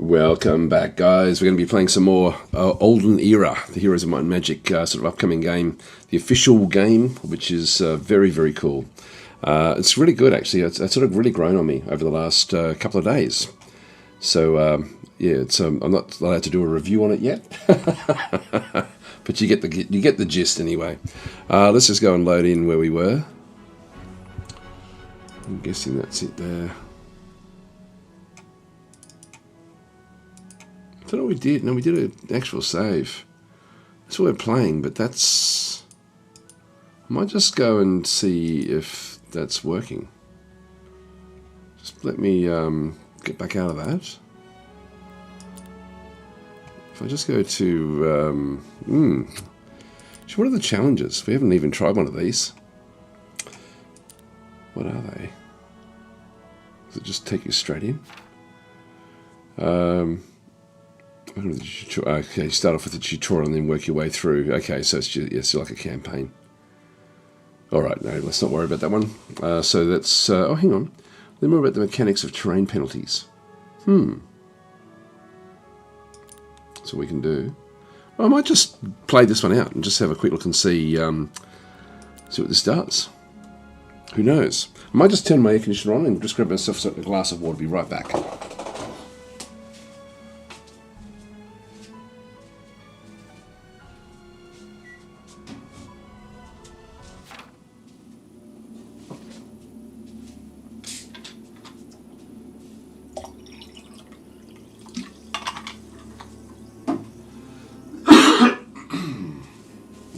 Welcome back, guys. We're going to be playing some more Olden Era, the Heroes of Might and Magic sort of upcoming game, the official game, which is very, very cool. It's really good, actually. It's sort of really grown on me over the last couple of days. So, yeah, it's I'm not allowed to do a review on it yet, but you get the gist anyway. Let's just go and load in where we were. I'm guessing that's it there. I don't know what we did. No, we did an actual save. That's what we're playing, but that's... I might just go and see if that's working. Just let me get back out of that. If I just go to... what are the challenges? We haven't even tried one of these. What are they? Does it just take you straight in? Okay, start off with the tutorial and then work your way through. Okay, so it's just, yeah, it's like a campaign. Alright, no, let's not worry about that one. So that's... oh, hang on. Learn more about the mechanics of terrain penalties. So we can do... I might just play this one out and just have a quick look and see what this does. Who knows? I might just turn my air conditioner on and just grab myself a glass of water. Be right back.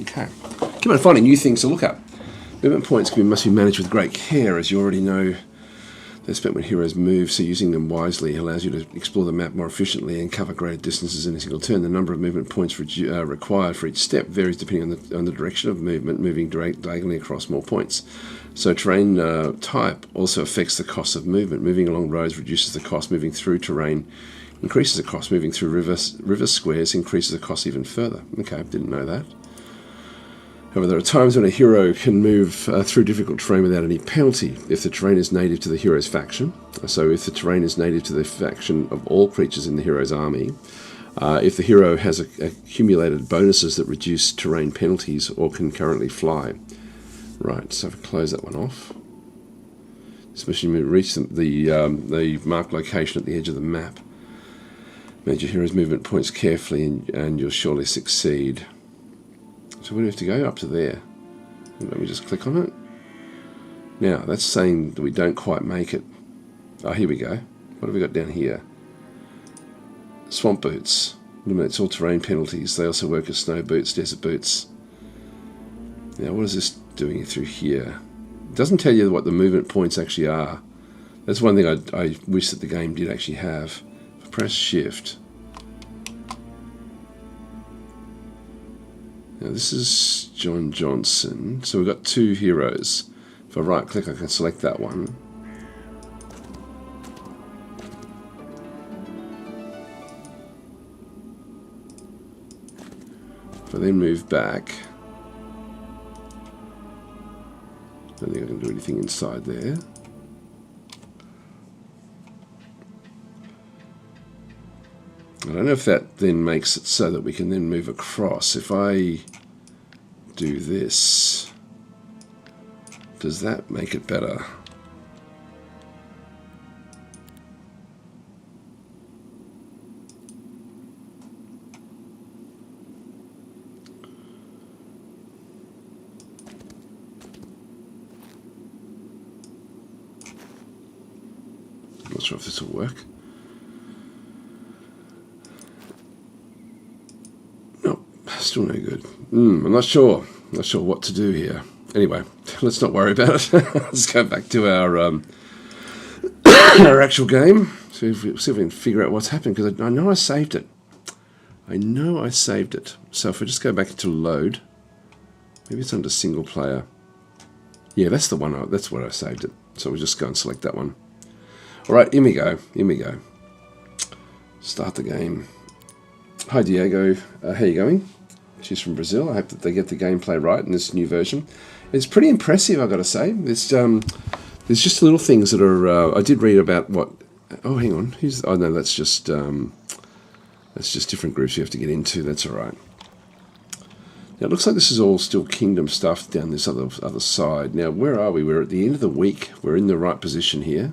Okay. Keep on finding new things to look at. Movement points must be managed with great care, as you already know. They're spent when heroes move, so using them wisely allows you to explore the map more efficiently and cover greater distances in a single turn. The number of movement points required for each step varies depending on the direction of movement, moving diagonally across more points. So terrain type also affects the cost of movement. Moving along roads reduces the cost. Moving through terrain increases the cost. Moving through river squares increases the cost even further. Okay, I didn't know that. However, there are times when a hero can move through difficult terrain without any penalty if the terrain is native to the hero's faction. So if the terrain is native to the faction of all creatures in the hero's army, if the hero has accumulated bonuses that reduce terrain penalties or can currently fly. Right, so if I close that one off. Especially when you reach the marked location at the edge of the map. Manage your hero's movement points carefully and you'll surely succeed. So we have to go up to there. Let me just click on it. Now, that's saying that we don't quite make it. Oh, here we go. What have we got down here? Swamp boots. Eliminates all terrain penalties. They also work as snow boots, desert boots. Now, what is this doing through here? It doesn't tell you what the movement points actually are. That's one thing I wish that the game did actually have. If I press shift... Now this is John Johnson, so we've got two heroes. If I right click I can select that one. If I then move back, I don't think I can do anything inside there. I don't know if that then makes it so that we can then move across. If I do this, does that make it better? I'm not sure if this will work. Still no good. I'm not sure. Not sure what to do here. Anyway, let's not worry about it. Let's go back to our our actual game. See if we can figure out what's happened, because I know I saved it. I know I saved it. So if we just go back to load, maybe it's under single player. Yeah, that's the one. That's where I saved it. So we'll just go and select that one. All right, in we go. In we go. Start the game. Hi Diego, how you going? She's from Brazil. I hope that they get the gameplay right in this new version. It's pretty impressive, I've got to say. There's just little things that are... I did read about what Oh, hang on. Oh no, that's just different groups you have to get into. That's all right. Now it looks like this is all still kingdom stuff down this other side. Now where are we? We're at the end of the week. We're in the right position here,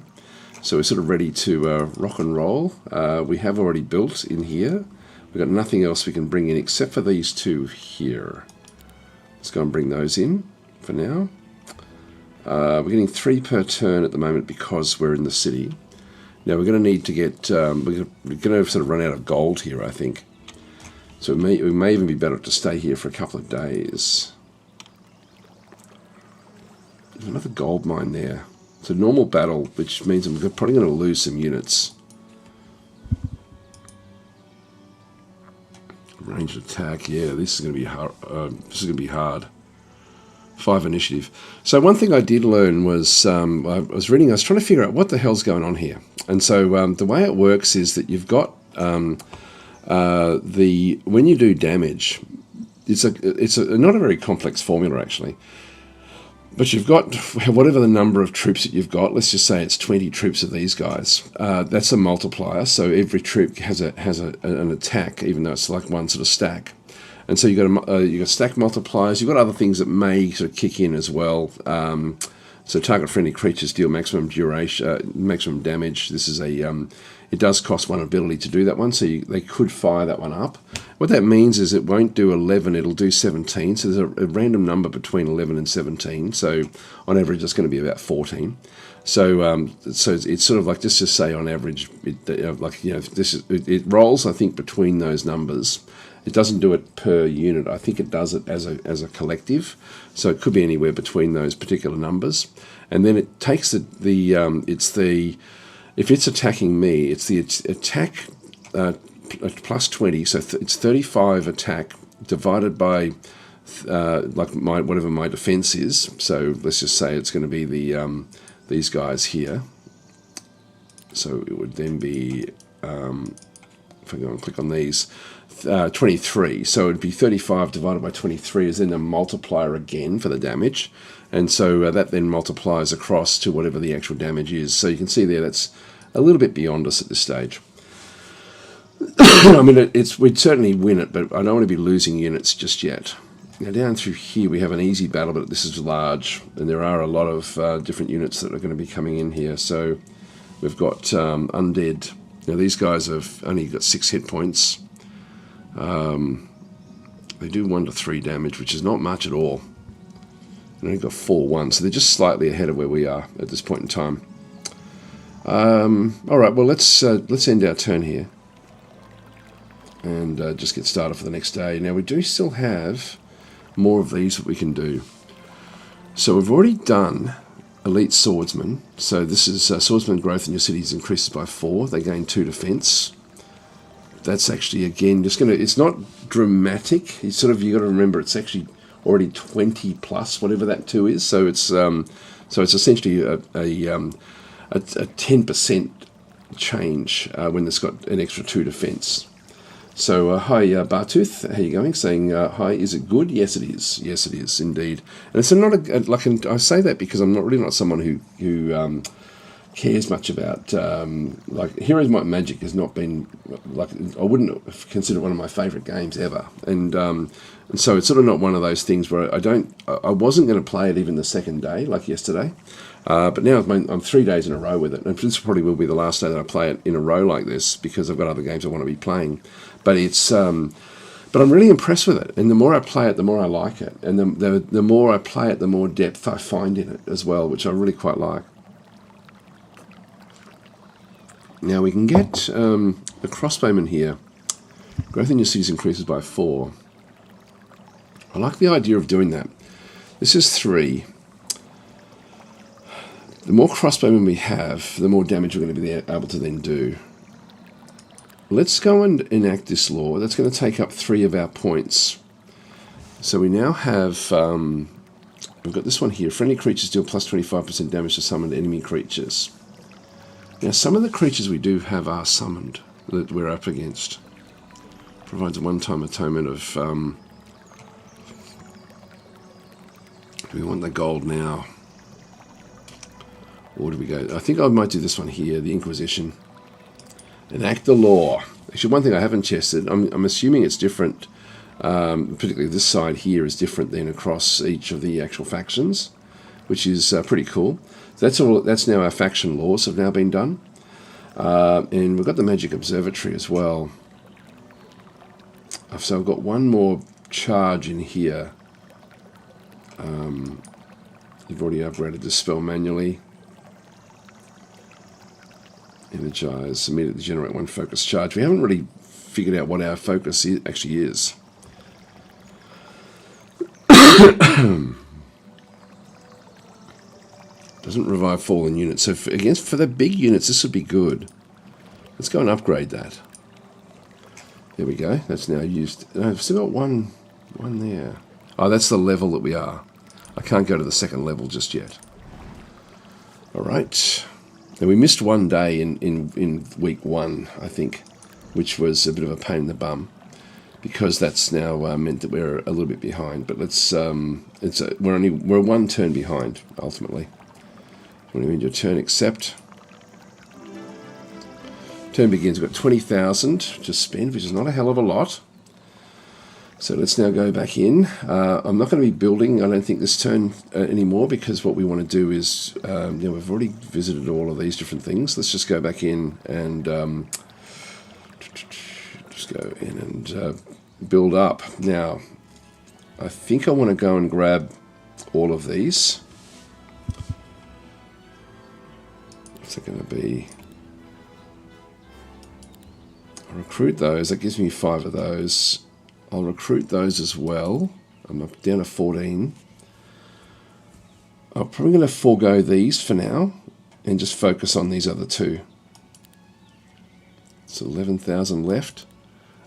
so we're sort of ready to rock and roll. We have already built in here. We've got nothing else we can bring in except for these two here. Let's go and bring those in for now. We're getting 3 per turn at the moment because we're in the city. Now we're going to need to get, we're going to sort of run out of gold here, I think. So we may even be better to stay here for a couple of days. There's another gold mine there. It's a normal battle, which means I'm probably going to lose some units. Ranged attack, yeah, this is going to be hard. 5 initiative. So one thing I did learn was I was trying to figure out what the hell's going on here. And so the way it works is that you've got when you do damage, it's not a very complex formula actually. But you've got whatever the number of troops that you've got. Let's just say it's 20 troops of these guys. That's a multiplier. So every troop has an attack, even though it's like one sort of stack. And so you've got stack multipliers. You've got other things that may sort of kick in as well. So target friendly creatures deal maximum duration, maximum damage. This is it does cost 1 ability to do that one, so they could fire that one up. What that means is it won't do 11, it'll do 17. So there's a random number between 11 and 17. So on average, it's going to be about 14. So it's sort of like, just to say on average, it rolls, I think, between those numbers. It doesn't do it per unit. I think it does it as a collective. So it could be anywhere between those particular numbers. And then it takes if it's attacking me, it's the attack plus 20. So it's 35 attack divided by whatever my defense is. So let's just say it's going to be these guys here. So it would then be, if I go and click on these, 23. So it'd be 35 divided by 23 is then a multiplier again for the damage. And so that then multiplies across to whatever the actual damage is. So you can see there that's a little bit beyond us at this stage. I mean, we'd certainly win it, but I don't want to be losing units just yet. Now down through here we have an easy battle, but this is large, and there are a lot of different units that are going to be coming in here. So we've got undead. Now these guys have only got 6 hit points. They do 1 to 3 damage, which is not much at all. And they've got 4-1, so they're just slightly ahead of where we are at this point in time. All right, well let's end our turn here and just get started for the next day. Now we do still have more of these that we can do. So we've already done elite swordsman. So this is swordsman growth in your cities increases by 4. They gain 2 defense. That's actually, again, just it's not dramatic. It's sort of, you got to remember, it's actually already 20 plus whatever that 2 is. So it's essentially a 10% change when it's got an extra 2 defense. So hi Bartooth, how you going? Saying hi, is it good? Yes it is. Yes it is indeed. And it's not I say that because I'm not someone who cares much about Heroes Might and Magic has not been I wouldn't consider it one of my favourite games ever, and so it's sort of not one of those things where I wasn't going to play it even the second day like yesterday, but now I'm 3 days in a row with it, and this probably will be the last day that I play it in a row like this because I've got other games I want to be playing, but but I'm really impressed with it, and the more I play it, the more I like it, and the more I play it, the more depth I find in it as well, which I really quite like. Now we can get the crossbowman here. Growth in your cities increases by 4. I like the idea of doing that. This is 3. The more crossbowmen we have, the more damage we're going to be able to then do. Let's go and enact this law. That's going to take up 3 of our points. So we now have, we've got this one here. Friendly creatures deal plus 25% damage to summoned enemy creatures. Now, some of the creatures we do have are summoned that we're up against. Provides a one-time atonement of... do we want the gold now? Or do we go... I think I might do this one here, the Inquisition. Enact the law. Actually, one thing I haven't tested, I'm assuming it's different, particularly this side here is different than across each of the actual factions, which is pretty cool. That's now our faction laws have now been done. And we've got the Magic Observatory as well. So I've got one more charge in here. You've already upgraded Dispel manually. Energize, immediately generate one focus charge. We haven't really figured out what our focus actually is. Doesn't revive fallen units. So for the big units, this would be good. Let's go and upgrade that. There we go. That's now used. I've still got one there. Oh, that's the level that we are. I can't go to the second level just yet. All right. Now we missed one day in week 1, I think, which was a bit of a pain in the bum, because that's now meant that we're a little bit behind. But let's we're 1 turn behind ultimately. When you end your turn, accept. Turn begins. We've got 20,000 to spend, which is not a hell of a lot. So let's now go back in. I'm not going to be building, I don't think, this turn anymore, because what we want to do is, we've already visited all of these different things. Let's just go back in and just go in and build up. Now, I think I want to go and grab all of these. What's it going to be? I'll recruit those. That gives me 5 of those. I'll recruit those as well. I'm up down to 14. I'm probably going to forego these for now and just focus on these other 2. So 11,000 left,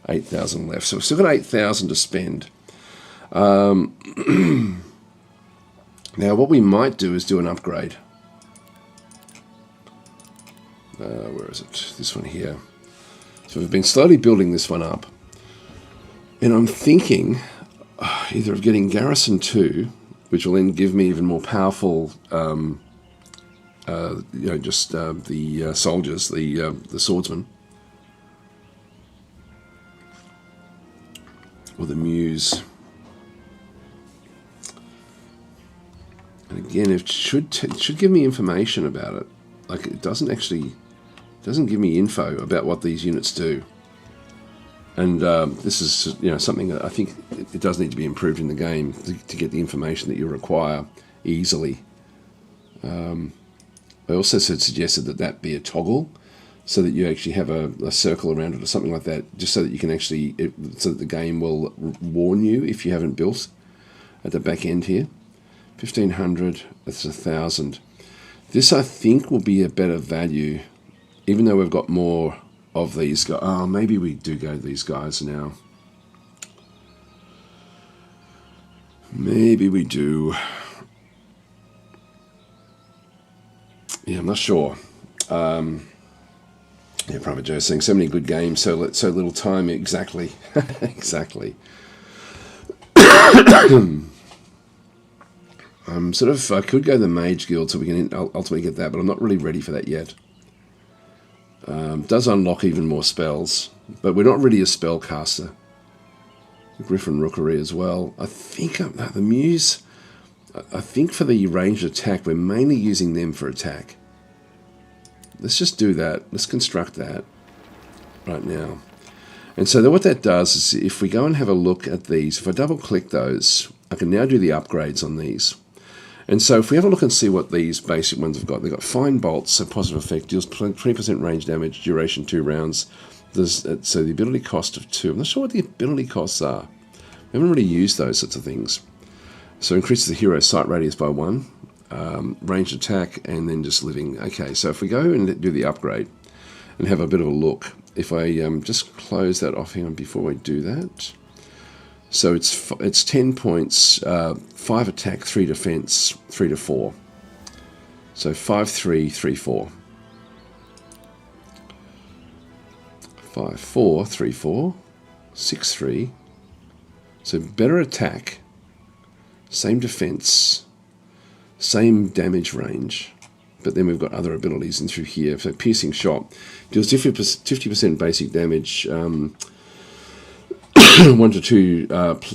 8,000 left. So we've still got 8,000 to spend. Now what we might do is do an upgrade. Where is it? This one here. So we've been slowly building this one up. And I'm thinking either of getting Garrison 2, which will then give me even more powerful, the soldiers, the swordsmen, or the Muse. And again, it should give me information about it. Like, it doesn't give me info about what these units do. And this is something that I think it does need to be improved in the game to get the information that you require easily. I also suggested that be a toggle, so that you actually have a circle around it or something like that, just so that you can so that the game will warn you if you haven't built at the back end here. 1,500, that's 1,000. This, I think, will be a better value, even though we've got more of these guys. Oh, maybe we do go to these guys now. Maybe we do. Yeah, I'm not sure. Private Joe's saying so many good games, so little time. Exactly. Exactly. I could go the Mage Guild so we can ultimately get that, but I'm not really ready for that yet. Does unlock even more spells, but we're not really a spellcaster. Griffin Rookery as well. I think the Muse. I think for the ranged attack, we're mainly using them for attack. Let's just do that. Let's construct that right now. And so what that does is, if we go and have a look at these, if I double click those, I can now do the upgrades on these. And so if we have a look and see what these basic ones have got, they've got Fine Bolts, so positive effect, deals 20% range damage, duration 2 rounds. So the ability cost of 2. I'm not sure what the ability costs are. We haven't really used those sorts of things. So increases the hero sight radius by 1, ranged attack, and then just living. Okay, so if we go and do the upgrade and have a bit of a look, if I just close that off here before we do that. So it's 10 points, 5 attack, 3 defense, 3 to 4. So 5, 3, 3, 4. 5, 4, 3, 4, 6, 3. So better attack, same defense, same damage range, but then we've got other abilities in through here. So piercing shot deals 50% basic damage, 1 to 2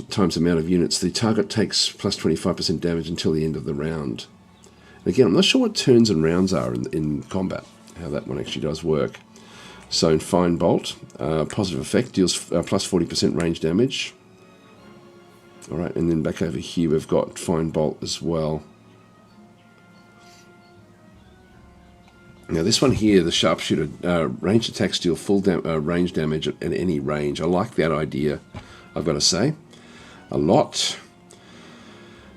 times the amount of units. The target takes plus 25% damage until the end of the round. Again, I'm not sure what turns and rounds are in combat, how that one actually does work. So in Fine Bolt, positive effect, deals plus 40% range damage. Alright, and then back over here we've got Fine Bolt as well. Now this one here, the Sharpshooter, ranged attacks deal full range damage at any range. I like that idea, I've got to say, a lot.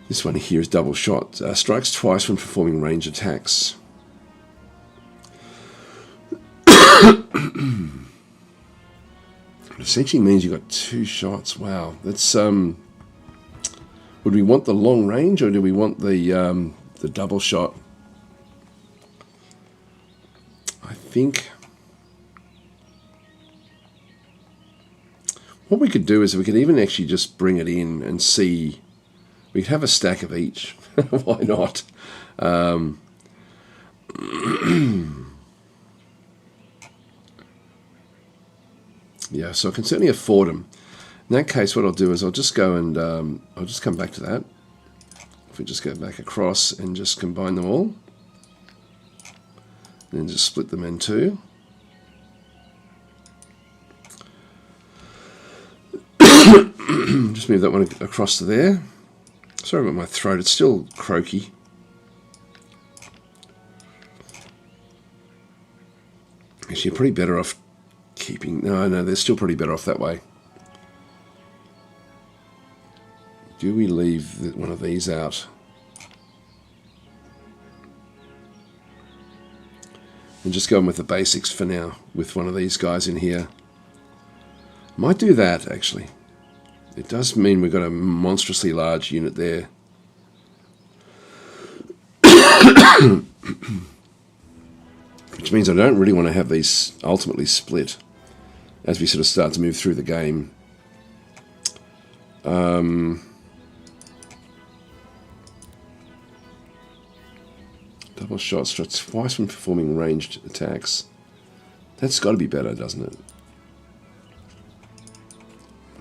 This one here is Double Shot. Strikes twice when performing range attacks. It essentially means you've got 2 shots. Wow, that's would we want the long range or do we want the double shot? I think what we could do is we could even actually just bring it in and see. We could have a stack of each. Why not? Yeah, so I can certainly afford them. In that case, what I'll do is I'll just go and I'll just come back to that. If we just go back across and just combine them all, and then just split them in two. Just move that one across to there. Sorry about my throat, it's still croaky. Actually, you're pretty better off keeping... No, they're still pretty better off that way. Do we leave one of these out? And just go in with the basics for now, with one of these guys in here. Might do that, actually. It does mean we've got a monstrously large unit there. Which means I don't really want to have these ultimately split as we sort of start to move through the game. Double shot strikes twice when performing ranged attacks. That's got to be better, doesn't it?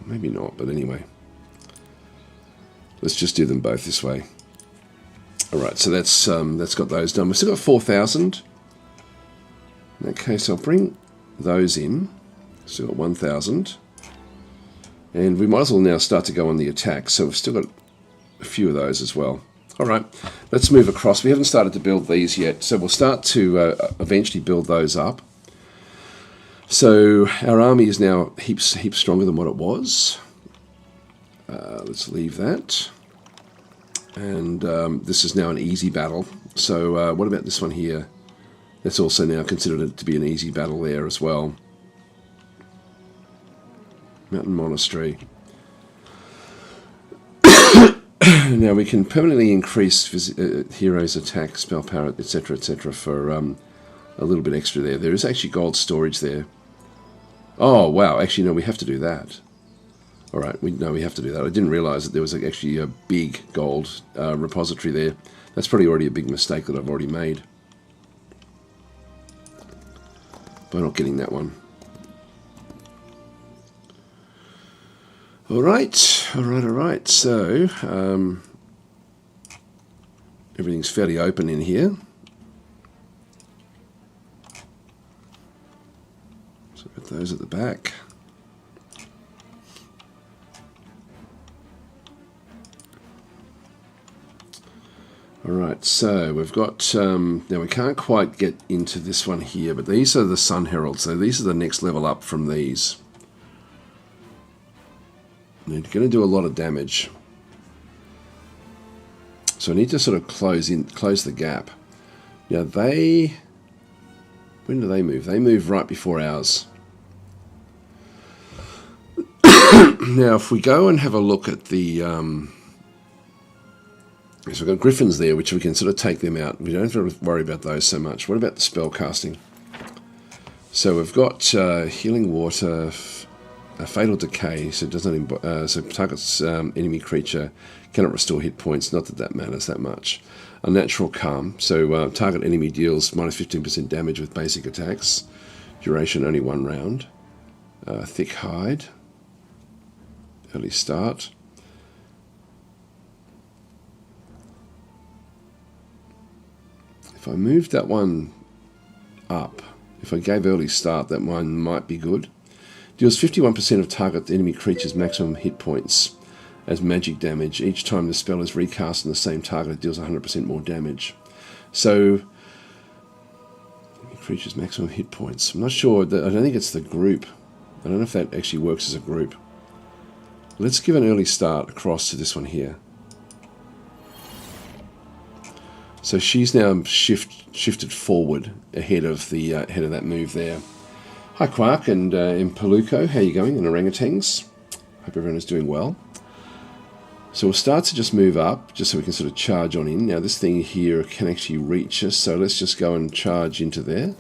Maybe not, but anyway. Let's just do them both this way. Alright, so that's got those done. We've still got 4,000. In that case, I'll bring those in. Still got 1,000. And we might as well now start to go on the attack. So we've still got a few of those as well. Alright, let's move across. We haven't started to build these yet, so we'll start to eventually build those up. So our army is now heaps stronger than what it was. Let's leave that. And this is now an easy battle. So what about this one here? That's also now considered to be an easy battle there as well. Mountain Monastery. Now we can permanently increase heroes' attack, spell power, etc., for a little bit extra there. There is actually gold storage there. Oh, wow. Actually, no, we have to do that. All right. We have to do that. I didn't realize that there was actually a big gold repository there. That's probably already a big mistake that I've already made by not getting that one. All right. So, everything's fairly open in here. Those at the back. Alright, so we've got, now we can't quite get into this one here, but these are the Sun Heralds, so these are the next level up from these. They're going to do a lot of damage. So I need to sort of close the gap. Now when do they move? They move right before ours. Now, if we go and have a look at the... so we've got Griffins there, which we can sort of take them out. We don't have to worry about those so much. What about the spell casting? So we've got Healing Water, Fatal Decay, so it doesn't so targets enemy creature, cannot restore hit points. Not that that matters that much. Unnatural Calm. So target enemy deals minus 15% damage with basic attacks. Duration only 1 round. Thick Hide. Early Start. If I moved that one up, if I gave Early Start, that one might be good. Deals 51% of target enemy creatures' maximum hit points as magic damage. Each time the spell is recast on the same target, it deals 100% more damage. So, creatures' maximum hit points. I'm not sure. I don't think it's the group. I don't know if that actually works as a group. Let's give an Early Start across to this one here. So she's now shifted forward ahead of that move there. Hi Quark and Impaluco, how you going? And orangutans. Hope everyone is doing well. So we'll start to just move up, just so we can sort of charge on in. Now this thing here can actually reach us, so let's just go and charge into there.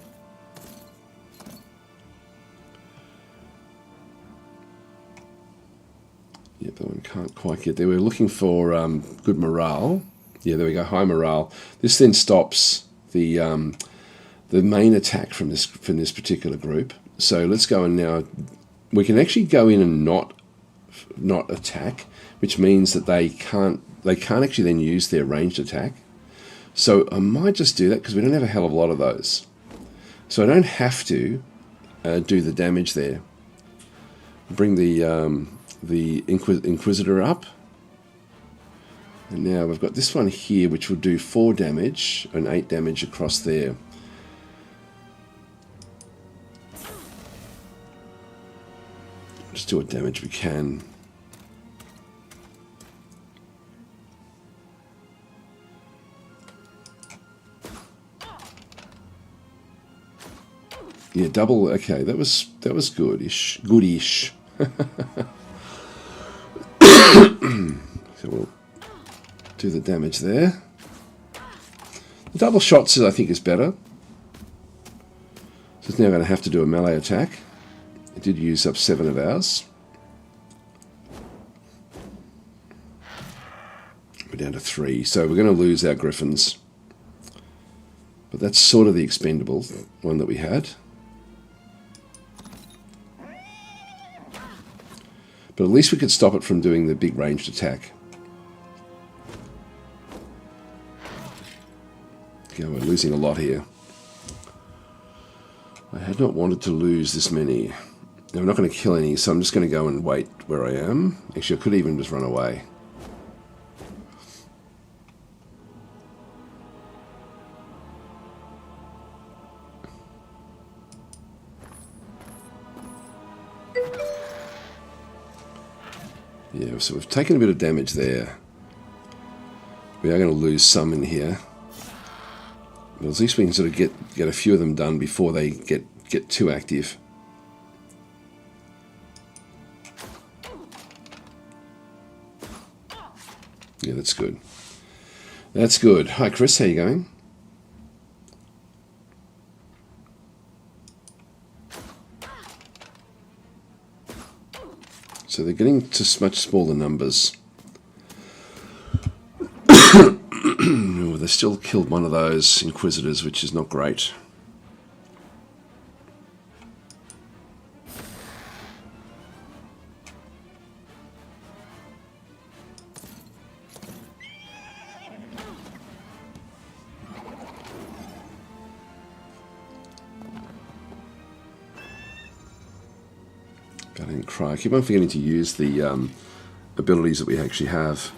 Yep, that one can't quite get there. We're looking for good morale. Yeah, there we go, high morale. This then stops the main attack from this particular group. So let's go and now, we can actually go in and not attack, which means that they can't actually then use their ranged attack. So I might just do that because we don't have a hell of a lot of those. So I don't have to do the damage there. Bring the Inquisitor up. And now we've got this one here, which will do 4 damage and 8 damage across there. Just do what damage we can. Yeah, double. Okay, that was goodish. Goodish. So we'll do the damage there. The double shots, I think, is better. So it's now going to have to do a melee attack. It did use up 7 of ours. We're down to 3, so we're going to lose our Griffins. But that's sort of the expendable one that we had. But at least we could stop it from doing the big ranged attack. Okay, we're losing a lot here. I had not wanted to lose this many. Now, I'm not going to kill any, so I'm just going to go and wait where I am. Actually, I could even just run away. Yeah, so we've taken a bit of damage there. We are going to lose some in here. But at least we can sort of get a few of them done before they get too active. Yeah, that's good. That's good. Hi, Chris. How you going? So they're getting to much smaller numbers. Oh, they still killed one of those Inquisitors, which is not great. Valiant Cry. I keep on forgetting to use the abilities that we actually have.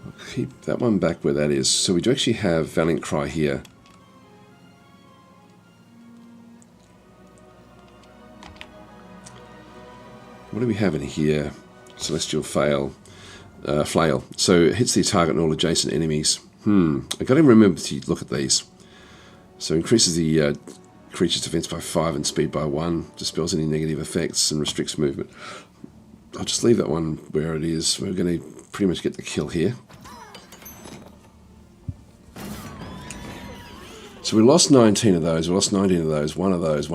I'll keep that one back where that is. So we do actually have Valiant Cry here. What do we have in here? Celestial Flail. So it hits the target and all adjacent enemies. I've got to remember to look at these. So increases the creature's defense by 5 and speed by 1, dispels any negative effects and restricts movement. I'll just leave that one where it is. We're going to pretty much get the kill here. So we lost 19 of those, we lost 19 of those, one of those.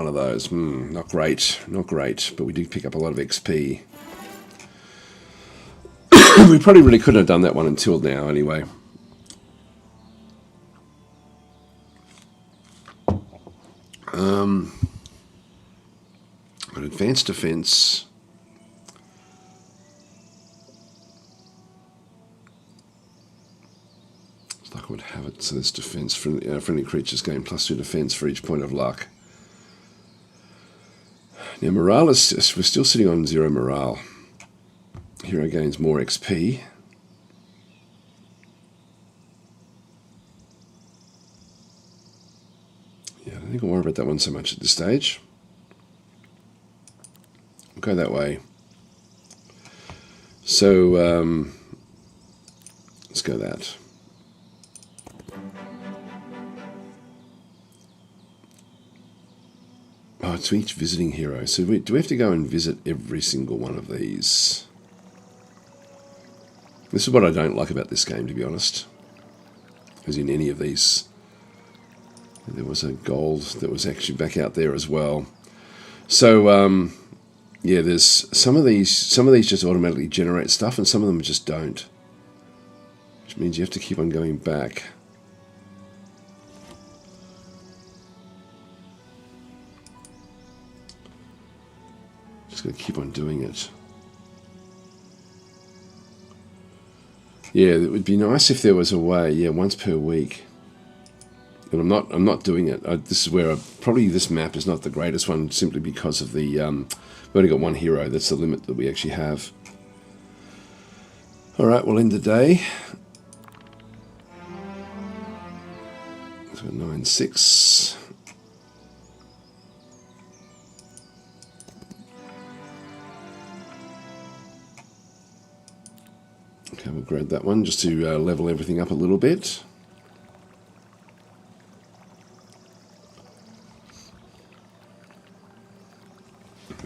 Not great, but we did pick up a lot of XP. We probably really couldn't have done that one until now anyway. An advanced defense. It's like I would have it, so there's defense. Friendly creatures gain +2 defense for each point of luck. Now morale we're still sitting on 0 morale. Hero gains more XP. Yeah, I don't think I'll worry about that one so much at this stage. We'll go that way. So let's go that. Oh, it's each visiting hero. So do we have to go and visit every single one of these? This is what I don't like about this game, to be honest. As in any of these. There was a gold that was actually back out there as well. So, yeah, there's some of these just automatically generate stuff, and some of them just don't. Which means you have to keep on going back. Just got to keep on doing it. Yeah, it would be nice if there was a way. Yeah, once per week. And I'm not doing it. This is where probably this map is not the greatest one, simply because of the we've only got one hero. That's the limit that we actually have. All right, we'll end the day. So 9-6. Okay, we'll grab that one just to level everything up a little bit.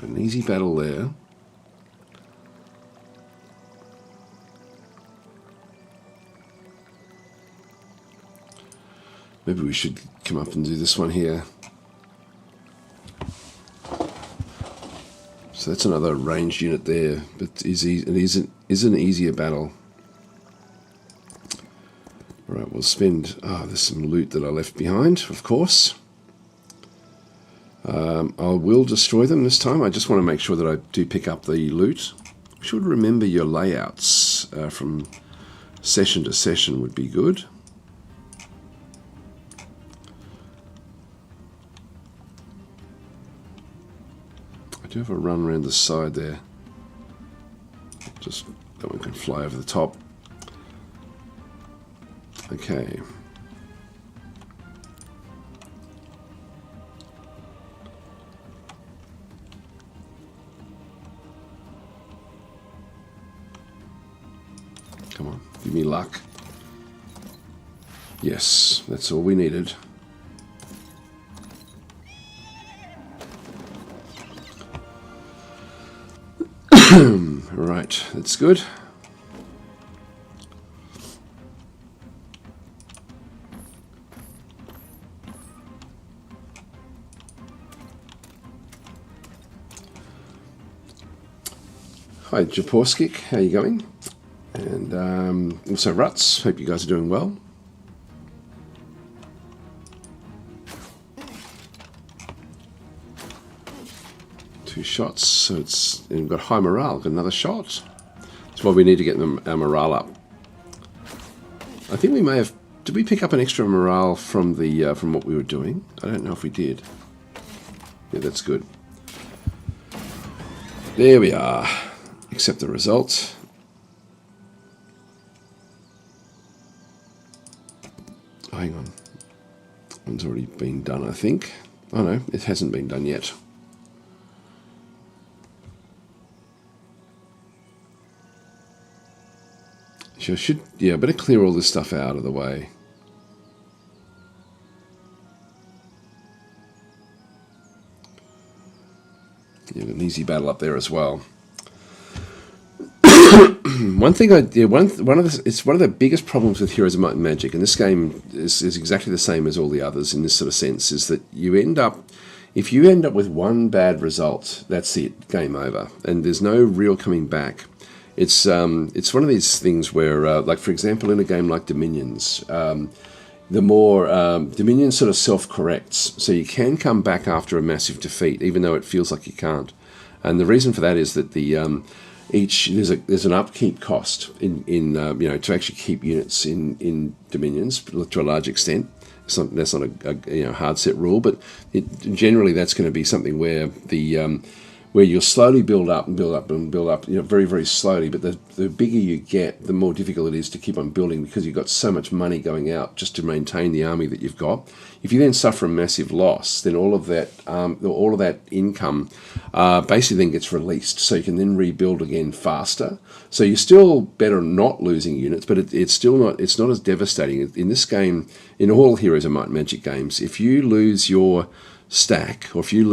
An easy battle there. Maybe we should come up and do this one here. So that's another ranged unit there, but it is an easier battle. All right, we'll spend. There's some loot that I left behind, of course. I will destroy them this time. I just want to make sure that I do pick up the loot. You should remember your layouts from session to session would be good. I do have a run around the side there. Just that one can fly over the top. Okay. Come on, give me luck. Yes, that's all we needed. Right, that's good. Hi, Japorskik, how you going? And also Ruts, hope you guys are doing well. Two shots, so we've got high morale. Got another shot. That's why we need to get our morale up. I think we may have. Did we pick up an extra morale from the from what we were doing? I don't know if we did. Yeah, that's good. There we are. Accept the result. Oh, hang on. One's already been done, I think. Oh no, it hasn't been done yet. I better clear all this stuff out of the way. Yeah, an easy battle up there as well. One thing one of the biggest problems with Heroes of Might and Magic, and this game is exactly the same as all the others in this sort of sense, is that if you end up with one bad result, that's it, game over, and there's no real coming back. It's one of these things where, like for example, in a game like Dominions, the more Dominion sort of self-corrects, so you can come back after a massive defeat, even though it feels like you can't. And the reason for that is that there's an upkeep cost in to actually keep units in Dominions to a large extent. That's not a hard set rule, but generally that's going to be something where where you'll slowly build up and build up and build up, very, very slowly. But the bigger you get, the more difficult it is to keep on building, because you've got so much money going out just to maintain the army that you've got. If you then suffer a massive loss, then all of that income basically then gets released, so you can then rebuild again faster. So you're still better not losing units, but it's not as devastating in this game. In all Heroes of Might and Magic games, if you lose your stack, or if you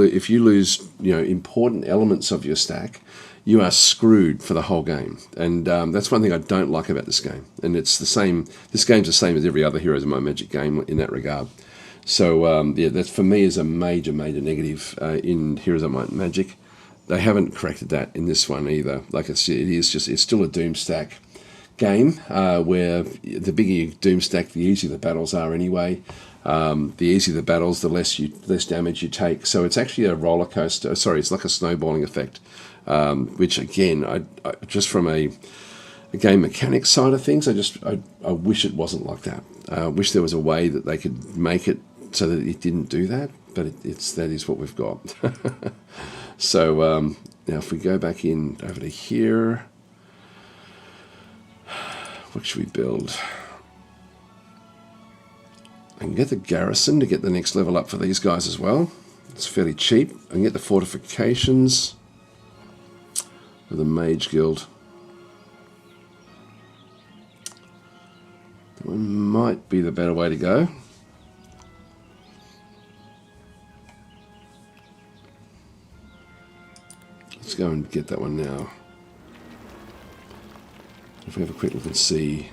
lose important elements of your stack, you are screwed for the whole game. And that's one thing I don't like about this game. And it's the same. This game's the same as every other Heroes of Might and Magic game in that regard. So that for me is a major negative in Heroes of Might and Magic. They haven't corrected that in this one either. Like I said, it's still a doom stack game where the bigger you doom stack, the easier the battles are anyway. The easier the battles, the less damage you take. So it's actually a roller coaster. Sorry, it's like a snowballing effect, which again, I just from a game mechanics side of things, I wish it wasn't like that. I wish there was a way that they could make it so that it didn't do that. But that is what we've got. So now if we go back in over to here, what should we build? I can get the garrison to get the next level up for these guys as well. It's fairly cheap. I can get the fortifications with the Mage Guild. That one might be the better way to go. Let's go and get that one now. If we have a quick look and see.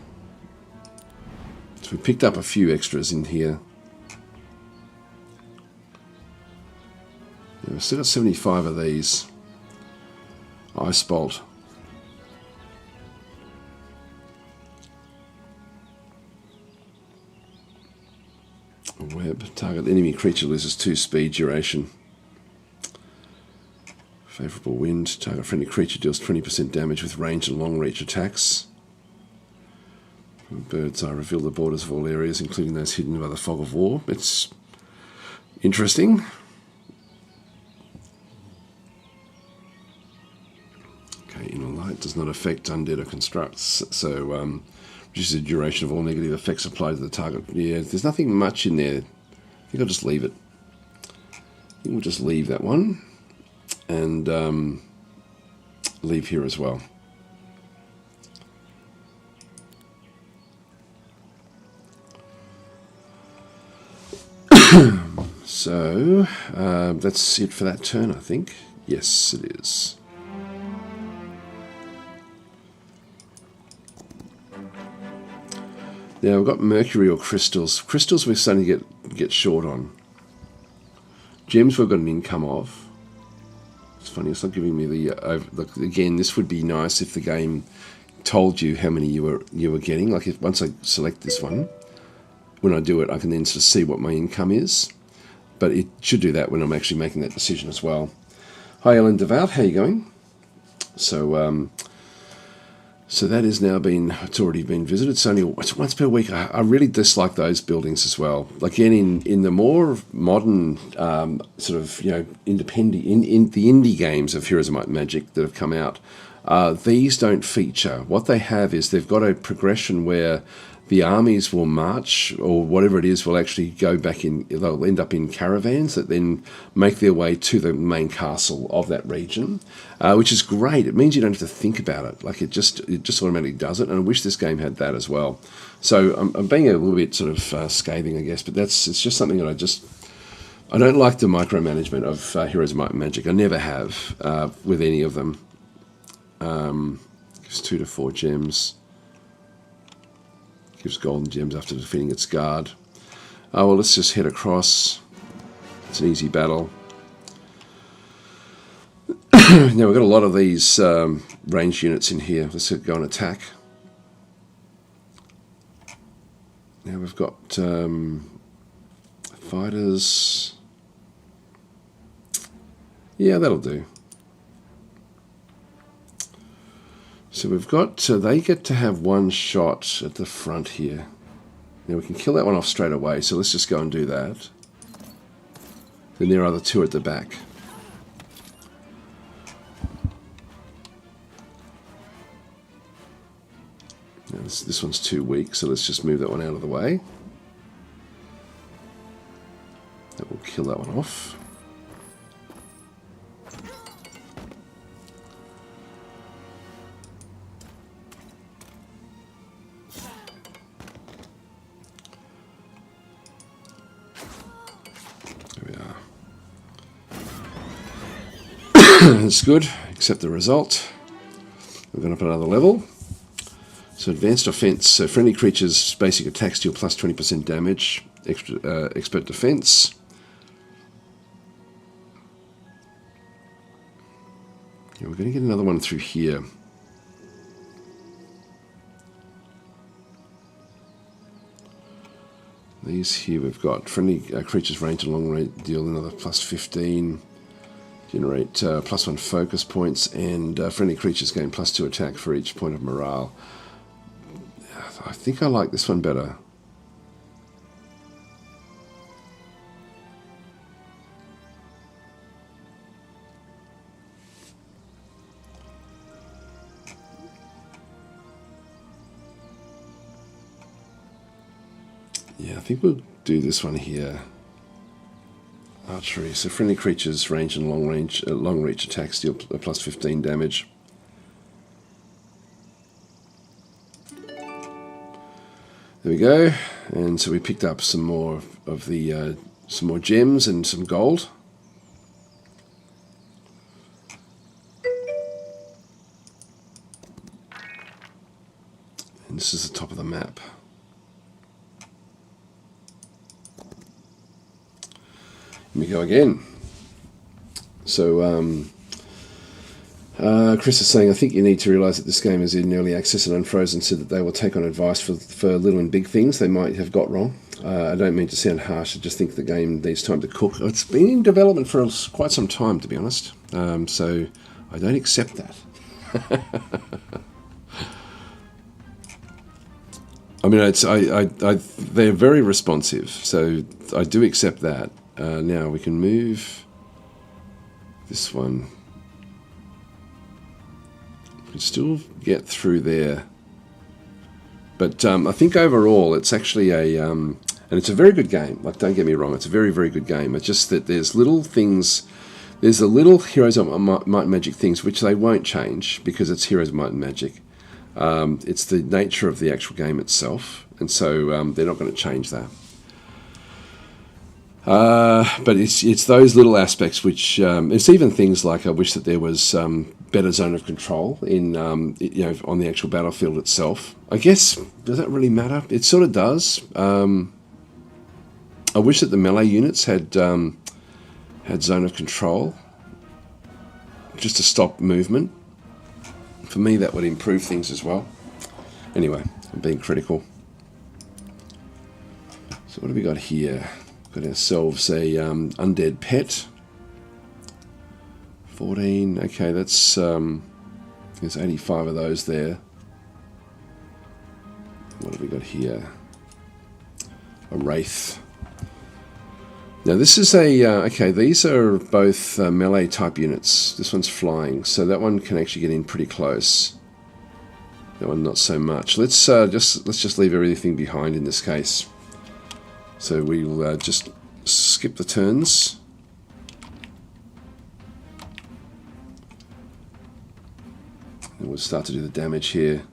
So we picked up a few extras in here. Yeah, we've still got 75 of these. Ice Bolt. Web. Target enemy creature loses 2 speed duration. Favourable wind. Target friendly creature deals 20% damage with range and long reach attacks. Birds eye reveal the borders of all areas, including those hidden by the fog of war. It's interesting. Okay, inner light does not affect undead or constructs, so reduces the duration of all negative effects applied to the target. Yeah, there's nothing much in there. I think I'll just leave it. I think we'll just leave that one and leave here as well. So that's it for that turn, I think. Yes, it is. Now we've got mercury or crystals. Crystals we're starting to get short on. Gems we've got an income of. It's funny, it's not giving me the look, again, this would be nice if the game told you how many you were getting. Like if once I select this one, when I do it, I can then sort of see what my income is. But it should do that when I'm actually making that decision as well. Hi, Ellen Devout. How you going? So, so that has now it's already been visited. It's only once per week. I really dislike those buildings as well. Like in the more modern sort of independent in the indie games of Heroes of Might and Magic that have come out, these don't feature. What they have is they've got a progression where the armies will march, or whatever it is, will actually go back in. They'll end up in caravans that then make their way to the main castle of that region, which is great. It means you don't have to think about it. Like it just automatically does it. And I wish this game had that as well. So I'm being a little bit sort of scathing, I guess, but it's just something that I don't like the micromanagement of Heroes of Might and Magic. I never have with any of them. Gives 2 to 4 gems. Gives golden gems after defeating its guard. Oh, well, let's just head across. It's an easy battle. Now, we've got a lot of these ranged units in here. Let's go and attack. Now we've got fighters. Yeah, that'll do. So we've got, they get to have one shot at the front here. Now we can kill that one off straight away, so let's just go and do that. Then there are the two at the back. Now this one's too weak, so let's just move that one out of the way. That will kill that one off. It's good, except the result. We're going up another level. So advanced offense. So friendly creatures' basic attacks deal plus 20% damage. Expert defense. Yeah, we're going to get another one through here. These here we've got friendly creatures range and long range deal another plus 15. Generate plus 1 focus points, and friendly creatures gain plus 2 attack for each point of morale. I think I like this one better. Yeah, I think we'll do this one here. Archery. So friendly creatures range and long reach attacks deal plus 15 damage. There we go. And so we picked up some more of the some more gems and some gold. And this is the top of the map. Here we go again. So Chris is saying, I think you need to realise that this game is in early access, and Unfrozen said that they will take on advice for little and big things they might have got wrong. I don't mean to sound harsh, I just think the game needs time to cook. It's been in development for quite some time, to be honest. So I don't accept that. I mean, they're very responsive, so I do accept that. Now we can move this one. We can still get through there. But I think overall it's actually a... and it's a very good game. Like, don't get me wrong, it's a very, very good game. It's just that there's little things... There's the little Heroes of Might and Magic things which they won't change because it's Heroes of Might and Magic. It's the nature of the actual game itself. And so they're not going to change that. But it's those little aspects which it's even things like I wish that there was better zone of control in on the actual battlefield itself. I guess, does that really matter? It sort of does. I wish that the melee units had zone of control just to stop movement. For me, that would improve things as well. Anyway, I'm being critical. So what have we got here? Got ourselves a undead pet. 14. Okay, that's there's 85 of those there. What have we got here? A wraith. Now this is a okay. These are both melee type units. This one's flying, so that one can actually get in pretty close. That one not so much. Let's just leave everything behind in this case. So we'll just skip the turns. And we'll start to do the damage here.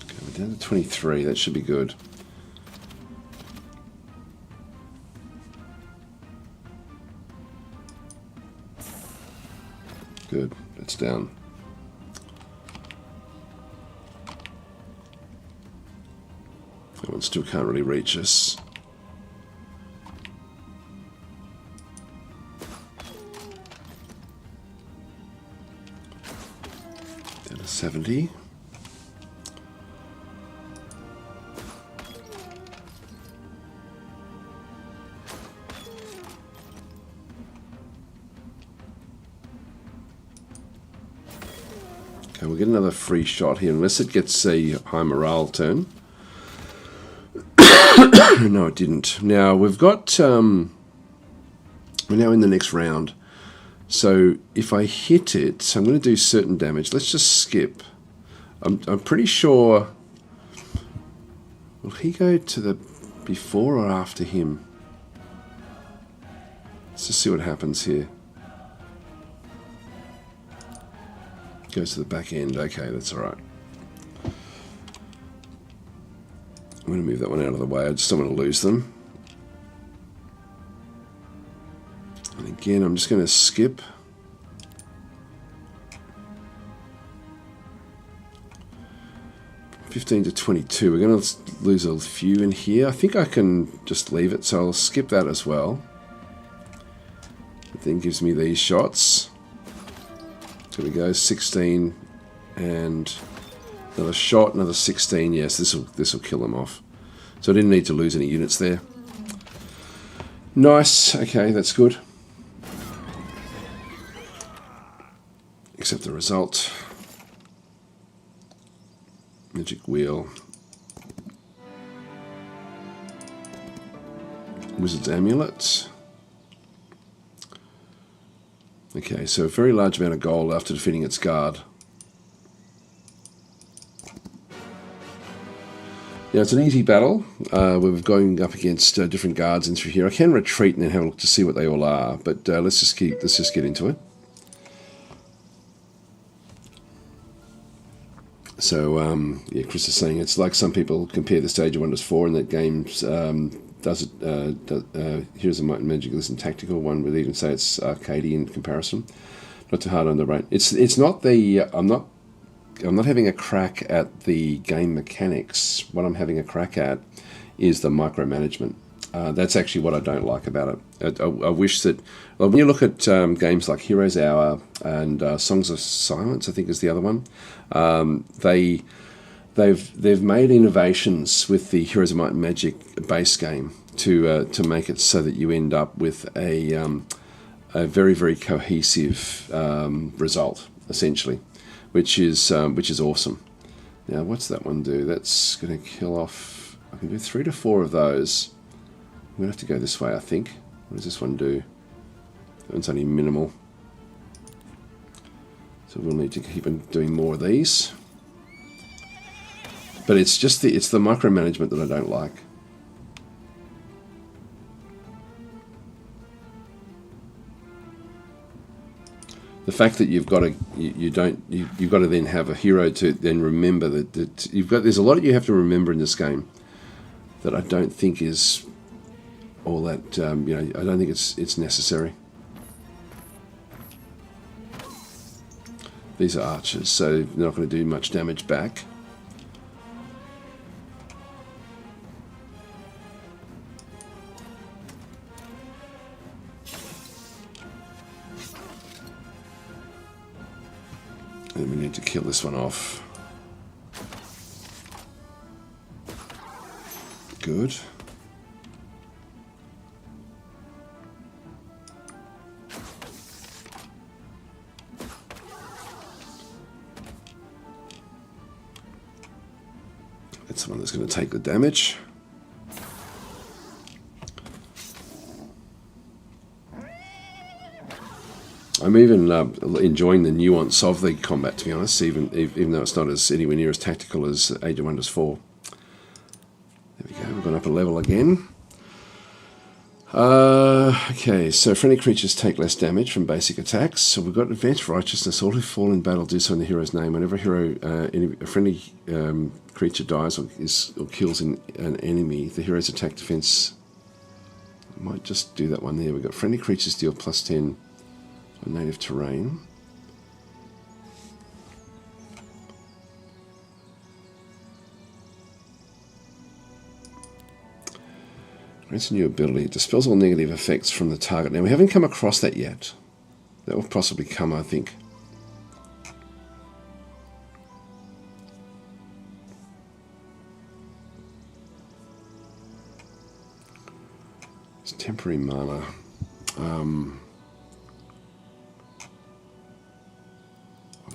Okay, we're down to 23, that should be good. Good, that's down. One still can't really reach us. Down to 70. Okay, we'll get another free shot here, unless it gets a high morale turn. No, it didn't. Now, we've got... we're now in the next round. So, if I hit it, so I'm going to do certain damage. Let's just skip. I'm pretty sure... Will he go to the... before or after him? Let's just see what happens here. Goes to the back end. Okay, that's alright. I'm going to move that one out of the way. I just don't want to lose them. And again, I'm just going to skip. $15 to $22. We're going to lose a few in here. I think I can just leave it, so I'll skip that as well. It then gives me these shots. There we go, 16 and another shot, another 16. Yes, this will kill them off. So I didn't need to lose any units there. Nice. Okay, that's good. Accept the result. Magic wheel. Wizard's amulet. Okay, so a very large amount of gold after defeating its guard. Now it's an easy battle. We're going up against different guards in through here. I can retreat and then have a look to see what they all are, but let's just get into it. So yeah, Chris is saying it's like some people compare the Stage of Wonders 4 and that games Heroes of Might and Magic isn't tactical. One would even say it's arcadey in comparison. Not too hard on the brain. It's not the I'm not having a crack at the game mechanics. What I'm having a crack at is the micromanagement. That's actually what I don't like about it. I wish that when you look at games like Heroes Hour and Songs of Silence, I think is the other one. They've made innovations with the Heroes of Might and Magic base game to make it so that you end up with a very, very cohesive result, essentially, which is awesome. Now, what's that one do? That's going to kill off. I can do 3 to 4 of those. I'm going to have to go this way, I think. What does this one do? That one's only minimal. So we'll need to keep on doing more of these. But it's just the micromanagement that I don't like. The fact that you've got to you've got to then have a hero to then remember that there's a lot that you have to remember in this game that I don't think is all that I don't think it's necessary. These are archers, so they're not going to do much damage back. And we need to kill this one off. Good. That's the one that's going to take the damage. I'm even enjoying the nuance of the combat, to be honest, even though it's not as anywhere near as tactical as Age of Wonders 4. There we go, we've gone up a level again. Okay, so friendly creatures take less damage from basic attacks. So we've got Advanced Righteousness. All who fall in battle do so in the hero's name. Whenever a friendly creature dies or kills an enemy, the hero's attack defense... I might just do that one there. We've got friendly creatures deal +10 on native terrain. Grants a new ability. It dispels all negative effects from the target. Now, we haven't come across that yet. That will possibly come, I think. It's temporary mana. I'll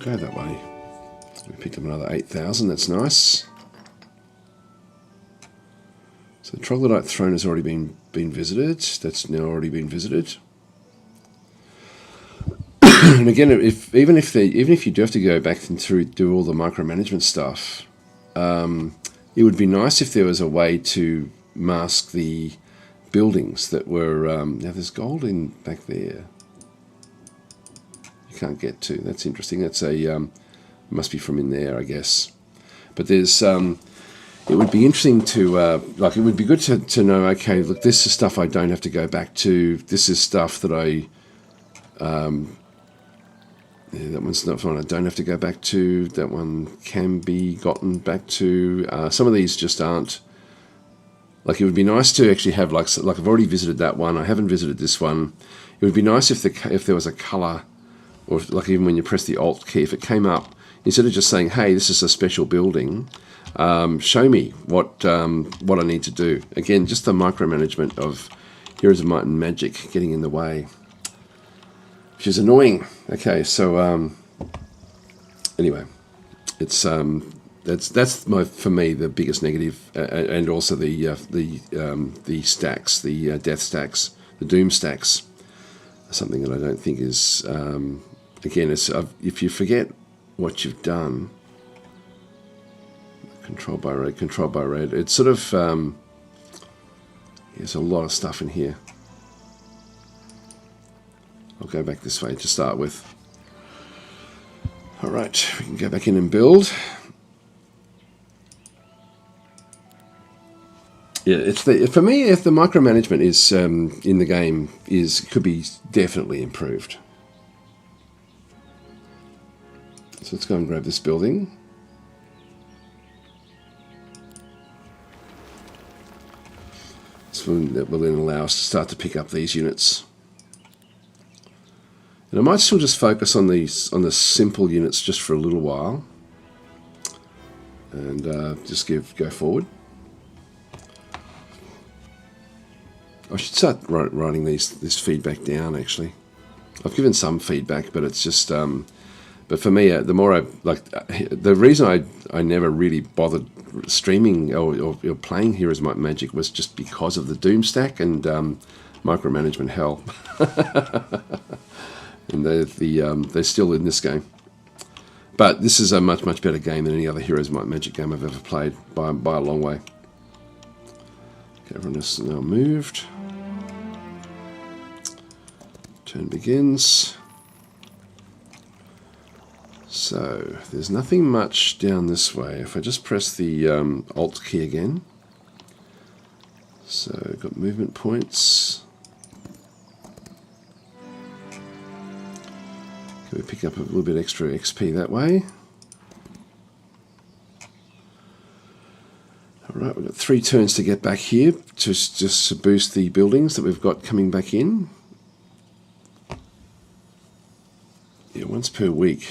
go that way. We picked up another 8,000. That's nice. So the Troglodyte Throne has already been visited. That's now already been visited. And again, even if you do have to go back and do all the micromanagement stuff, it would be nice if there was a way to mask the buildings that were. Now there's gold in back there. You can't get to. That's interesting. That's a must be from in there, I guess. But there's. It would be interesting to, it would be good to know, okay, look, this is stuff I don't have to go back to. This is stuff that that one's not one I don't have to go back to. That one can be gotten back to. Some of these just aren't. Like, it would be nice to actually have, like I've already visited that one. I haven't visited this one. It would be nice if there was a color, or like even when you press the Alt key, if it came up, instead of just saying, hey, this is a special building, show me what I need to do. Again, just the micromanagement of Heroes of Might and Magic getting in the way, which is annoying. Okay, so anyway, it's that's for me the biggest negative, and also the stacks, the death stacks, the doom stacks, something that I don't think is again. If you forget what you've done. Control by red. It's sort of there's a lot of stuff in here. I'll go back this way to start with. All right, we can go back in and build. Yeah, it's for me. If the micromanagement is in the game could be definitely improved. So let's go and grab this building. That will then allow us to start to pick up these units. And I might still just focus on the simple units just for a little while, and just go forward. I should start writing this feedback down. Actually, I've given some feedback, but it's just. But for me, the more the reason I never really bothered streaming or playing Heroes of Might and Magic was just because of the Doom stack and micromanagement hell. And they're still in this game. But this is a much better game than any other Heroes of Might and Magic game I've ever played by a long way. Okay, everyone is now moved. Turn begins. So, there's nothing much down this way. If I just press the Alt key again. So, got movement points. Can we pick up a little bit extra XP that way? Alright, we've got 3 turns to get back here, just to boost the buildings that we've got coming back in. Yeah, once per week.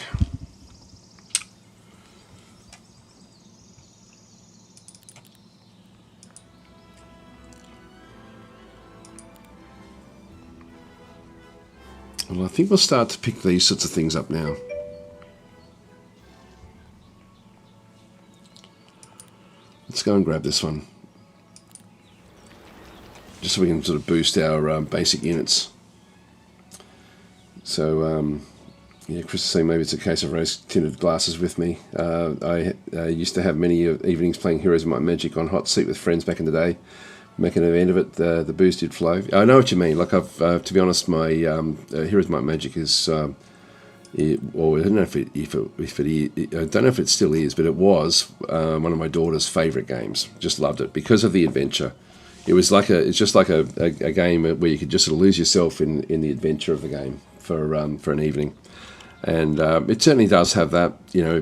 Well, I think we'll start to pick these sorts of things up now. Let's go and grab this one. Just so we can sort of boost our basic units. So, yeah, Chris is saying maybe it's a case of rose-tinted glasses with me. I used to have many evenings playing Heroes of Might and Magic on Hot Seat with friends back in the day. Making an event of it, the boosted flow. I know what you mean. Like to be honest, my Heroes of Might and Magic is, or I don't know if I don't know if it still is, but it was one of my daughter's favourite games. Just loved it because of the adventure. It's just like a game where you could just sort of lose yourself in the adventure of the game for an evening. And it certainly does have that,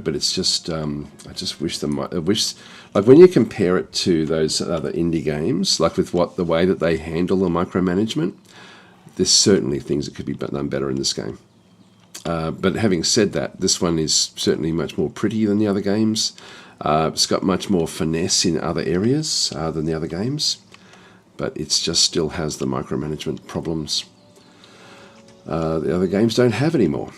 but it's just, I just wish like when you compare it to those other indie games, like with the way that they handle the micromanagement, there's certainly things that could be done better in this game. But having said that, this one is certainly much more pretty than the other games. It's got much more finesse in other areas than the other games, but it just still has the micromanagement problems the other games don't have anymore.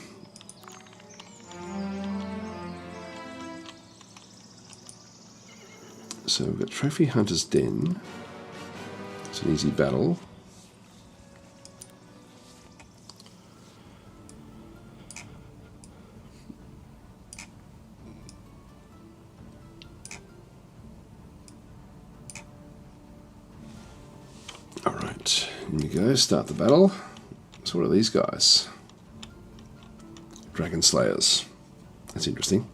So we've got Trophy Hunter's Den. It's an easy battle. Alright, here we go, start the battle. So what are these guys? Dragon Slayers. That's interesting.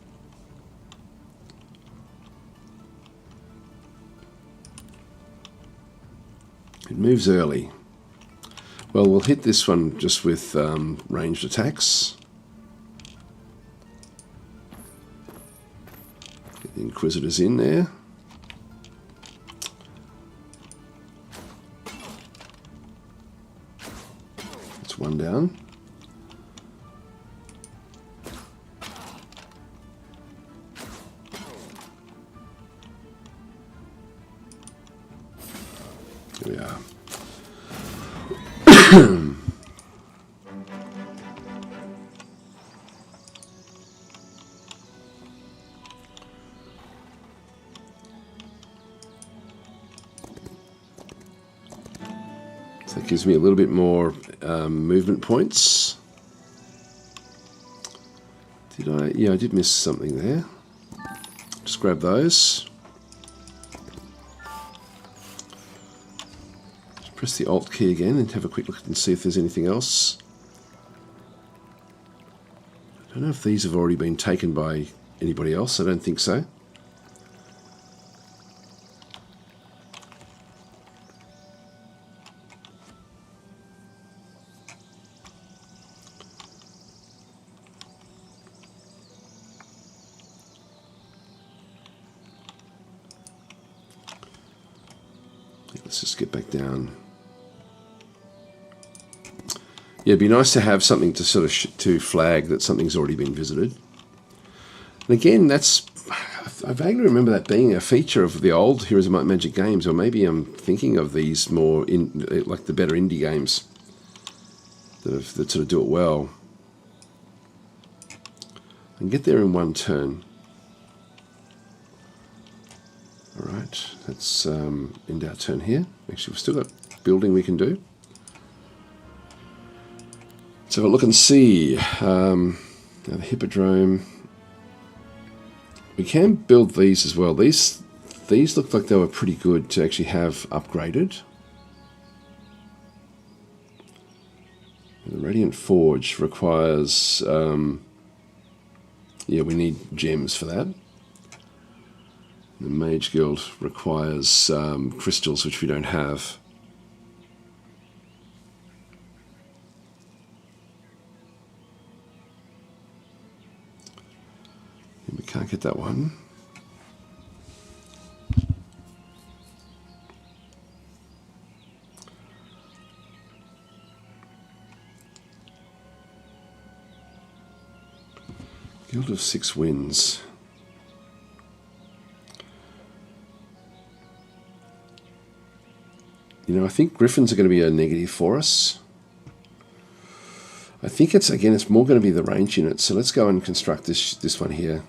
It moves early. Well, we'll hit this one just with ranged attacks. Get the Inquisitors in there. That's one down. Here we are. So that gives me a little bit more movement points. Did I? Yeah, I did miss something there. Just grab those. Press the Alt key again and have a quick look and see if there's anything else. I don't know if these have already been taken by anybody else. I don't think so. Let's just get back down. Yeah, it'd be nice to have something to sort of to flag that something's already been visited. And again, I vaguely remember that being a feature of the old Heroes of Might and Magic games, or maybe I'm thinking of these more like the better indie games that sort of do it well. And get there in one turn. All right, let's end our turn here. Actually, we've still got building we can do. Let's have a look and see. Now the Hippodrome. We can build these as well. These looked like they were pretty good to actually have upgraded. The Radiant Forge requires... yeah, we need gems for that. The Mage Guild requires crystals, which we don't have. And we can't get that one. Guild of Six Winds. You know, I think Griffins are going to be a negative for us. I think it's more going to be the range units. So let's go and construct this one here.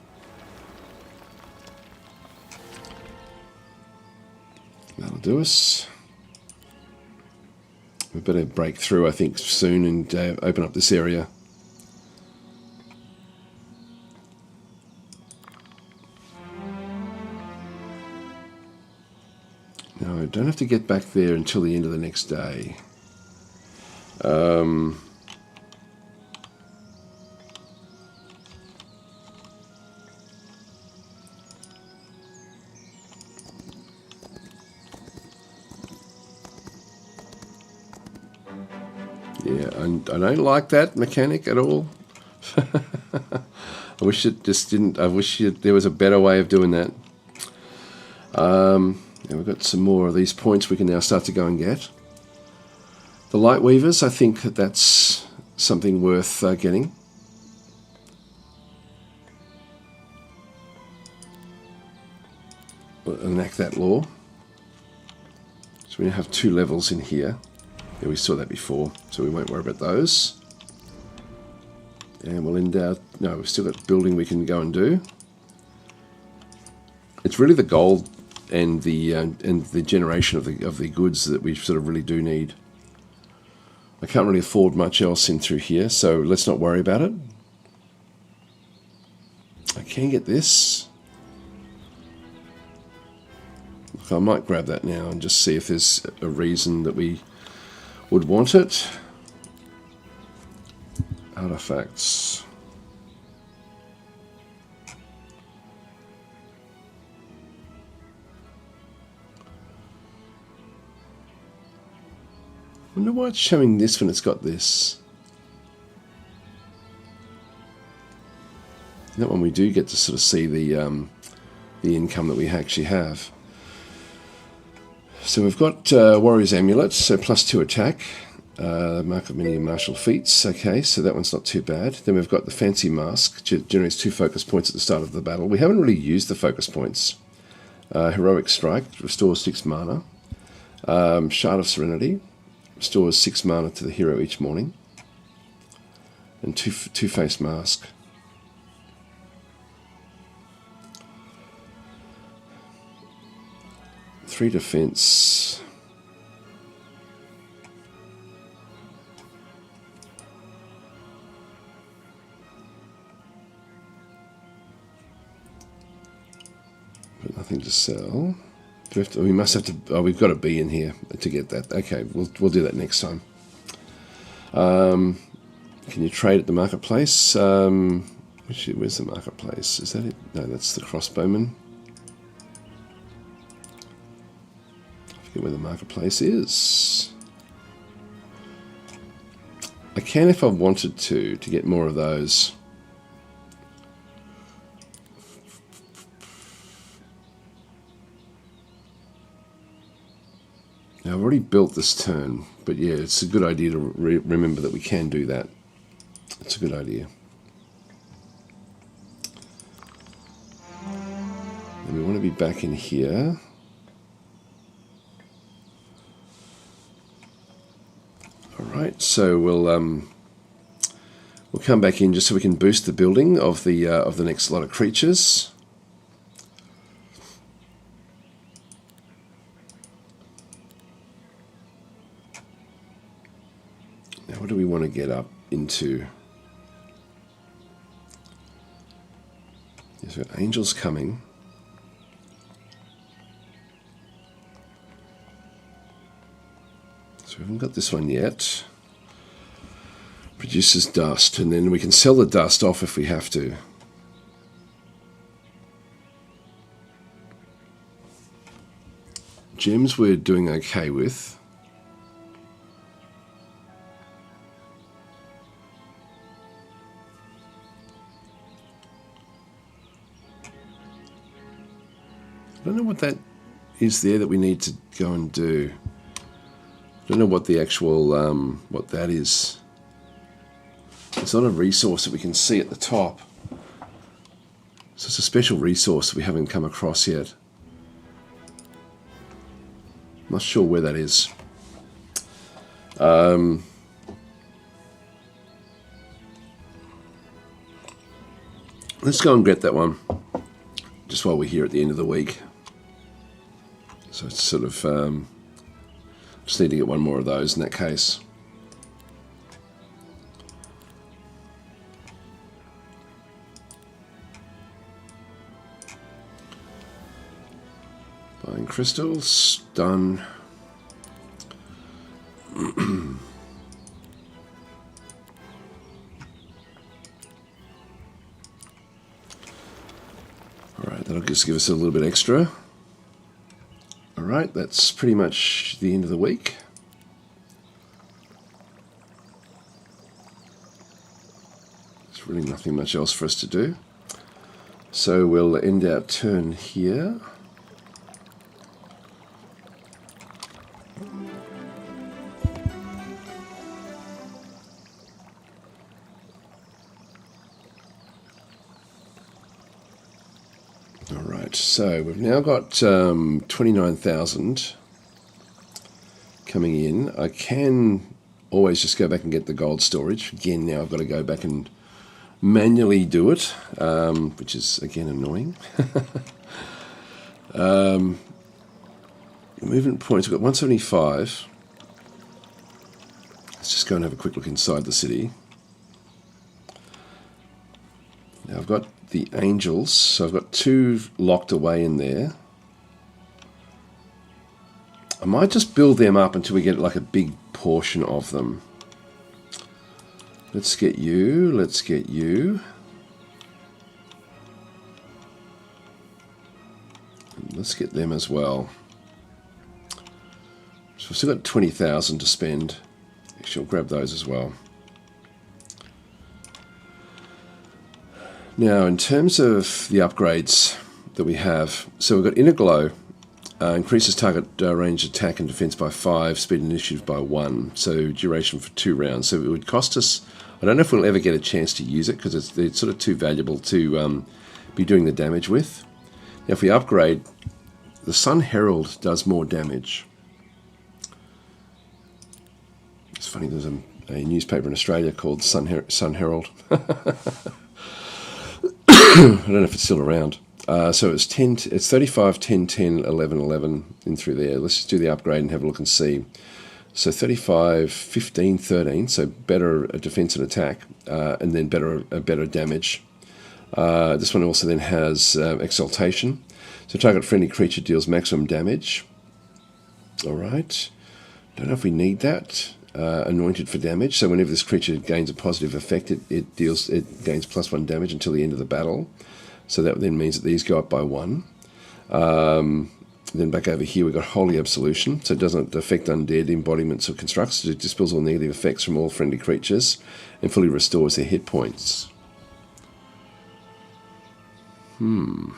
That'll do us. We better break through, I think, soon and open up this area. No, I don't have to get back there until the end of the next day. Yeah, I don't like that mechanic at all. I wish it just didn't. I wish there was a better way of doing that. And we've got some more of these points we can now start to go and get. The light weavers, I think that's something worth getting. We'll enact that law. So we now have 2 levels in here. Yeah, we saw that before, so we won't worry about those. And we'll end out. No, we've still got building we can go and do. It's really the gold and the generation of the goods that we sort of really do need. I can't really afford much else in through here, so let's not worry about it. I can get this. Look, I might grab that now and just see if there's a reason that we would want it. Artifacts. I wonder why it's showing this when it's got this. That one we do get to sort of see the income that we actually have. So we've got Warrior's Amulet, so +2 attack. Mark of many martial feats. Okay, so that one's not too bad. Then we've got the Fancy Mask, generates 2 focus points at the start of the battle. We haven't really used the focus points. Heroic Strike, restores 6 mana. Shard of Serenity, restores 6 mana to the hero each morning. And Two-Face Mask. Three defense. But nothing to sell. Do we must have to. Oh, we've got a B in here to get that. Okay, we'll do that next time. Can you trade at the marketplace? Where's the marketplace? Is that it? No, that's the crossbowman. I forget where the marketplace is. I can if I wanted to get more of those. Now, I've already built this turn, but yeah, it's a good idea to remember that we can do that. It's a good idea. And we want to be back in here. All right, so we'll come back in just so we can boost the building of the next lot of creatures. Now, what do we want to get up into? Yes, we've got angels coming. So we haven't got this one yet. Produces dust, and then we can sell the dust off if we have to. Gems we're doing okay with. I don't know what that is there that we need to go and do. I don't know what the actual, what that is. It's not a resource that we can see at the top. So it's a special resource that we haven't come across yet. I'm not sure where that is. Let's go and get that one, just while we're here at the end of the week. So it's sort of, just need to get one more of those in that case. Buying crystals, done. Alright, that'll just give us a little bit extra. Alright, that's pretty much the end of the week. Let's really nothing much else for us to do. So we'll end our turn here. Alright, so we've now got 29,000 coming in. I can always just go back and get the gold storage. Again, now I've got to go back and manually do it, which is again annoying. Movement points, we've got 175. Let's just go and have a quick look inside the city. Now I've got the angels, so I've got 2 locked away in there. I might just build them up until we get like a big portion of them. Let's get you, let's get you. And let's get them as well. So we've still got 20,000 to spend. Actually, I'll grab those as well. Now, in terms of the upgrades that we have, so we've got Inner Glow, increases target range attack and defense by 5, speed and initiative by 1, so duration for 2 rounds. So it would cost us, I don't know if we'll ever get a chance to use it because it's sort of too valuable to be doing the damage with. Now, if we upgrade, the Sun Herald does more damage. It's funny, there's a newspaper in Australia called Sun Herald. I don't know if it's still around. So it's 35, 10, 10, 11, 11 in through there. Let's just do the upgrade and have a look and see. So 35, 15, 13, so better defense and attack, and then better damage. This one also then has exaltation. So target friendly creature deals maximum damage. Alright. Don't know if we need that. Anointed for damage, so whenever this creature gains a positive effect, it gains +1 damage until the end of the battle. So that then means that these go up by 1. Then back over here we've got Holy Absolution, so it doesn't affect undead, embodiments or constructs. It dispels all negative effects from all friendly creatures and fully restores their hit points. So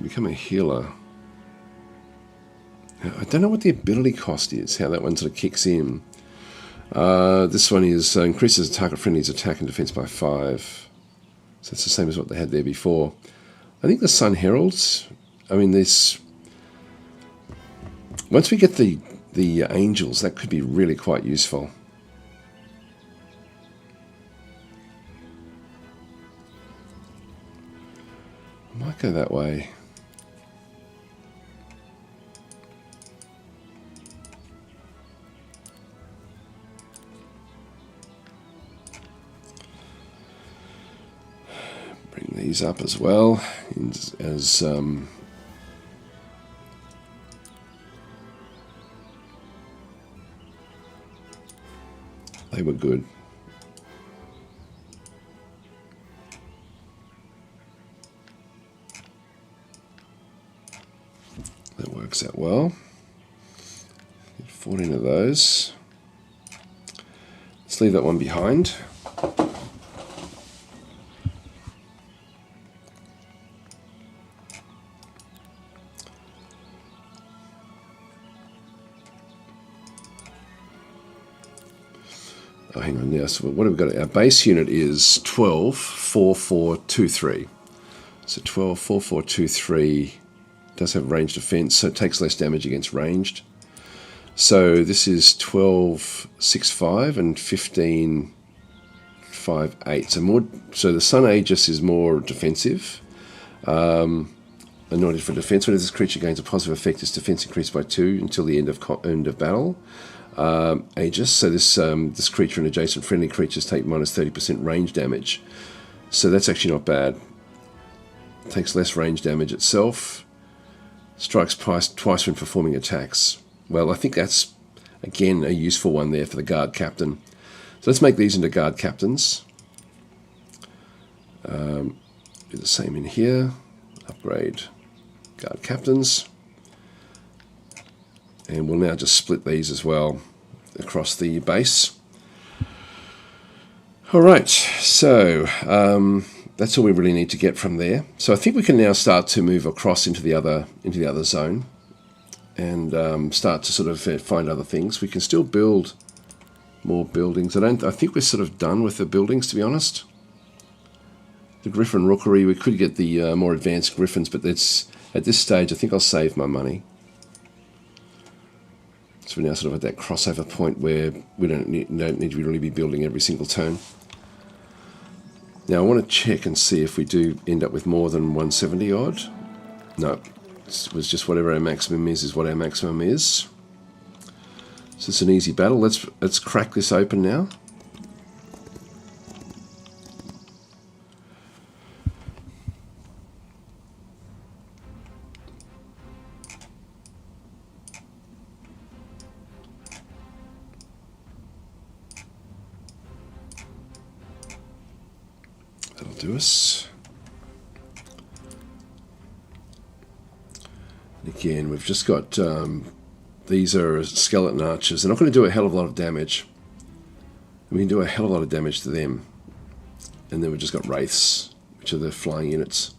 become a healer. I don't know what the ability cost is, how that one sort of kicks in. This one is increases target friendly's attack and defense by 5. So it's the same as what they had there before. I think the Sun Heralds, I mean, this, once we get the angels, that could be really quite useful. I might go that way. Bring these up as well, as they were good. That works out well. 14 of those. Let's leave that one behind. Oh, hang on now. So what have we got? Our base unit is 12, 4, 4, 2, 3. So 12, 4, 4, 2, 3 does have ranged defense, so it takes less damage against ranged. So this is 12, 6, 5 and 15, 5, 8. So the Sun Aegis is more defensive. Anointed for defense. Whenever this creature gains a positive effect, its defense increased by 2 until the end of battle. Aegis, so this creature and adjacent friendly creatures take minus 30% range damage. So that's actually not bad. It takes less range damage itself. Strikes twice when performing attacks. Well, I think that's, again, a useful one there for the guard captain. So let's make these into guard captains. Do the same in here. Upgrade guard captains. And we'll now just split these as well across the base. All right, so that's all we really need to get from there. So I think we can now start to move across into the other zone and start to sort of find other things. We can still build more buildings. I think we're sort of done with the buildings, to be honest. The Griffin Rookery, we could get the more advanced Griffins, but that's at this stage I think I'll save my money. So we're now sort of at that crossover point where we don't need to really be building every single turn. Now I want to check and see if we do end up with more than 170 odd. No, it was just whatever our maximum is what our maximum is. So it's an easy battle. Let's crack this open now. That'll do us. And again, we've just got these are skeleton archers. They're not going to do a hell of a lot of damage. We can do a hell of a lot of damage to them. And then we've just got wraiths, which are the flying units.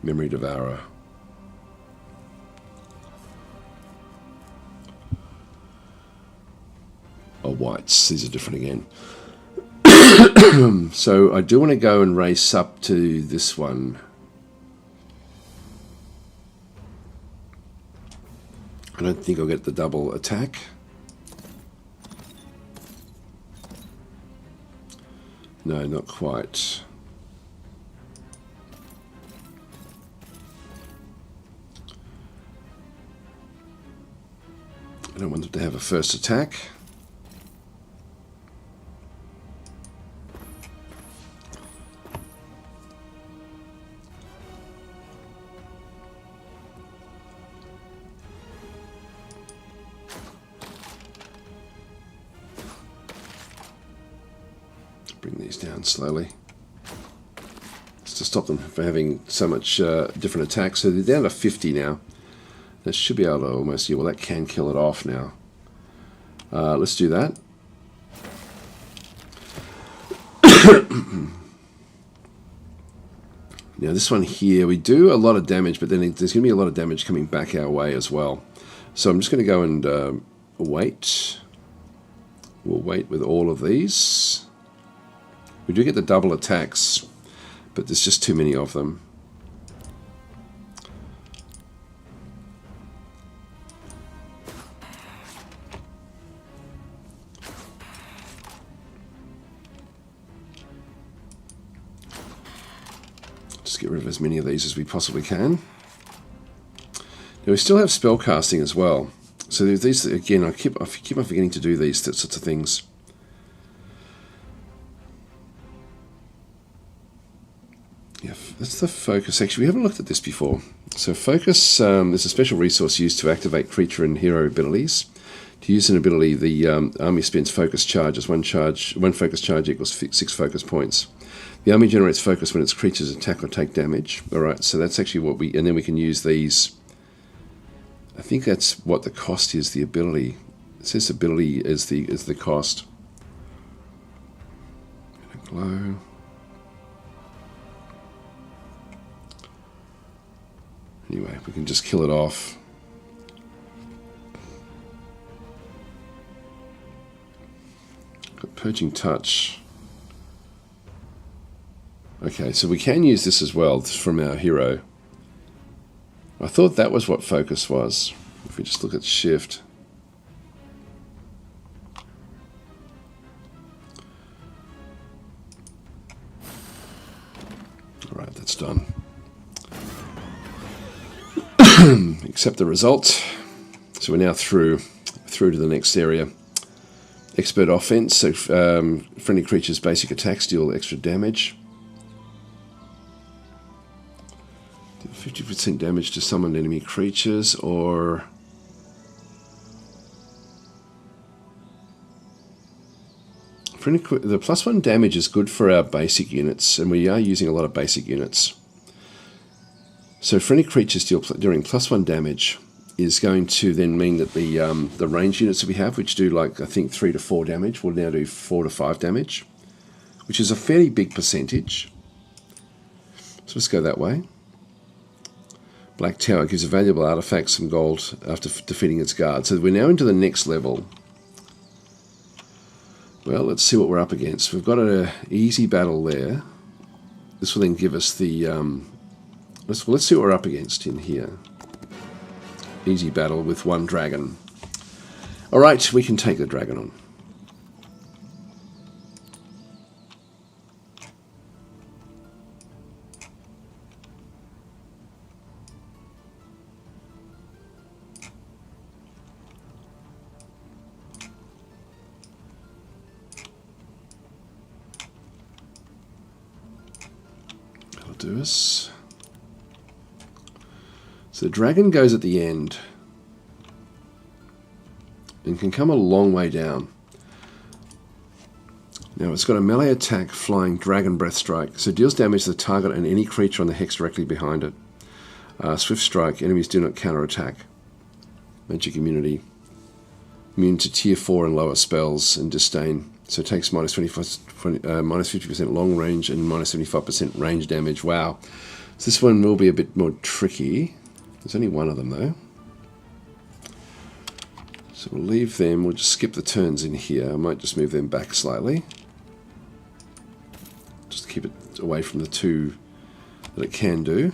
Memory Devourer. Oh, whites. These are different again. So I do want to go and race up to this one. I don't think I'll get the double attack. No, not quite. I don't want them to have a first attack. Bring these down slowly. Just to stop them from having so much different attacks. So they're down to 50 now. That should be able to almost, yeah, well that can kill it off now. Let's do that. Now this one here, we do a lot of damage, but then there's going to be a lot of damage coming back our way as well. So I'm just going to go and wait. We'll wait with all of these. We do get the double attacks, but there's just too many of them. Just get rid of as many of these as we possibly can. Now we still have spell casting as well. So these again, I keep on forgetting to do these sorts of things. Yeah, that's the focus. Actually, we haven't looked at this before. So focus, there's a special resource used to activate creature and hero abilities. To use an ability, the army spends focus charges. One focus charge equals 6 focus points. The army generates focus when its creatures attack or take damage. All right, so that's actually what and then we can use these. I think that's what the cost is. The ability. It says ability is the cost. Glow. Anyway, we can just kill it off. Got Purging Touch. Okay, so we can use this as well from our hero. I thought that was what focus was. If we just look at shift. All right, that's done. Accept the result. So we're now through to the next area. Expert offense. So friendly creatures' basic attacks deal extra damage. 50% damage to summoned enemy creatures, or the +1 damage is good for our basic units, and we are using a lot of basic units. So friendly creatures deal during +1 damage is going to then mean that the range units that we have, which do like I think 3 to 4 damage, will now do 4 to 5 damage, which is a fairly big percentage. So let's go that way. Black Tower gives a valuable artifact some gold after defeating its guard. So we're now into the next level. Well, let's see what we're up against. We've got an easy battle there. This will then give us the... let's see what we're up against in here. Easy battle with 1 dragon. Alright, we can take the dragon on. That'll do us. So the dragon goes at the end and can come a long way down. Now it's got a melee attack, flying dragon breath strike, so deals damage to the target and any creature on the hex directly behind it. Swift strike, enemies do not counter attack. Magic immunity, immune to tier 4 and lower spells and disdain, so it takes minus 50% long range and minus 75% range damage. Wow, so this one will be a bit more tricky. There's only 1 of them though. So we'll leave them, we'll just skip the turns in here. I might just move them back slightly. Just keep it away from the 2 that it can do.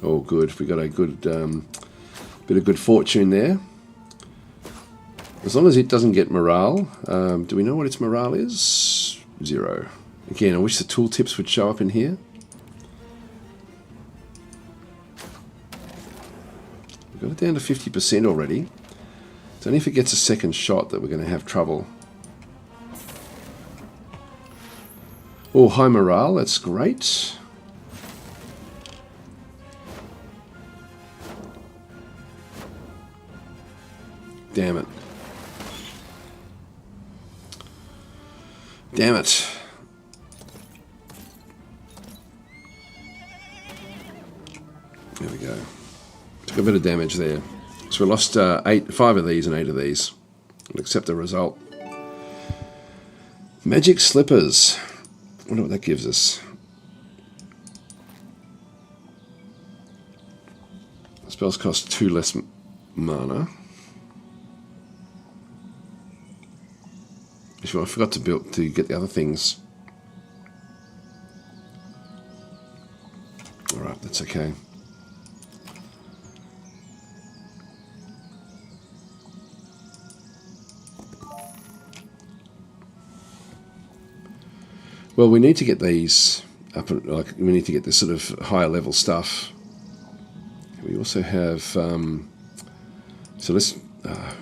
Oh good, we got a good bit of good fortune there. As long as it doesn't get morale. Do we know what its morale is? 0. Again, I wish the tooltips would show up in here. We've got it down to 50% already. It's only if it gets a second shot that we're going to have trouble. Oh, high morale, that's great. Damn it. Damn it. There we go. Took a bit of damage there. So we lost 5 of these and 8 of these. We'll accept the result. Magic Slippers. I wonder what that gives us. Spells cost 2 less mana. I forgot to get the other things. Alright, that's okay. Well, we need to get these up, we need to get this sort of higher level stuff. We also have, so let's,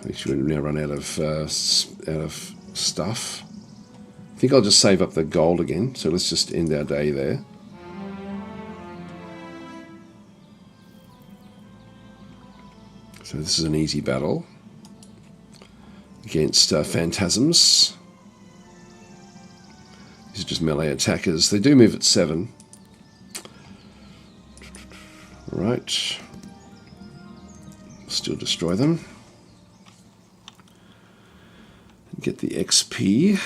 actually we've now run out of stuff. I think I'll just save up the gold again, so let's just end our day there. So this is an easy battle against phantasms. These are just melee attackers. They do move at 7. Right. Still destroy them. Get the XP.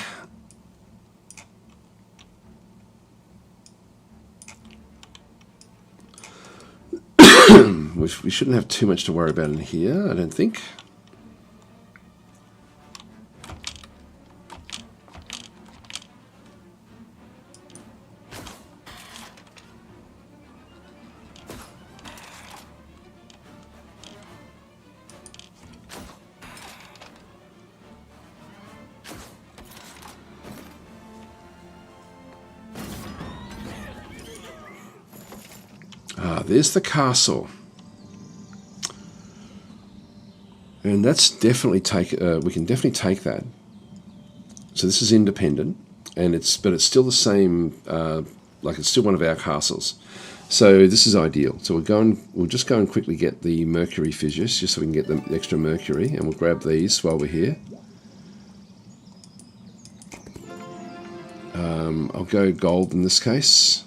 We shouldn't have too much to worry about in here, I don't think. There's the castle, and that's definitely we can definitely take that. So this is independent, and but it's still the same. Like it's still one of our castles. So this is ideal. So we'll just go and quickly get the mercury fissures, just so we can get the extra mercury, and we'll grab these while we're here. I'll go gold in this case.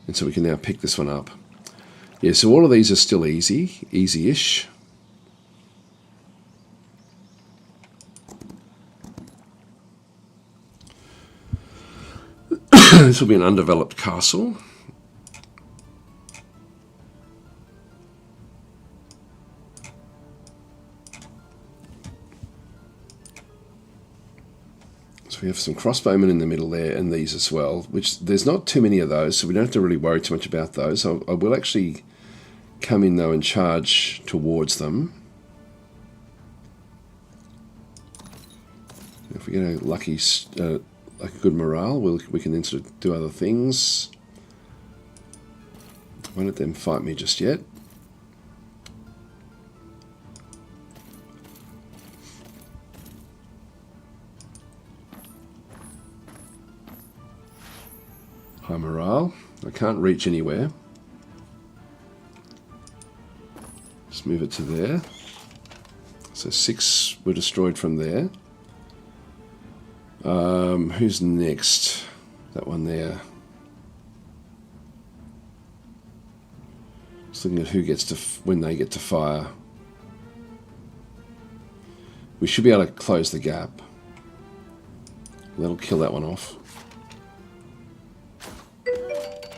And so we can now pick this one up. Yeah, so all of these are still easy-ish. This will be an undeveloped castle. So we have some crossbowmen in the middle there, and these as well, which there's not too many of those, so we don't have to really worry too much about those. I will actually come in though and charge towards them. If we get a lucky, like a good morale, we can then sort of do other things. Won't let them fight me just yet. High morale. I can't reach anywhere. Just move it to there. So 6 were destroyed from there. Who's next? That one there. Just looking at who gets to when they get to fire. We should be able to close the gap. That'll kill that one off.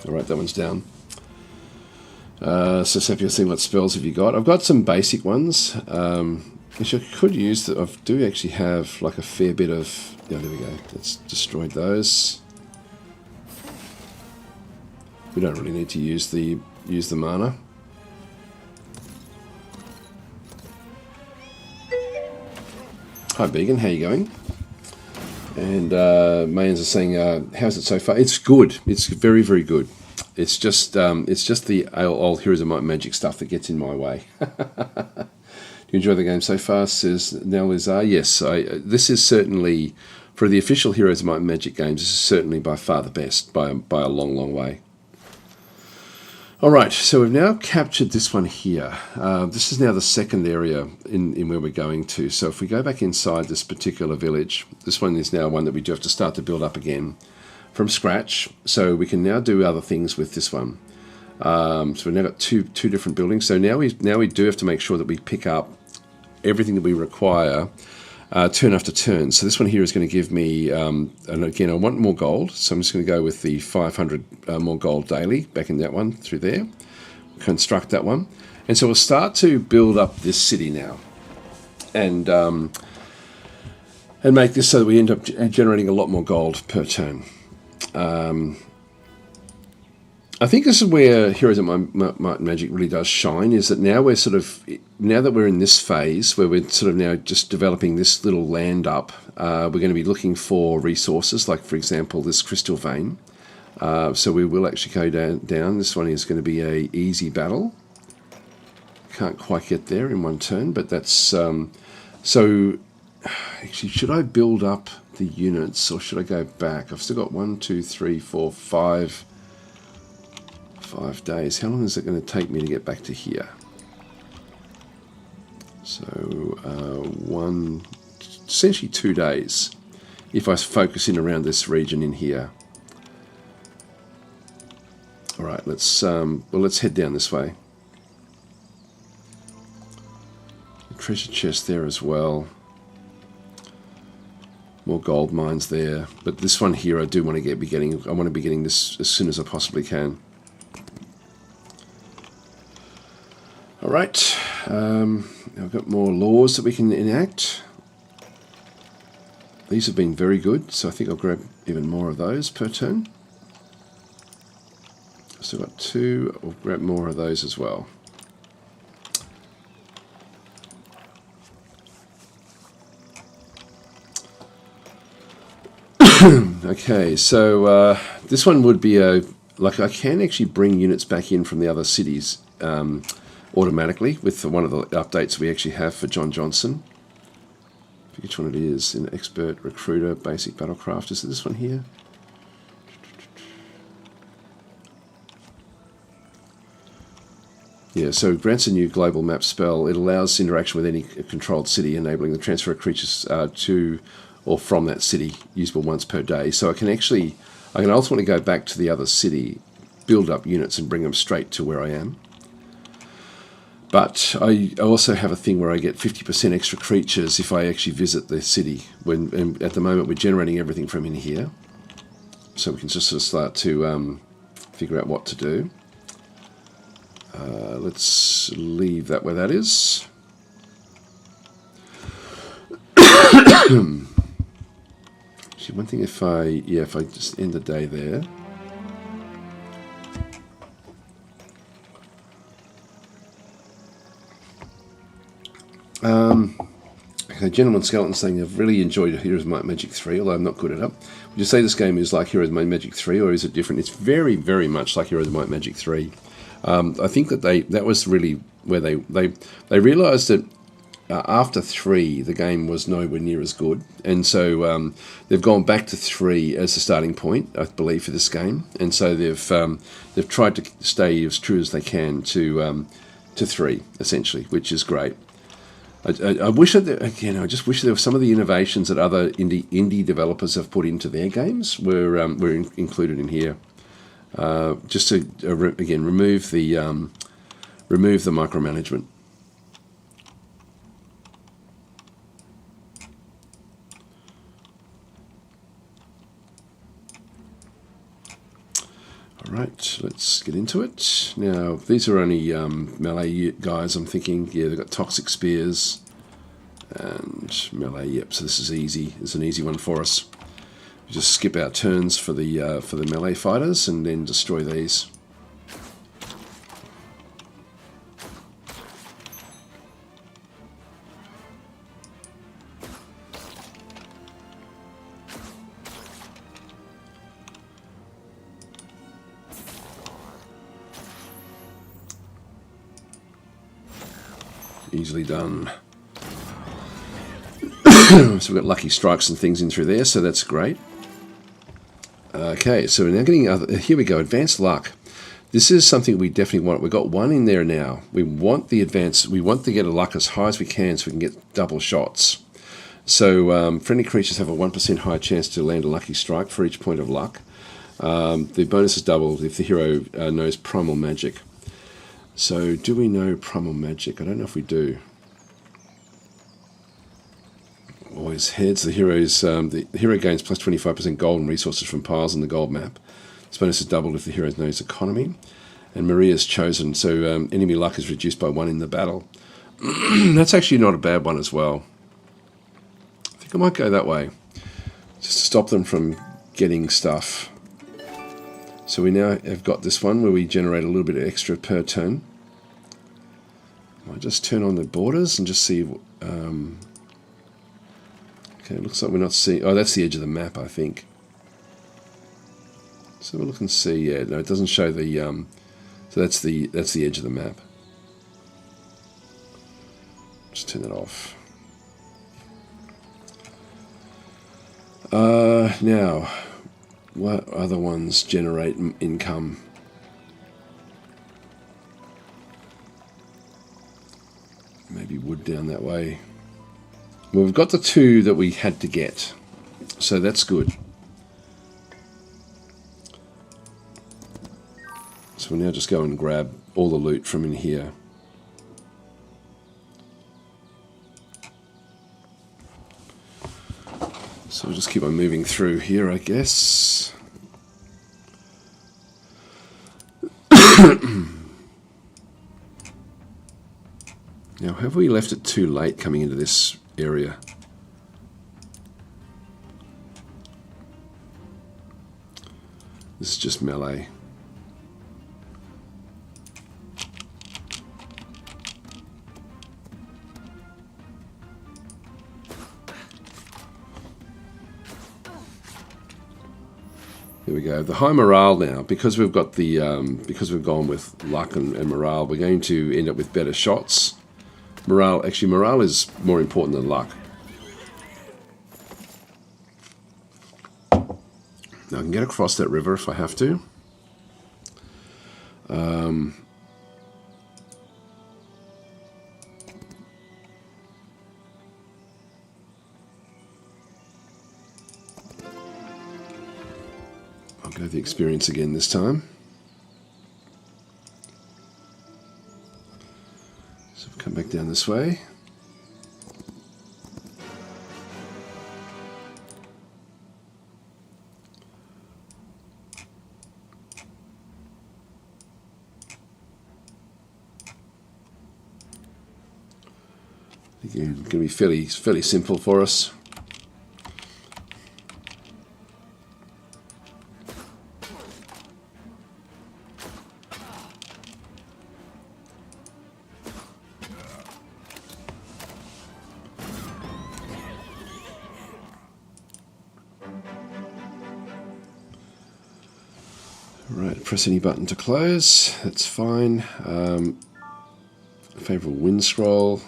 Alright, that one's down. So Seppi, let's see what spells have you got. I've got some basic ones, which I could use. I do actually have like a fair bit of... Yeah, there we go. Let's destroy those. We don't really need to use the mana. Hi Began, how you going? And Mayans are saying, how's it so far? It's good. It's very, very good. It's just the old Heroes of Might and Magic stuff that gets in my way. Do you enjoy the game so far? Says Nelizar. Yes, this is certainly, for the official Heroes of Might and Magic games, this is certainly by far the best, by a long, long way. Alright, so we've now captured this one here. This is now the second area in where we're going to. So if we go back inside this particular village, this one is now one that we do have to start to build up again from scratch. So we can now do other things with this one. So we've now got two different buildings. So now we do have to make sure that we pick up everything that we require turn after turn. So this one here is going to give me, and again, I want more gold, so I'm just going to go with the 500 more gold daily, back in that one, through there, construct that one. And so we'll start to build up this city now, and make this so that we end up generating a lot more gold per turn. I think this is where Heroes of Might and Magic really does shine, is that now that we're in this phase where we're sort of now just developing this little land up, we're going to be looking for resources, like for example this crystal vein. So we will actually go down. This one is going to be a easy battle. Can't quite get there in one turn, but that's so actually, should I build up the units or should I go back? I've still got 1, 2, 3, 4, 5 days. How long is it going to take me to get back to here? So essentially 2 days if I focus in around this region in here. All right, let's head down this way. Treasure chest there as well. More gold mines there, but this one here I do want to be getting this as soon as I possibly can. All right, I've got more laws that we can enact. These have been very good, so I think I'll grab even more of those per turn. Still got 2. I'll grab more of those as well. Okay, so this one would be like I can actually bring units back in from the other cities automatically with one of the updates we actually have for John Johnson. I forget which one it is. In Expert Recruiter, Basic Battlecraft. Is it this one here? Yeah, so it grants a new global map spell. It allows interaction with any controlled city, enabling the transfer of creatures to or from that city, usable once per day. So I can ultimately go back to the other city, build up units and bring them straight to where I am. But I also have a thing where I get 50% extra creatures if I actually visit the city. And at the moment we're generating everything from in here. So we can just sort of start to figure out what to do. Let's leave that where that is. Actually, one thing, if I just end the day there. Okay, Gentleman Skeleton saying I've really enjoyed Heroes of Might and Magic 3, although I'm not good at it. Would you say this game is like Heroes of Might and Magic 3, or is it different? It's very, very much like Heroes of Might and Magic 3. I think that was really where they realised that after 3 the game was nowhere near as good, and so they've gone back to 3 as the starting point, I believe, for this game, and so they've tried to stay as true as they can to 3 essentially, which is great. I wish that I just wish there were some of the innovations that other indie developers have put into their games were included in here. Just to again remove the micromanagement. All right, let's get into it. Now, these are only melee guys, I'm thinking. Yeah, they've got toxic spears and melee. Yep, so this is easy. It's an easy one for us. We just skip our turns for the melee fighters and then destroy these. Easily done. So we've got lucky strikes and things in through there, so that's great. Okay, so we're now getting here we go, advanced luck. This is something we definitely want. We've got 1 in there now. We want the advance. We want to get a luck as high as we can so we can get double shots. So friendly creatures have a 1% higher chance to land a lucky strike for each point of luck. The bonus is doubled if the hero knows primal magic. So do we know primal magic? I don't know if we do. Always heads. The hero gains plus 25% gold and resources from piles on the gold map. This bonus is doubled if the hero knows economy. And Maria's chosen, so enemy luck is reduced by 1 in the battle. That's actually not a bad one as well. I think I might go that way, just to stop them from getting stuff. So we now have got this one where we generate a little bit of extra per turn. I'll just turn on the borders and just see. Okay, it looks like we're not seeing. Oh, that's the edge of the map, I think. So we'll look and see. Yeah, no, it doesn't show the. So that's the edge of the map. Just turn that off. Now, what other ones generate income? Maybe wood down that way. Well, we've got the 2 that we had to get, so that's good. So we'll now just go and grab all the loot from in here. So we'll just keep on moving through here, I guess. Now, have we left it too late coming into this area? This is just melee. There we go. The high morale now, because we've got the because we've gone with luck and morale, we're going to end up with better shots. Morale is more important than luck. Now I can get across that river if I have to. I'll go the experience again this time. So come back down this way. Again, going to be fairly simple for us. Right, press any button to close. That's fine. Favourable wind scroll.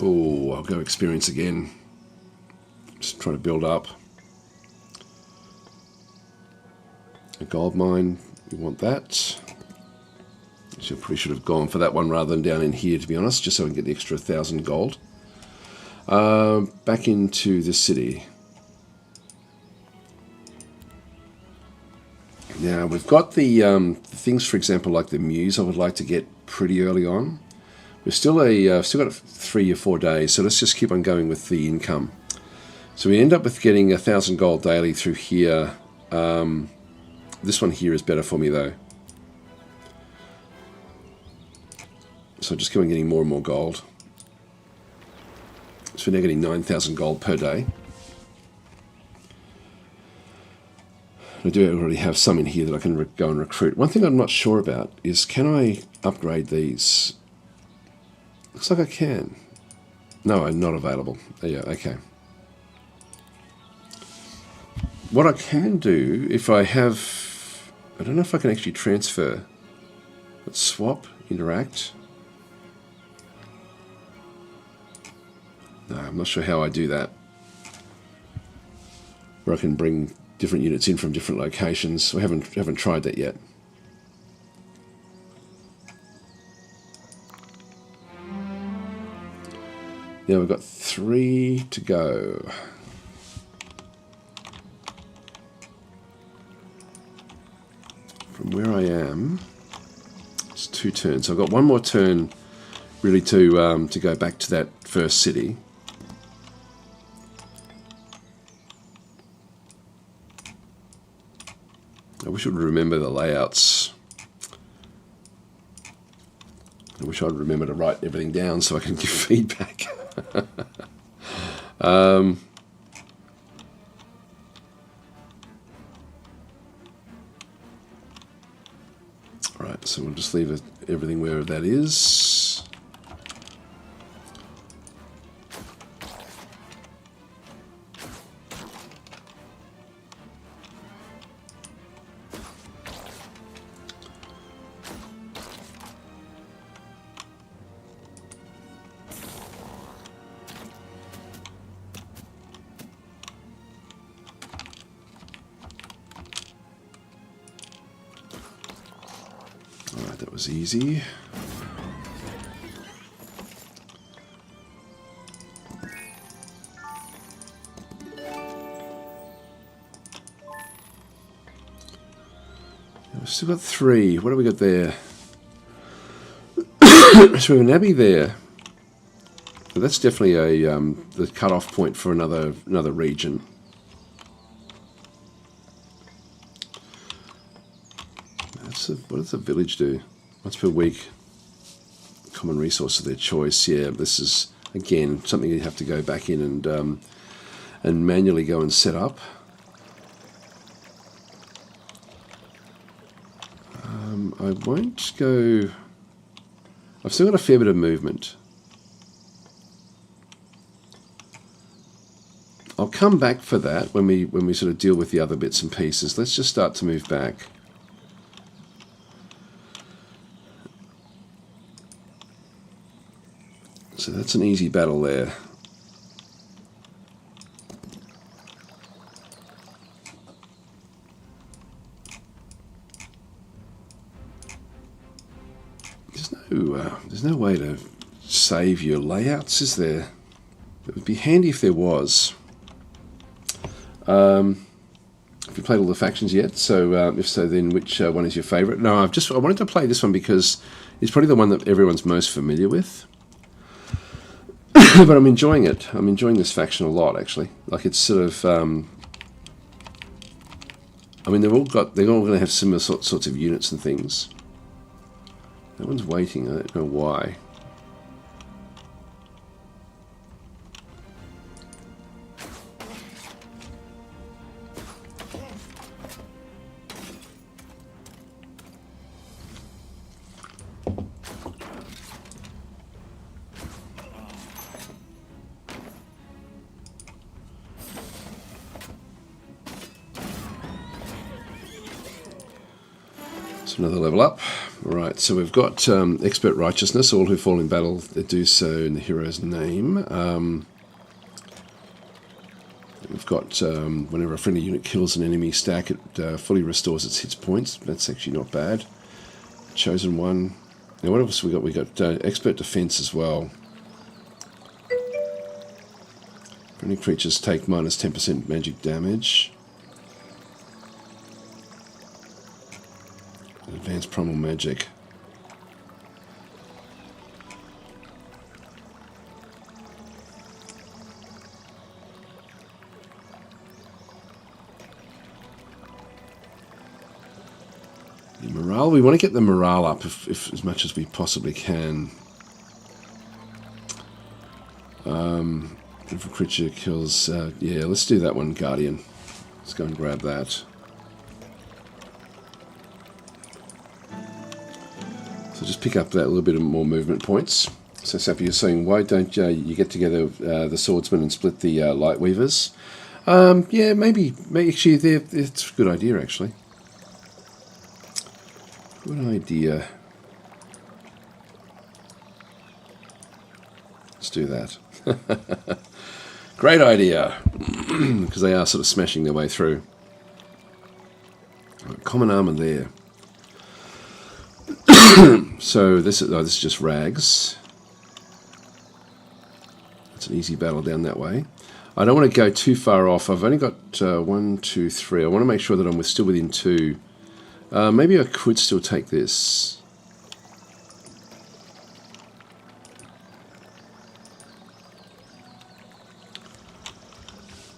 Oh, I'll go experience again. Just trying to build up. A gold mine, we want that. Actually, I probably should have gone for that one rather than down in here, to be honest, just so I can get the extra 1,000 gold. Back into the city. Now, we've got the things, for example, like the muse I would like to get pretty early on. We've still got 3 or 4 days, so let's just keep on going with the income. So we end up with getting 1,000 gold daily through here. This one here is better for me though. So just keep on getting more and more gold. So we're now getting 9,000 gold per day. I do already have some in here that I can go and recruit. One thing I'm not sure about is, can I upgrade these? Looks like I can. No, I'm not available. Yeah, okay. What I can do, if I have... I don't know if I can actually transfer. Let's swap, interact. No, I'm not sure how I do that. Where I can bring different units in from different locations. I haven't tried that yet. Now we've got 3 to go. From where I am, it's 2 turns. So I've got 1 more turn really to go back to that first city. I wish I would remember the layouts. I wish I'd remember to write everything down so I can give feedback. Right, so we'll just leave everything where that is. Alright, that was easy. We've still got 3. What do we got there? So we have an abbey there. So that's definitely a the cut-off point for another region. What does the village do? Once per week. Common resource of their choice. Yeah, this is again something you have to go back in and manually go and set up. I won't go. I've still got a fair bit of movement. I'll come back for that when we sort of deal with the other bits and pieces. Let's just start to move back. So that's an easy battle there. There's no way to save your layouts, is there? It would be handy if there was. Have you played all the factions yet? So if so, then which one is your favourite? No, I wanted to play this one because it's probably the one that everyone's most familiar with. But I'm enjoying it. I'm enjoying this faction a lot, actually. Like, it's sort of... I mean, they're all going to have similar sorts of units and things. That one's waiting. I don't know why. Another level up. Right, so we've got Expert Righteousness. All who fall in battle do so in the hero's name. We've got whenever a friendly unit kills an enemy stack, it fully restores its hit points. That's actually not bad. Chosen one. Now what else we got? We got Expert Defense as well. Friendly creatures take minus 10% magic damage. Advanced Primal Magic. The morale. We want to get the morale up if as much as we possibly can. If a creature kills... yeah, let's do that one, Guardian. Let's go and grab that. So just pick up that little bit of more movement points. So Sappy, you're saying, why don't you get together the swordsmen and split the light weavers? Yeah, maybe actually, it's a good idea, actually. Good idea. Let's do that. Great idea. Because they are sort of smashing their way through. Common armor there. So this is just rags. It's an easy battle down that way. I don't want to go too far off. I've only got 1, 2, 3. I want to make sure that I'm still within 2. Maybe I could still take this.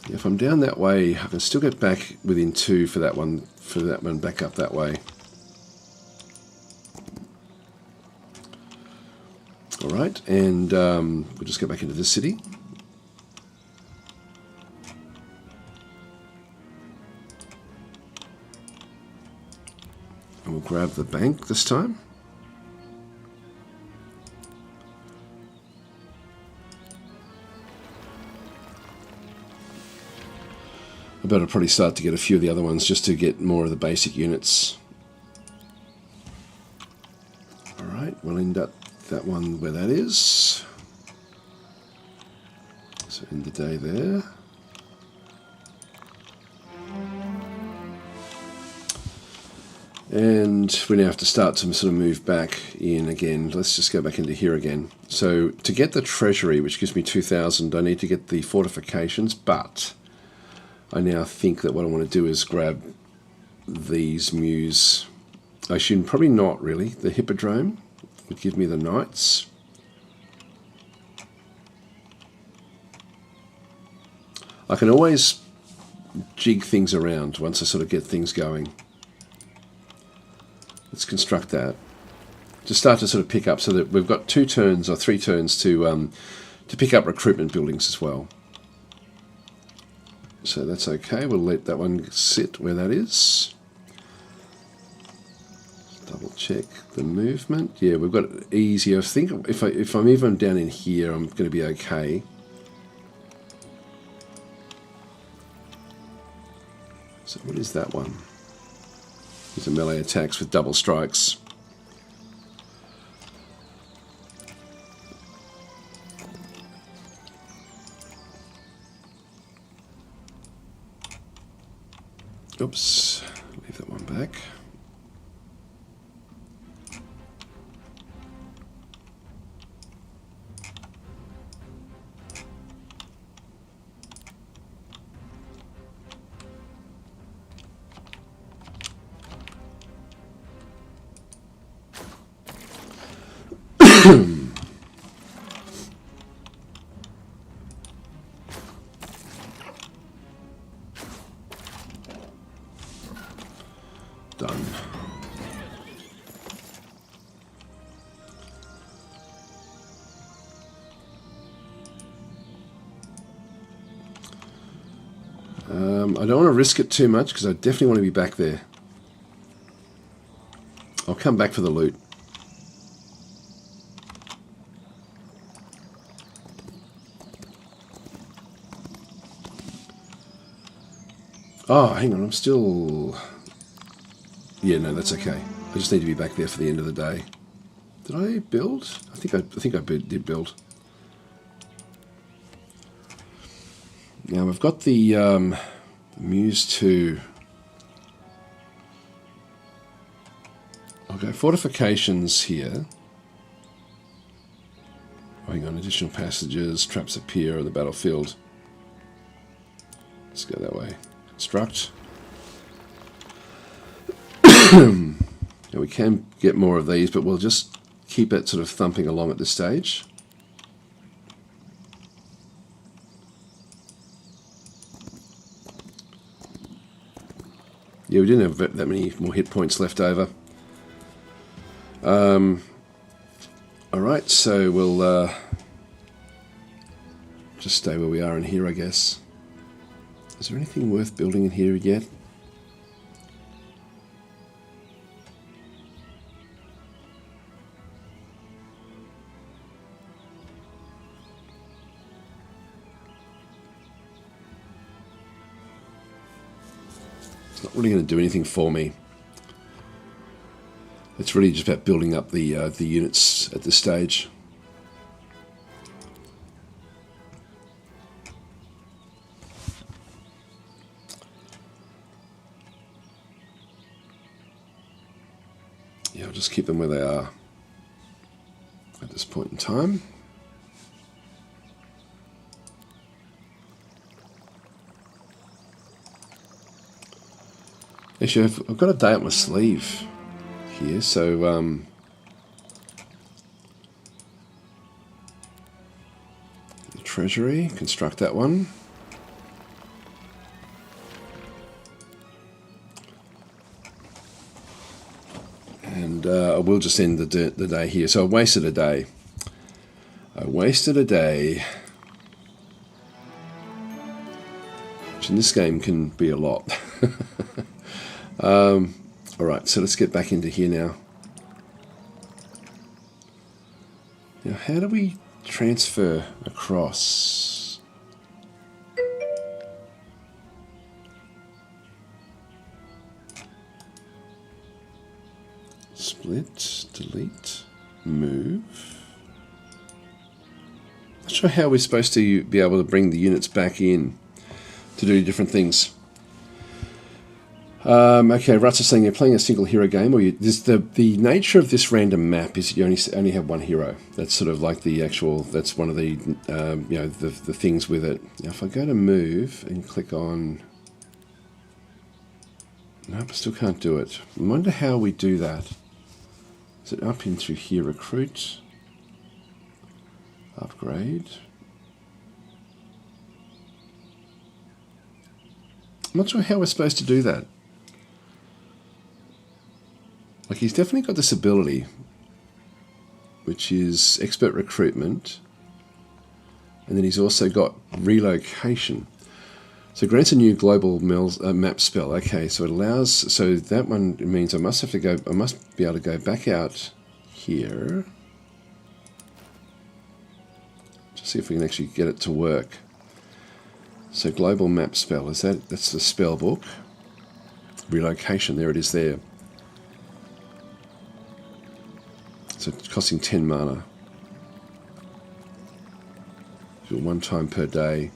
If I'm down that way, I can still get back within 2 for that one. For that one, back up that way. All right, and we'll just go back into this city. And we'll grab the bank this time. I better probably start to get a few of the other ones just to get more of the basic units. All right, we'll end up that one where that is. So end the day there. And we now have to start to sort of move back in again. Let's just go back into here again. So to get the treasury, which gives me 2,000, I need to get the fortifications, but I now think that what I want to do is grab these mews. I should probably not really. The hippodrome would give me the knights. I can always jig things around once I sort of get things going. Let's construct that. To start to sort of pick up so that we've got 2 turns or 3 turns to pick up recruitment buildings as well. So that's okay. We'll let that one sit where that is. Double check the movement. Yeah, we've got it easy. I think if I'm even down in here, I'm going to be okay. So what is that one? These are melee attacks with double strikes. Oops, leave that one back. Done. I don't want to risk it too much because I definitely want to be back there. I'll come back for the loot. Oh, hang on, I'm still... Yeah, no, that's okay. I just need to be back there for the end of the day. Did I build? I think I did build. Now I've got the Muse 2. I'll go fortifications here. Hang on, additional passages, traps appear on the battlefield. Let's go that way. Construct. Now we can get more of these, but we'll just keep it sort of thumping along at this stage. Yeah, we didn't have that many more hit points left over. Alright, so we'll just stay where we are in here, I guess. Is there anything worth building in here yet? It's not really going to do anything for me. It's really just about building up the units at this stage. Yeah, I'll just keep them where they are at this point in time. Actually, I've got a day up my sleeve here, so the treasury, construct that one. And I will just end the day here. So I wasted a day. Which in this game can be a lot. Alright, so let's get back into here now. Now, how do we transfer across? Split, delete, move. Not sure how we're supposed to be able to bring the units back in to do different things. Okay, Ruts is saying you're playing a single hero game, or the nature of this random map is you only have one hero. That's sort of like the actual. That's one of the the things with it. Now, if I go to move and click on, nope, I still can't do it. I wonder how we do that. Is it up into here? Recruit, upgrade. I'm not sure how we're supposed to do that. Like, he's definitely got this ability, which is expert recruitment, and then he's also got relocation. So grants a new global map spell. Okay, so it allows. So that one means I must be able to go back out here. Just see if we can actually get it to work. So global map spell, that's the spell book. Relocation, there it is there. So it's costing 10 mana. Do it 1 time per day.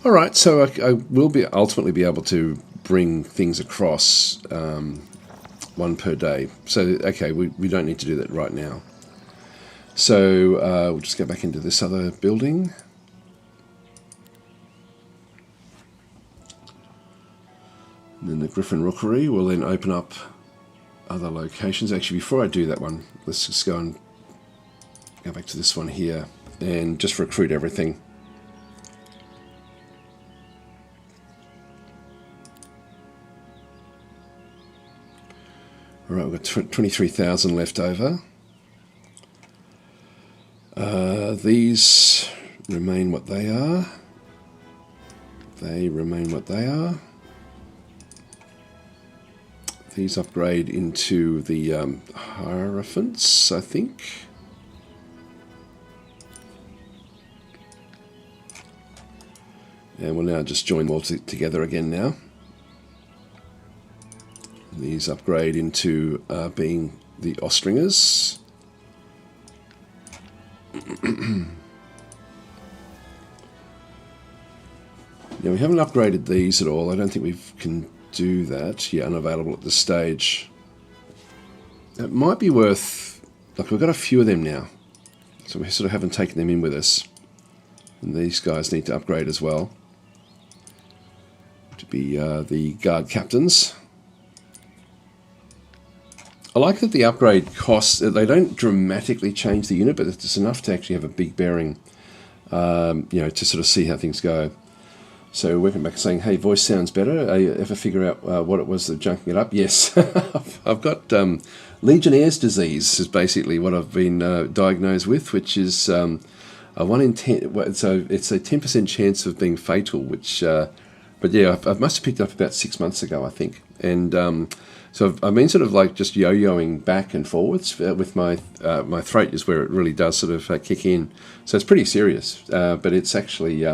Alright, so I will ultimately be able to bring things across 1 per day. So, okay, we don't need to do that right now. So we'll just go back into this other building. And then the Griffin Rookery will then open up other locations. Actually, before I do that one, let's just go and go back to this one here and just recruit everything. All right, we've got 23,000 left over. These remain what they are. They remain what they are. These upgrade into the Hierophants, I think. And we'll now just join them all together again now. These upgrade into being the Ostringers. Now, we haven't upgraded these at all. I don't think we can do that. Yeah, unavailable at this stage. It might be worth... Like, we've got a few of them now. So we sort of haven't taken them in with us. And these guys need to upgrade as well. To be the guard captains. I like that the upgrade costs... They don't dramatically change the unit, but it's enough to actually have a big bearing. You know, to sort of see how things go. So working back saying, hey, voice sounds better. You ever figure out what it was that junking it up? Yes. I've got Legionnaire's disease is basically what I've been diagnosed with, which is a 1 in 10. So it's a 10% chance of being fatal, which, but yeah, I must have picked it up about 6 months ago, I think. And so I've been sort of like just yo-yoing back and forwards with my throat is where it really does sort of kick in. So it's pretty serious, but it's actually...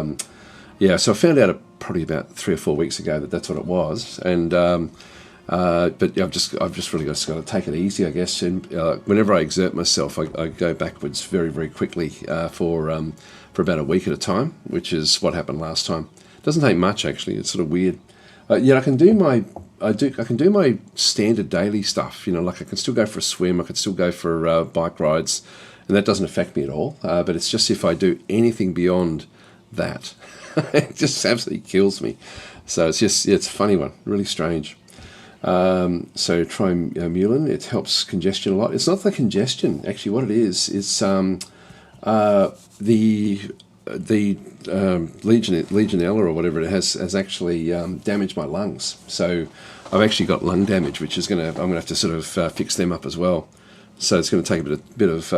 yeah, so I found out probably about 3 or 4 weeks ago that that's what it was, and but I've just really got to take it easy, I guess. And whenever I exert myself, I go backwards very, very quickly for about a week at a time, which is what happened last time. It doesn't take much actually. It's sort of weird. Yeah, I can do my standard daily stuff. You know, like I can still go for a swim, I can still go for bike rides, and that doesn't affect me at all. But it's just if I do anything beyond that. It just absolutely kills me. So it's just, it's a funny one, really strange. So try Mulin, it helps congestion a lot. It's not the congestion, actually. What it is the Legionella or whatever it has actually damaged my lungs. So I've actually got lung damage, which is I'm gonna have to sort of fix them up as well. So it's going to take a bit of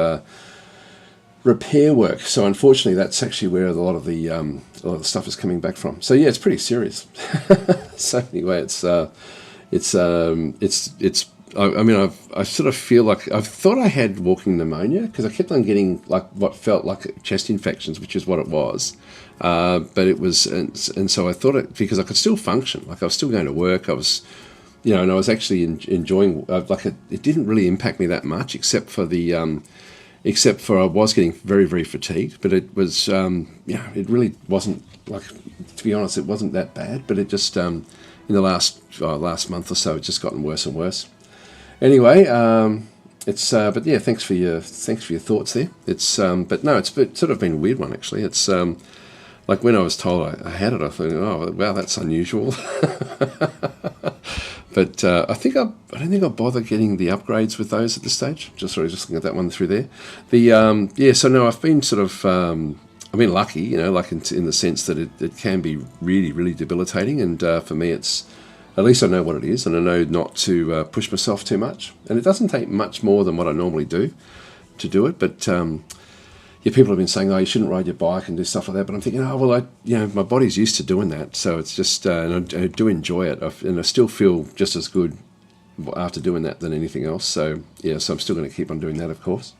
repair work. So unfortunately, that's actually where a lot of the stuff is coming back from. So yeah, it's pretty serious. So anyway, I mean, I sort of feel like I thought I had walking pneumonia because I kept on getting like what felt like chest infections, which is what it was. But it was, and so I thought it because I could still function, like I was still going to work. I was, you know, and I was actually enjoying. It didn't really impact me that much, except for I was getting very, very fatigued, but it was, it really wasn't, like, to be honest, it wasn't that bad, but it just, in the last month or so, it's just gotten worse and worse. Anyway, but yeah, thanks for your thoughts there. It's, but no, it's sort of been a weird one, actually. It's, like when I was told I had it, I thought, oh, wow, that's unusual. But I don't think I'll bother getting the upgrades with those at this stage. Just looking at that one through there. So no, I've been sort of, I've been lucky, you know, like in the sense that it can be really, really debilitating. And for me, it's, at least I know what it is, and I know not to push myself too much. And it doesn't take much more than what I normally do to do it. But yeah, people have been saying, oh, you shouldn't ride your bike and do stuff like that. But I'm thinking, oh, well, my body's used to doing that. So it's just, and I do enjoy it. And I still feel just as good after doing that than anything else. So, yeah, so I'm still going to keep on doing that, of course.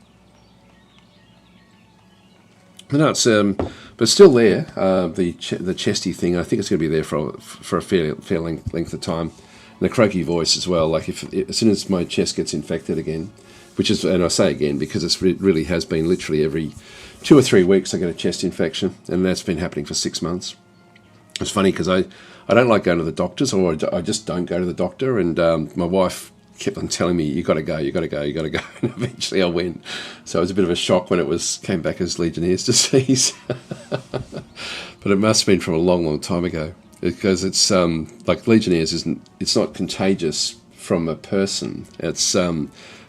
But no, it's, but still there, the chesty thing, I think it's going to be there for a fair length of time. And the croaky voice as well. Like as soon as my chest gets infected again, which is, and I say again because it really has been literally every 2 or 3 weeks I get a chest infection, and that's been happening for 6 months. It's funny because I don't like going to the doctors, or I just don't go to the doctor, and my wife kept on telling me, you got to go, and eventually I went. So it was a bit of a shock when it came back as Legionnaire's disease. But it must have been from a long, long time ago, because it's like Legionnaire's it's not contagious from a person. It's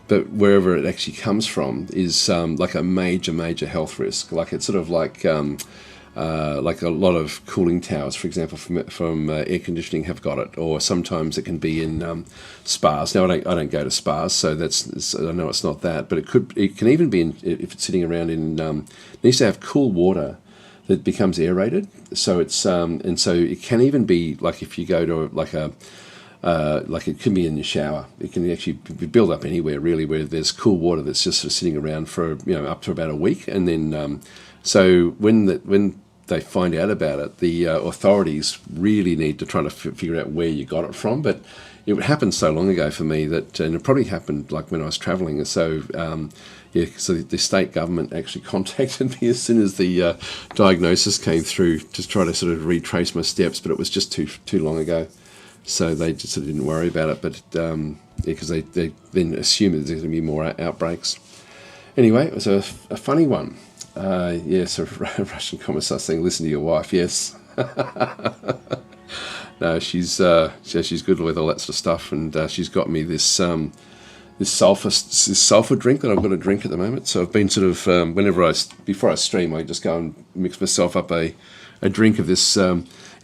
but wherever it actually comes from is like a major, major health risk. Like it's sort of like like a lot of cooling towers, for example, from air conditioning have got it, or sometimes it can be in spas. Now I don't go to spas, so I know it's not that, but it can even be if it's sitting around in it needs to have cool water that becomes aerated. So it's and so it can even be like if you go to like it can be in your shower. It can actually be built up anywhere really where there's cool water that's just sort of sitting around for up to about a week, and then so when they find out about it, the authorities really need to try to figure out where you got it from. But it happened so long ago for me that, and it probably happened like when I was travelling. So so the state government actually contacted me as soon as the diagnosis came through to try to sort of retrace my steps, but it was just too long ago. So they just sort of didn't worry about it, but because they then assume that there's going to be more outbreaks. Anyway, it was a funny one. Yes, a Russian commissar saying, "Listen to your wife." Yes. No, she's good with all that sort of stuff, and she's got me this sulfur drink that I've got to drink at the moment. So I've been sort of before I stream, I just go and mix myself up a drink of this.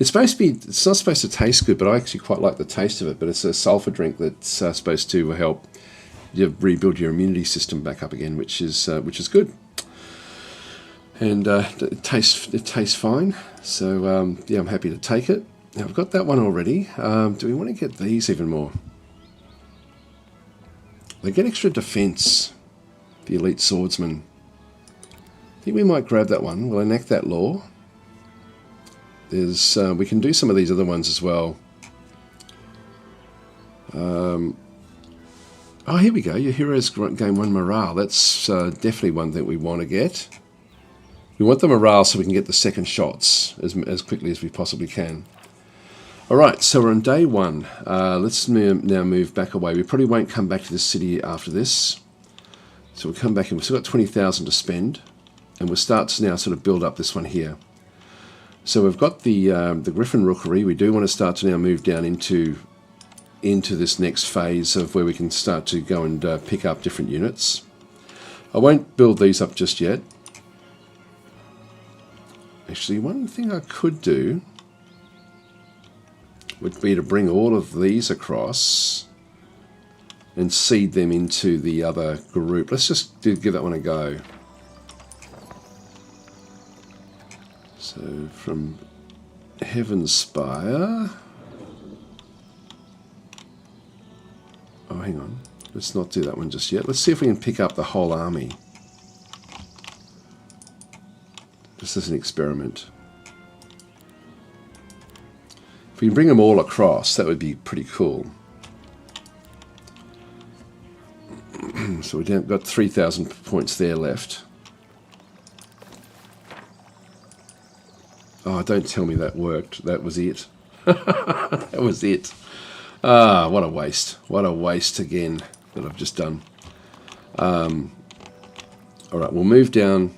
It's not supposed to taste good, but I actually quite like the taste of it. But it's a sulfur drink that's supposed to help you rebuild your immunity system back up again, which is good. And it tastes fine. So I'm happy to take it. Now I've got that one already. Do we want to get these even more? They get extra defense, the elite swordsman. I think we might grab that one. We'll enact that law. We can do some of these other ones as well. Here we go. Your heroes gain 1 morale. That's definitely one that we want to get. We want the morale so we can get the second shots as quickly as we possibly can. All right, so we're on day 1. Let's now move back away. We probably won't come back to this city after this. So we'll come back and we've still got 20,000 to spend. And we'll start to now sort of build up this one here. So we've got the Griffin Rookery. We do want to start to now move down into this next phase of where we can start to go and pick up different units. I won't build these up just yet. Actually, one thing I could do would be to bring all of these across and seed them into the other group. Let's just give that one a go. So from Heaven's Spire. Oh, hang on. Let's not do that one just yet. Let's see if we can pick up the whole army. Just as an experiment. If we can bring them all across, that would be pretty cool. So we've got 3,000 points there left. Oh, don't tell me that worked. That was it. That was it. What a waste. What a waste again that I've just done. All right, we'll move down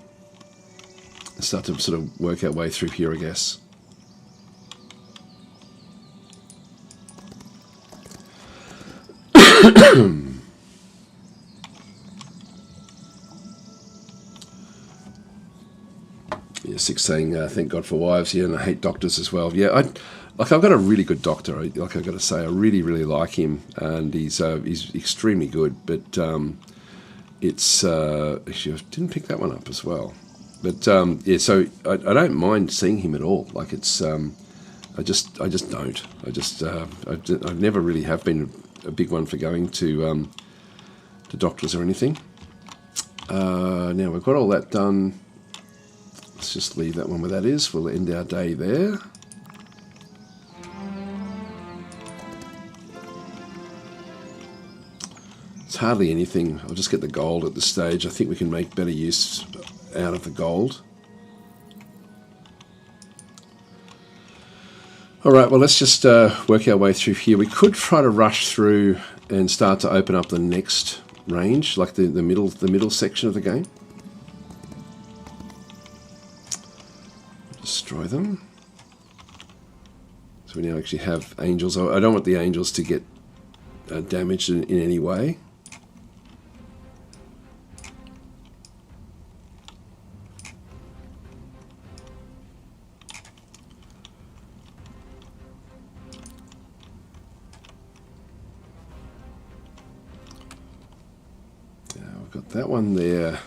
and start to sort of work our way through here, I guess. Yeah, Six saying, thank God for wives. Yeah, and I hate doctors as well. Yeah, I've got a really good doctor. I've got to say, I really, really like him, and he's extremely good. But it's actually, I didn't pick that one up as well. But yeah, so I don't mind seeing him at all. Like it's, I just don't. I never really have been a big one for going to doctors or anything. Now we've got all that done. Let's just leave that one where that is. We'll end our day there. It's hardly anything. I'll just get the gold at this stage. I think we can make better use out of the gold. All right, well, let's just work our way through here. We could try to rush through and start to open up the next range, like the middle section of the game. Destroy them. So we now actually have angels. I don't want the angels to get damaged in any way. I've got that one there.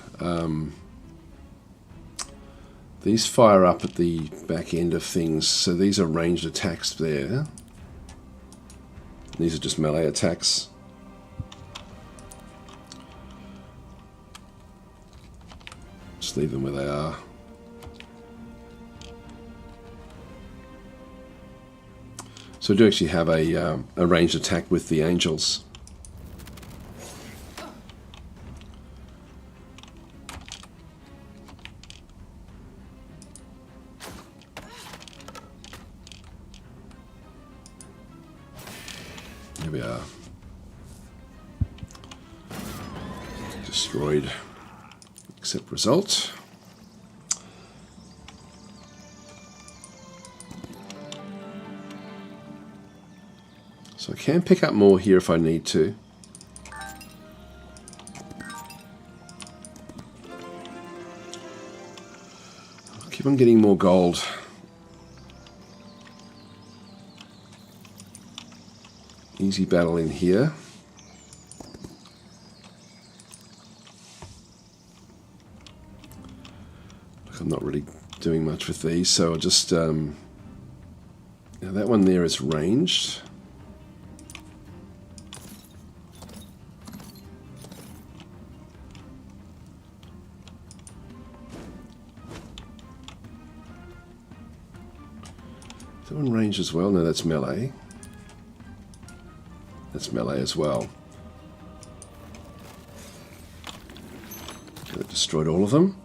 These fire up at the back end of things, so these are ranged attacks there. These are just melee attacks. Just leave them where they are. So I do actually have a ranged attack with the angels. Here we are. Destroyed. Accept result. So I can pick up more here if I need to. I'll keep on getting more gold. Easy battle in here. Look, I'm not really doing much with these, so I'll just... now that one there is ranged. That one ranged as well? No, that's melee. That's melee as well. Okay, that destroyed all of them.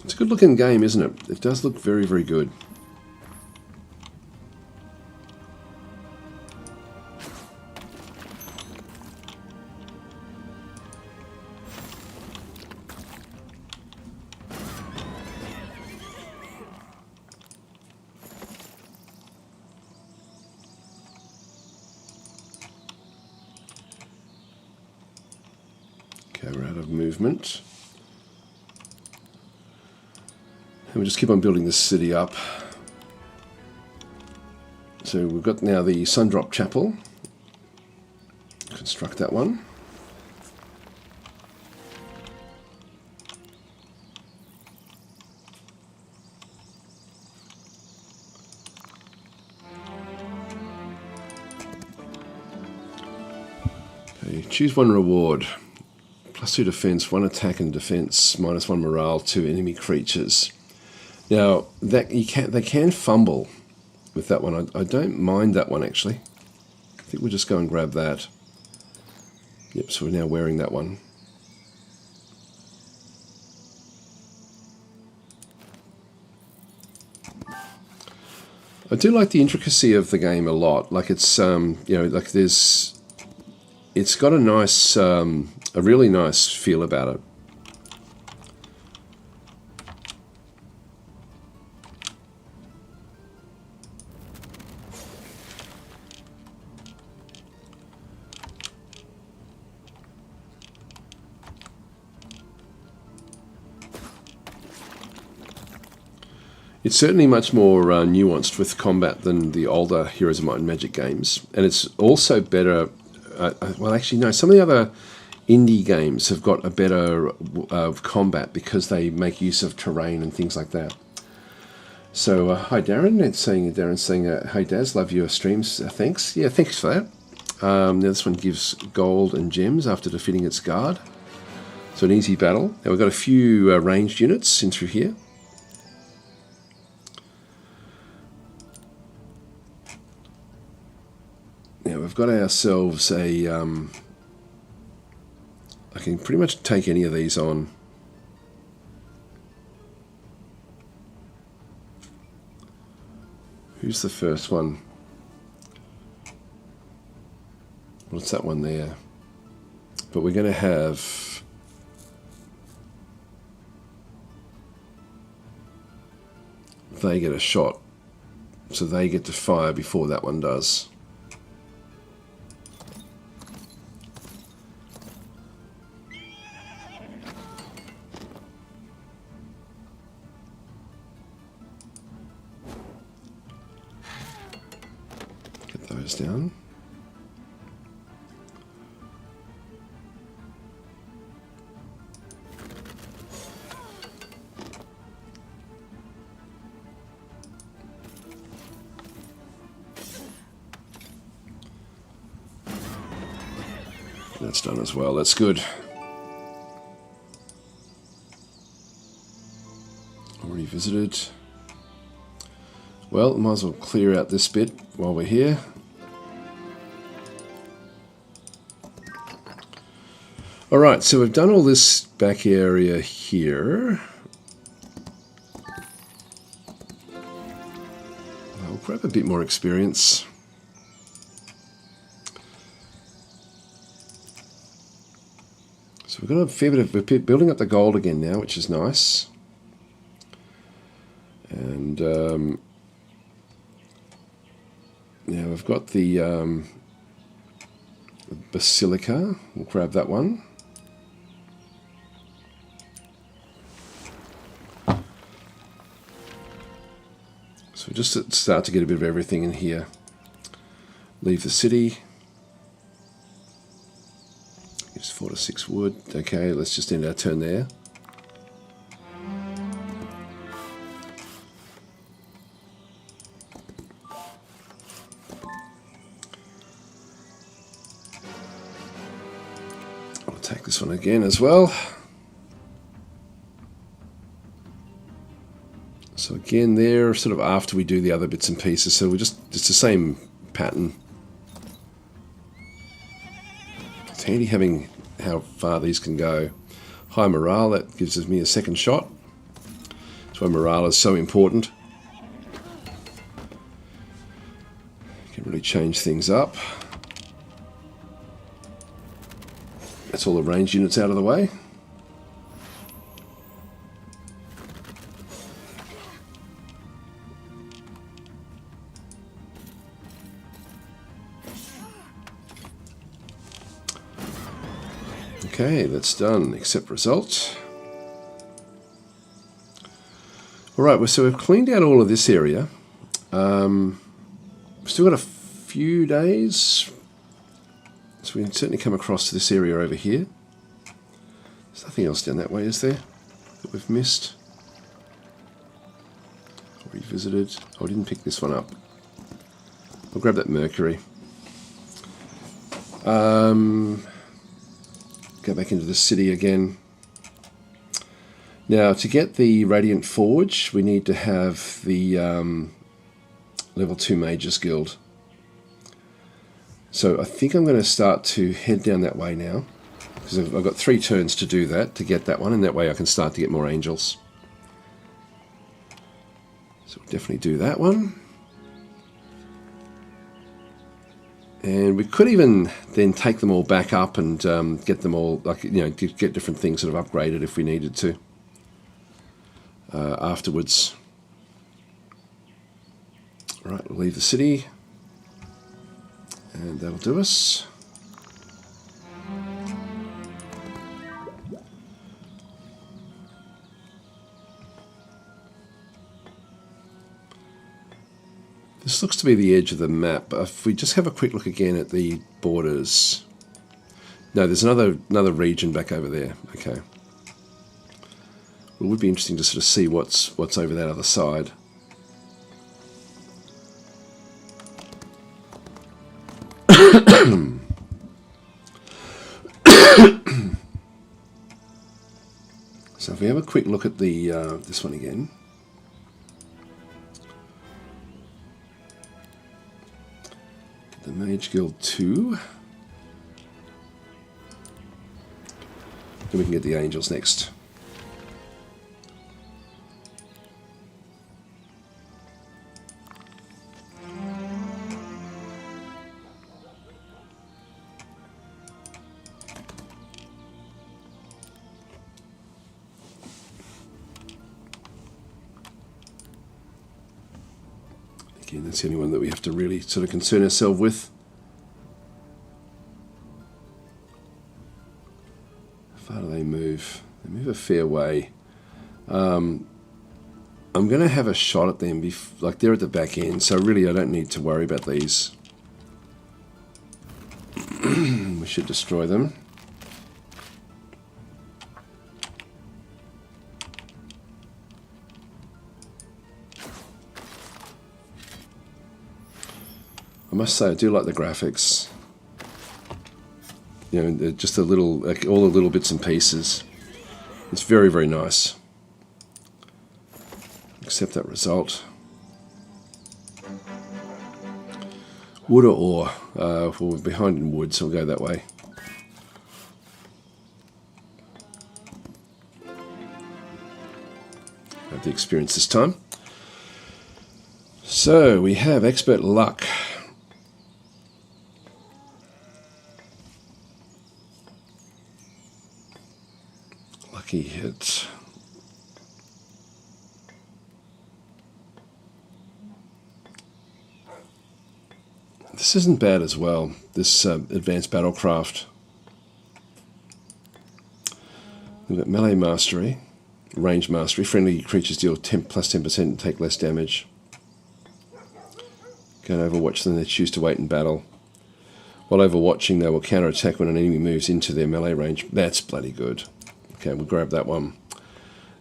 It's a good looking game, isn't it? It does look very, very good. Okay, we're out of movement. And we just keep on building this city up. So we've got now the Sundrop Chapel. Construct that one. Okay, choose one reward. +2 defense, 1 attack and defense, -1 morale to enemy creatures. Now that they can fumble with that one. I don't mind that one actually. I think we'll just go and grab that. Yep, so we're now wearing that one. I do like the intricacy of the game a lot. Like it's you know, like it's got a nice a really nice feel about it. It's certainly much more nuanced with combat than the older Heroes of Might and Magic games, and it's also better. Well, actually, no. Some of the other indie games have got a better combat because they make use of terrain and things like that. So, hi Darren. Darren's saying, "Hey Daz, love your streams. Thanks. Yeah, thanks for that." Now this one gives gold and gems after defeating its guard. So an easy battle. Now we've got a few ranged units in through here. Now we've got ourselves a... I can pretty much take any of these on. Who's the first one? Well, it's that one there. But we're going to have... They get a shot. So they get to fire before that one does. those down. That's done as well. That's good. Already visited. Well, might as well clear out this bit while we're here. Alright, so we've done all this back area here. I'll grab a bit more experience. So we've got a fair bit of, we're building up the gold again now, which is nice. And now we've got the basilica. We'll grab that one. So just start to get a bit of everything in here. Leave the city. Gives 4 to 6 wood. Okay, let's just end our turn there. I'll take this one again as well. So again there, sort of after we do the other bits and pieces, so it's the same pattern. It's handy having how far these can go. High morale, that gives me a second shot. That's why morale is so important. Can really change things up. That's all the range units out of the way. Okay, that's done. Accept result. Alright, so we've cleaned out all of this area. We've still got a few days. So we can certainly come across to this area over here. There's nothing else down that way, is there? That we've missed? Already visited. Oh, I didn't pick this one up. I'll grab that mercury. Go back into the city again. Now, to get the Radiant Forge, we need to have the level 2 Mages Guild. So I think I'm going to start to head down that way now, because I've got 3 turns to do that, to get that one, and that way I can start to get more angels. So we'll definitely do that one. And we could even then take them all back up and get them all, like, you know, get different things sort of upgraded if we needed to afterwards. All right, we'll leave the city, and that'll do us. This looks to be the edge of the map, but if we just have a quick look again at the borders. No, there's another region back over there. Okay. Well, it would be interesting to sort of see what's over that other side. So if we have a quick look at the this one again. The Mage Guild 2. Then we can get the Angels next. Again, that's the only one that we have to really sort of concern ourselves with. How far do they move? They move a fair way. I'm going to have a shot at them, like they're at the back end, so really I don't need to worry about these. we should destroy them. I must say I do like the graphics. You know, just a little, like all the little bits and pieces. It's very, very nice. Accept that result. Wood or ore? Well, we're behind in wood, so we'll go that way. Have the experience this time. So we have expert luck. Lucky hit. This isn't bad as well, this advanced battlecraft. We've got melee mastery, range mastery. Friendly creatures deal plus 10% and take less damage. Can overwatch them, they choose to wait in battle. While overwatching, they will counter-attack when an enemy moves into their melee range. That's bloody good. Okay, we'll grab that one.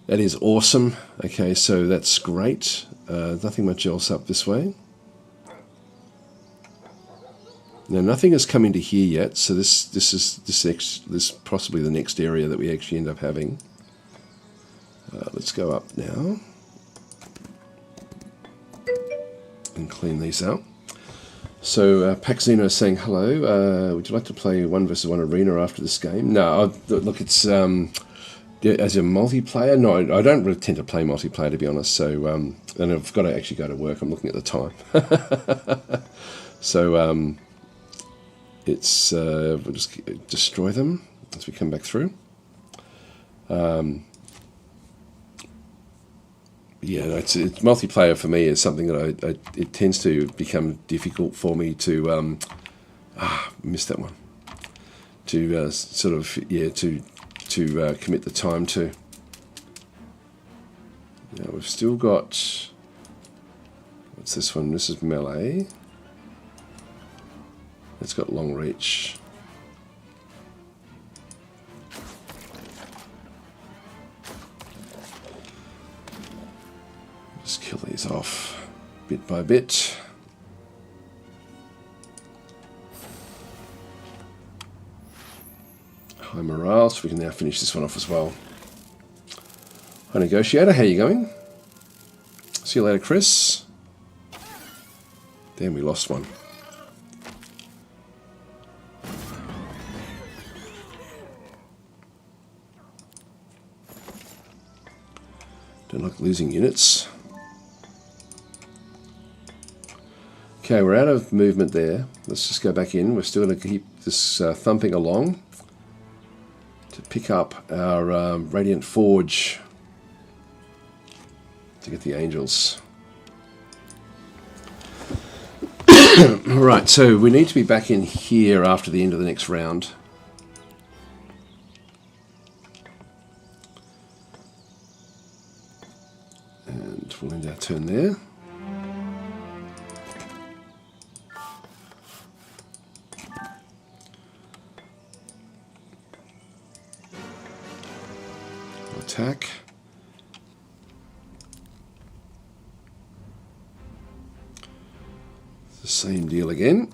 That is awesome. Okay, so that's great. Nothing much else up this way. Now, nothing has come into here yet, so this is possibly the next area that we actually end up having. Let's go up now and clean these out. So Paxino is saying hello. Would you like to play 1 versus 1 arena after this game? No, look, it's as a multiplayer. No, I don't really tend to play multiplayer, to be honest. So and I've got to actually go to work. I'm looking at the time. So it's we'll just destroy them as we come back through. Yeah, it's multiplayer for me is something that it tends to become difficult for me to miss that one. To sort of to commit the time to. Now we've still got, what's this one? This is melee. It's got long reach. Just kill these off bit by bit. High morale, so we can now finish this one off as well. Hi Negotiator, how you going? See you later, Chris. Damn, we lost one. Don't like losing units. Okay, we're out of movement there. Let's just go back in. We're still going to keep this thumping along to pick up our Radiant Forge to get the angels. Right, so we need to be back in here after the end of the next round. And we'll end our turn there. Attack. The same deal again.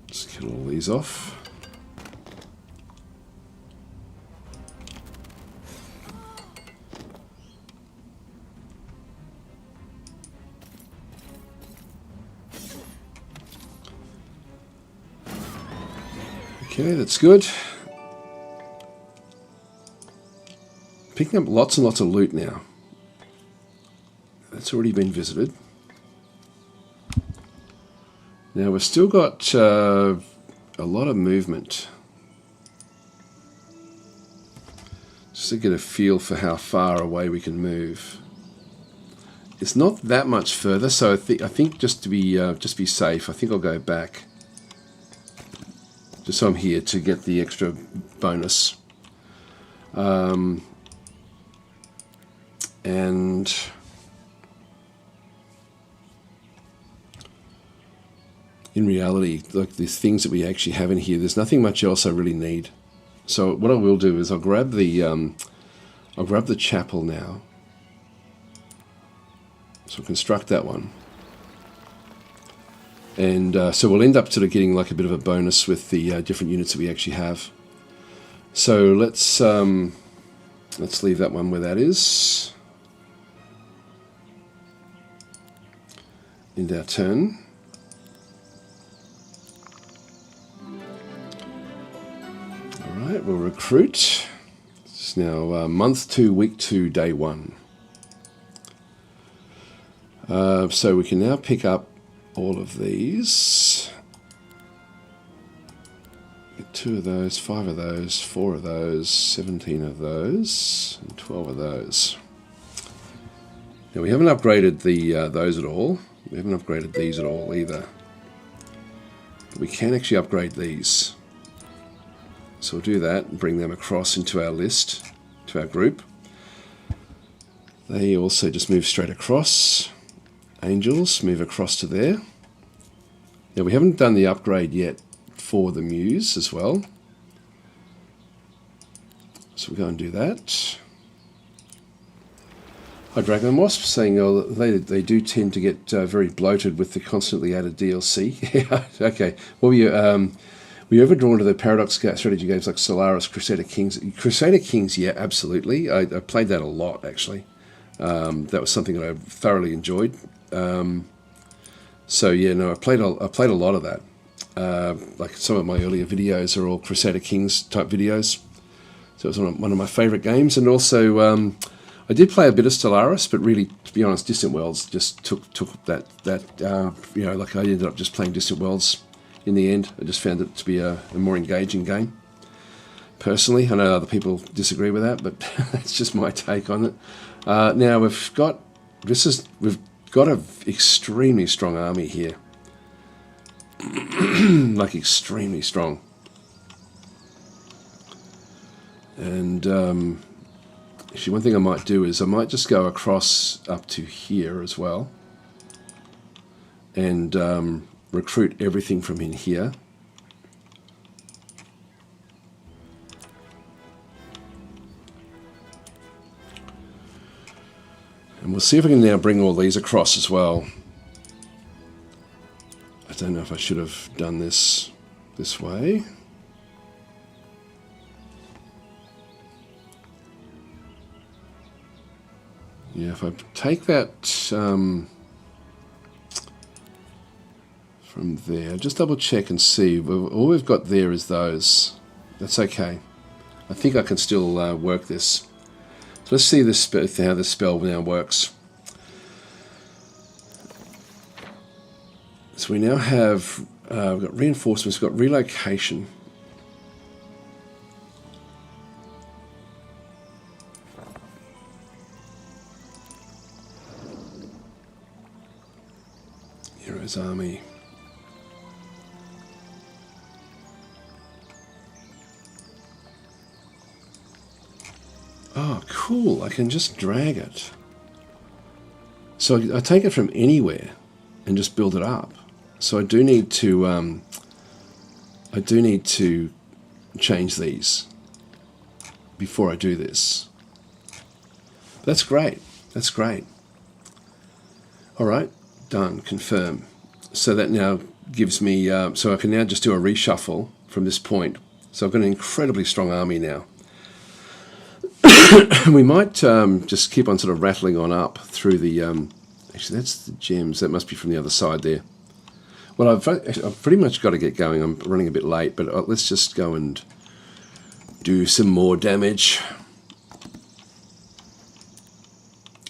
Just kill all these off. Okay, that's good. Picking up lots and lots of loot now. That's already been visited. Now we've still got a lot of movement. Just to get a feel for how far away we can move. It's not that much further, so I think just to be safe, I think I'll go back. Just so I'm here to get the extra bonus. And in reality, like there's things that we actually have in here. There's nothing much else I really need. So what I will do is I'll grab the chapel now. So we'll construct that one. And so we'll end up sort of getting like a bit of a bonus with the different units that we actually have. So let's leave that one where that is. End our turn. Alright, we'll recruit. It's now month 2, week 2, day 1. So we can now pick up all of these. Get 2 of those, 5 of those, 4 of those, 17 of those, and 12 of those. Now we haven't upgraded those at all. We haven't upgraded these at all either. But we can actually upgrade these. So we'll do that and bring them across into our list, to our group. They also just move straight across. Angels move across to there. Now we haven't done the upgrade yet for the Muse as well. So we'll go and do that. Hi Dragon and Wasp saying they do tend to get very bloated with the constantly added DLC. Yeah, okay. Well, were you ever drawn to the paradox strategy games like Solaris, Crusader Kings? Crusader Kings, yeah, absolutely. I played that a lot actually. That was something that I thoroughly enjoyed. So yeah, no, I played a lot of that. Like some of my earlier videos are all Crusader Kings type videos. So it was one of my favourite games, and also I did play a bit of Stellaris, but really, to be honest, Distant Worlds just took that like I ended up just playing Distant Worlds in the end. I just found it to be a more engaging game. Personally, I know other people disagree with that, but that's just my take on it. Now we've got an extremely strong army here, like extremely strong, and actually one thing I might do is I might just go across up to here as well, and recruit everything from in here. And we'll see if I can now bring all these across as well. I don't know if I should have done this way. Yeah, if I take that from there, just double check and see. All we've got there is those. That's okay. I think I can still work this. So let's see how this spell now works. So we now have, we've got reinforcements, we've got relocation. Heroes Army. Oh, cool. I can just drag it. So I take it from anywhere and just build it up. So I do need to change these before I do this. That's great. That's great. All right, done. Confirm. So that now gives me, so I can now just do a reshuffle from this point. So I've got an incredibly strong army now. We might just keep on sort of rattling on up through the, actually that's the gems, that must be from the other side there. Well, I've pretty much got to get going. I'm running a bit late, but let's just go and do some more damage.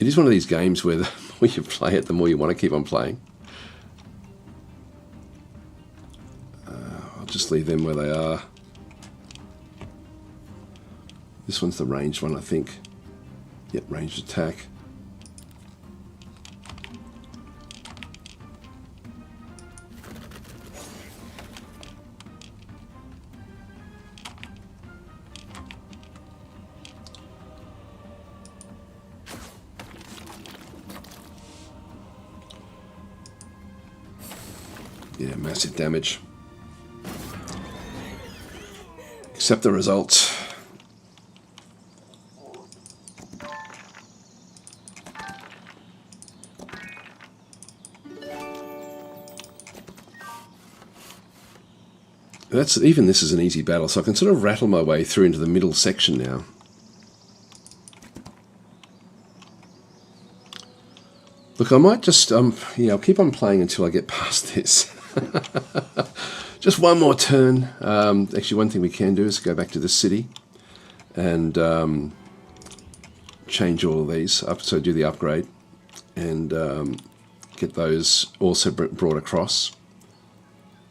It is one of these games where the more you play it, the more you want to keep on playing. I'll just leave them where they are. This one's the ranged one, I think. Yep, ranged attack. Massive damage. Accept the result. Even this is an easy battle, so I can sort of rattle my way through into the middle section now. Look, I might just, yeah, I'll keep on playing until I get past this. Just one more turn. Actually, one thing we can do is go back to the city and change all of these up, so do the upgrade and get those also brought across.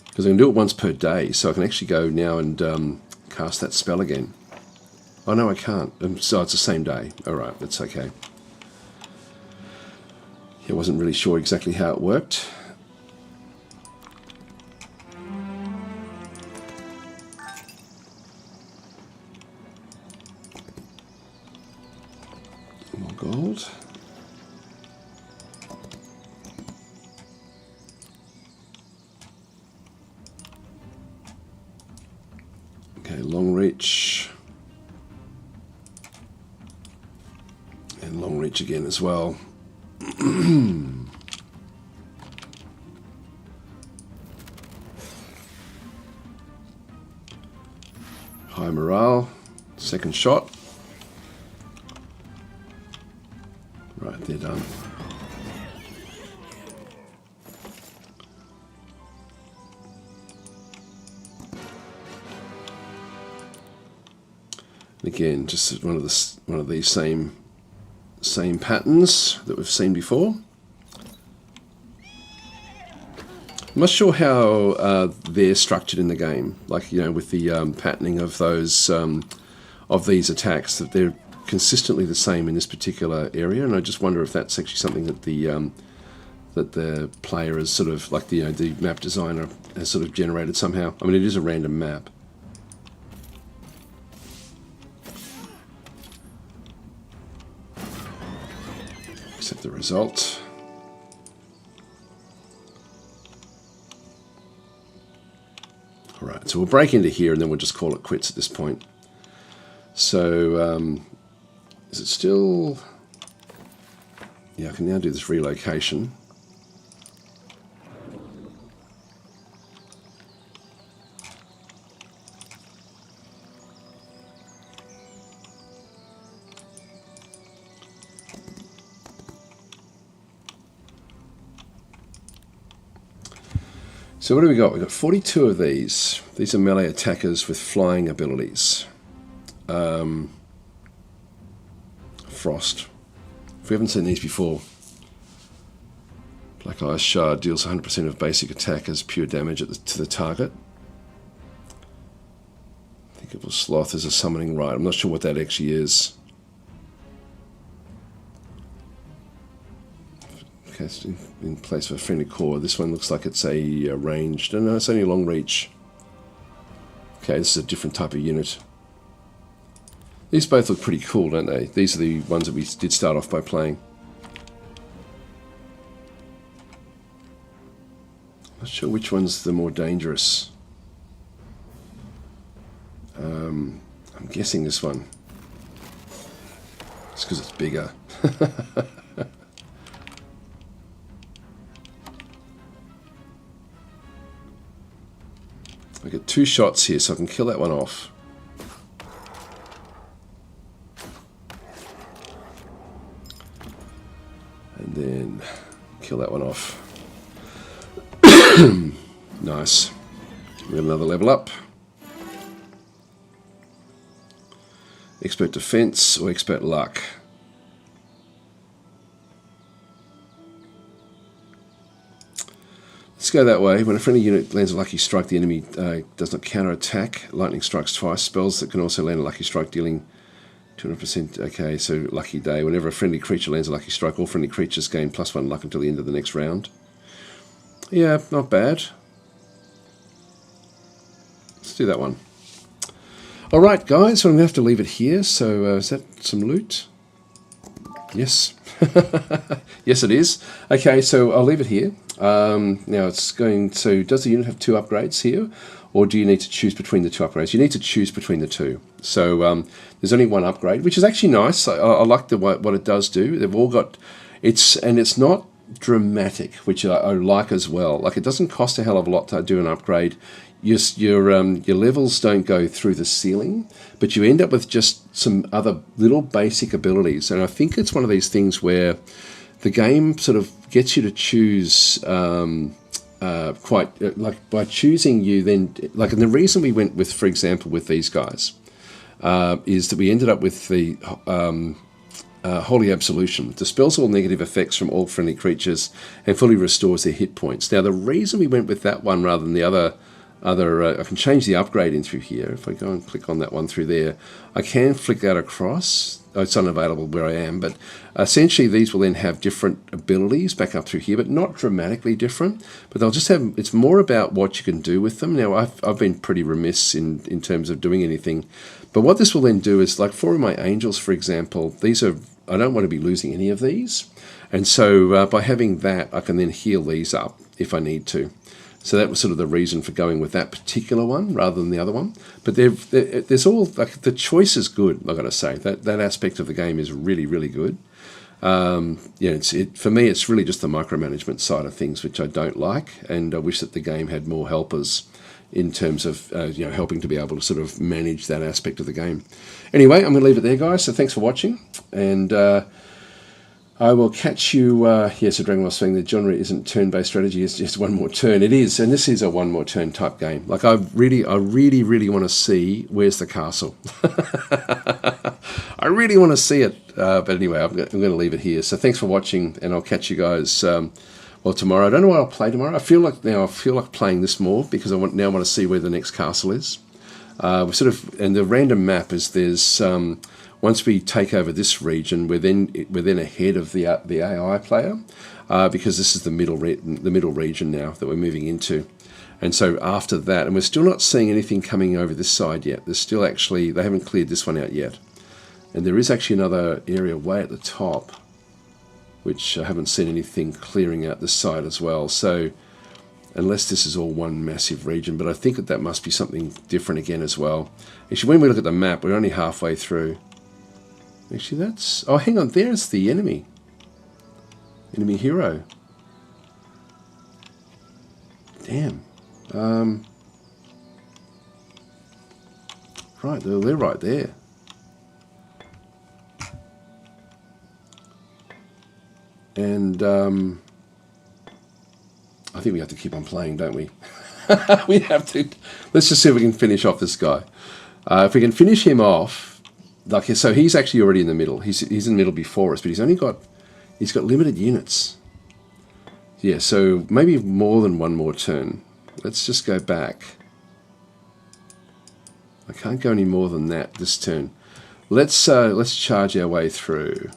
Because I can do it once per day, so I can actually go now and cast that spell again. Oh no, I can't. So it's the same day. Alright, that's okay. I wasn't really sure exactly how it worked. More gold. Okay, long reach. And long reach again as well. High morale. Second shot. Right, they're done. Again, just one of these same patterns that we've seen before. I'm not sure how they're structured in the game, like, you know, with the patterning of those of these attacks, that they're consistently the same in this particular area, and I just wonder if that's actually something that the player is sort of like the map designer has sort of generated somehow. I mean, it is a random map. Accept the result. Alright, so we'll break into here and then we'll just call it quits at this point. So, is it still... Yeah, I can now do this relocation. So what do we got? We've got 42 of these. These are melee attackers with flying abilities. Frost. If we haven't seen these before. Black Ice Shard deals 100% of basic attack as pure damage to the target. I think it was Sloth as a summoning right. I'm not sure what that actually is. Okay, it's in place of a friendly core. This one looks like it's a ranged. No, it's only long reach. Okay, this is a different type of unit. These both look pretty cool, don't they? These are the ones that we did start off by playing. Not sure which one's the more dangerous. I'm guessing this one. It's because it's bigger. I get 2 shots here, so I can kill that one off. And then kill that one off. Nice. We got another level up. Expert defense or expert luck. Let's go that way. When a friendly unit lands a lucky strike, the enemy does not counter-attack. Lightning strikes twice. Spells that can also land a lucky strike, dealing 200%. Okay, so lucky day. Whenever a friendly creature lands a lucky strike, all friendly creatures gain +1 luck until the end of the next round. Yeah, not bad. Let's do that one. Alright, guys, so I'm going to have to leave it here. So, is that some loot? Yes. Yes, it is. Okay, so I'll leave it here. Now it's going to, does the unit have 2 upgrades here? Or do you need to choose between the 2 upgrades? You need to choose between the 2. So there's only 1 upgrade, which is actually nice. I like what it does do. They've all got, it's not dramatic, which I like as well. Like, it doesn't cost a hell of a lot to do an upgrade. Your levels don't go through the ceiling, but you end up with just some other little basic abilities. And I think it's one of these things where the game sort of gets you to choose like by choosing you then, like, and the reason we went with, for example, with these guys is that we ended up with the Holy Absolution. Dispels all negative effects from all friendly creatures and fully restores their hit points. Now, the reason we went with that one rather than the other, I can change the upgrade in through here. If I go and click on that one through there, I can flick that across. Oh, it's unavailable where I am, but essentially these will then have different abilities back up through here, but not dramatically different. But they'll just have, it's more about what you can do with them. Now, I've been pretty remiss in terms of doing anything, but what this will then do is, like, for my angels, for example, these are, I don't want to be losing any of these. And so by having that, I can then heal these up if I need to. So that was sort of the reason for going with that particular one rather than the other one. But there's all, like, the choice is good, I've got to say. That aspect of the game is really, really good. Yeah, for me, it's really just the micromanagement side of things, which I don't like. And I wish that the game had more helpers in terms of helping to be able to sort of manage that aspect of the game. Anyway, I'm going to leave it there, guys. So thanks for watching. And I will catch you. Yes, a Dragon Ball saying the genre isn't turn-based strategy; it's just one more turn. It is, and this is a one more turn type game. Like, I really want to see where's the castle. I really want to see it. But anyway, I'm going to leave it here. So thanks for watching, and I'll catch you guys. Tomorrow. I don't know what I'll play tomorrow. I feel like playing this more because I want to see where the next castle is. And the random map is there's. Once we take over this region, we're then ahead of the AI player because this is the middle region now that we're moving into. And so after that, and we're still not seeing anything coming over this side yet. There's still actually, they haven't cleared this one out yet. And there is actually another area way at the top, which I haven't seen anything clearing out this side as well. So unless this is all one massive region, but I think that must be something different again as well. Actually, when we look at the map, we're only halfway through. Actually, that's... Oh, hang on. There's the enemy. Enemy hero. Damn. Right, they're right there. And I think we have to keep on playing, don't we? We have to. Let's just see if we can finish off this guy. If we can finish him off... Like, so he's actually already in the middle. He's in the middle before us, but he's got limited units. Yeah, so maybe more than one more turn. Let's just go back. I can't go any more than that this turn. Let's charge our way through.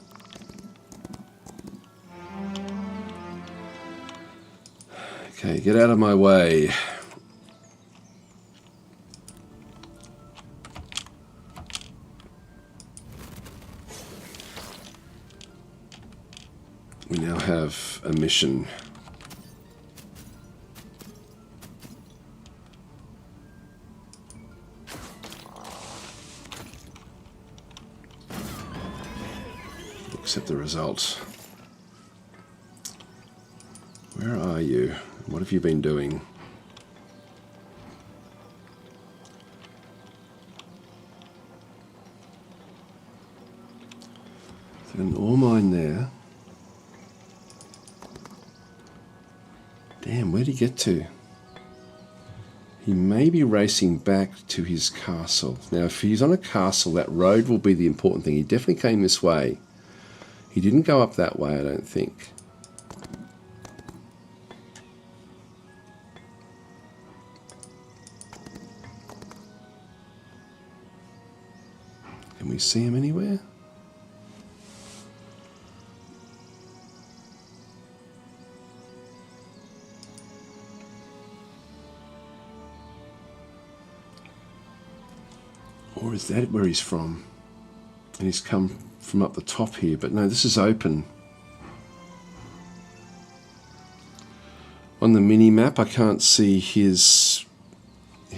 Okay, get out of my way. We now have a mission. Accept the results. Where are you? What have you been doing? Is there an ore mine there? Damn, where'd he get to? He may be racing back to his castle. Now, if he's on a castle, that road will be the important thing. He definitely came this way. He didn't go up that way, I don't think. Can we see him anywhere? Or is that where he's from? And he's come from up the top here, but no, this is open. On the mini map, I can't see his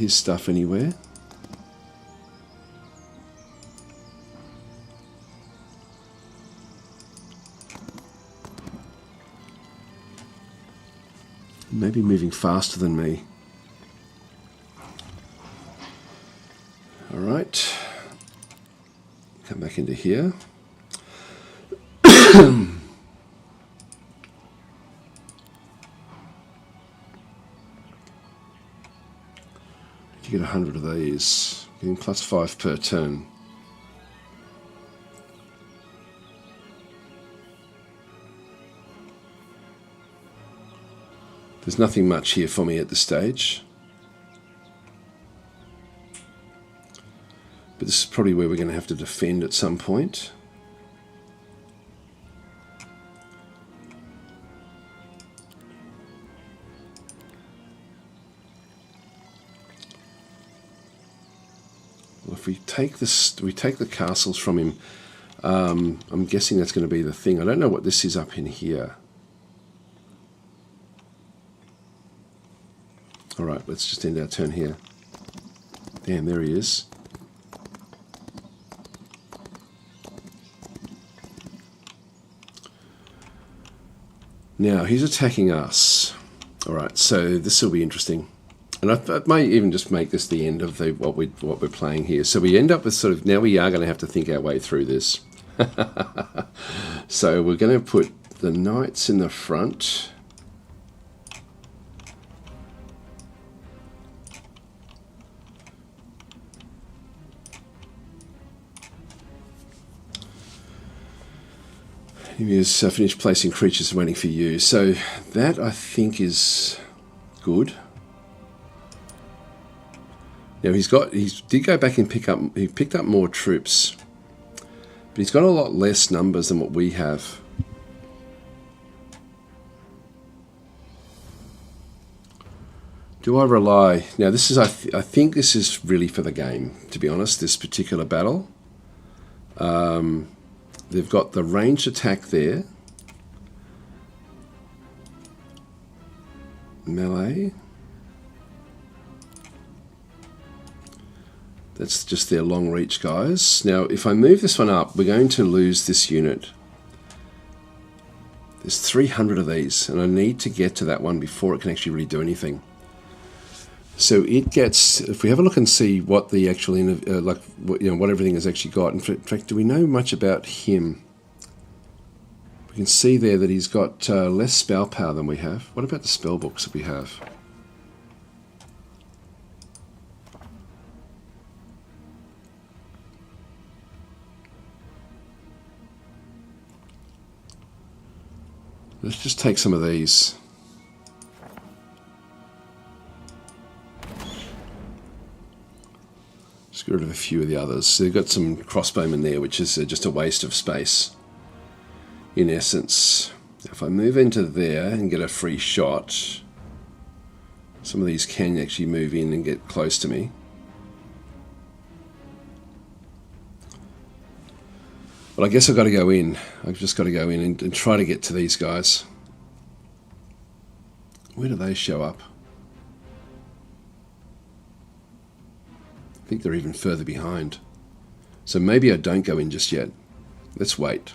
stuff anywhere. Maybe moving faster than me. All right. Come back into here. You get 100 of these, getting +5 per turn. There's nothing much here for me at this stage. But this is probably where we're going to have to defend at some point. Well, if we take the castles from him, I'm guessing that's going to be the thing. I don't know what this is up in here. All right, let's just end our turn here. Damn, there he is. Now, he's attacking us. All right, so this will be interesting. And I might even just make this the end of what we're playing here. So we end up with sort of, now we are going to have to think our way through this. So we're going to put the knights in the front. He is finished placing creatures waiting for you. So that, I think, is good. Now he did go back and he picked up more troops, but he's got a lot less numbers than what we have. Do I rely? Now this is, I think this is really for the game, to be honest, this particular battle. They've got the ranged attack there. Melee. That's just their long reach guys. Now, if I move this one up, we're going to lose this unit. There's 300 of these, and I need to get to that one before it can actually really do anything. So it gets, if we have a look and see what the actual, what everything has actually got. In fact, do we know much about him? We can see there that he's got less spell power than we have. What about the spell books that we have? Let's just take some of these. Just get rid of a few of the others. So they've got some crossbowmen there, which is just a waste of space, in essence. If I move into there and get a free shot, some of these can actually move in and get close to me. But I guess I've got to go in. I've just got to go in and try to get to these guys. Where do they show up? I think they're even further behind. So maybe I don't go in just yet. Let's wait.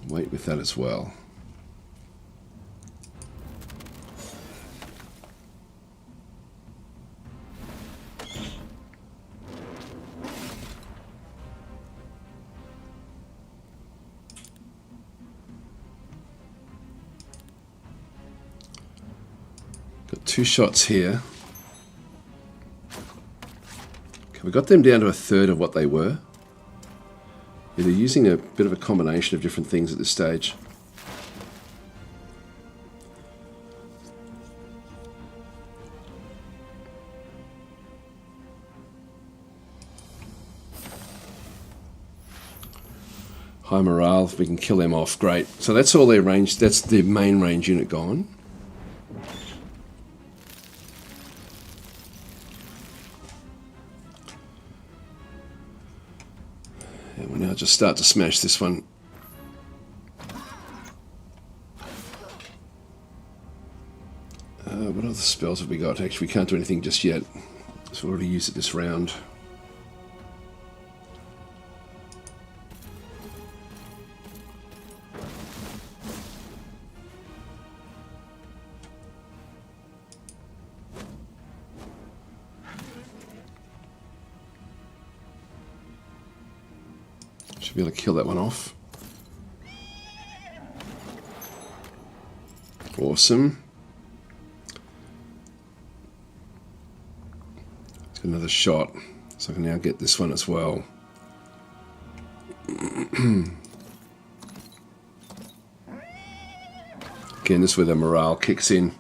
Wait with that as well. Got 2 shots here. Okay, we got them down to a third of what they were. Yeah, they're using a bit of a combination of different things at this stage. High morale, if we can kill them off, great. So that's all their range, that's the main range unit gone. And we'll now just start to smash this one. What other spells have we got? Actually, we can't do anything just yet. So we've already used it this round. Should be able to kill that one off. Awesome. Let's get another shot. So I can now get this one as well. Again, this is where the morale kicks in.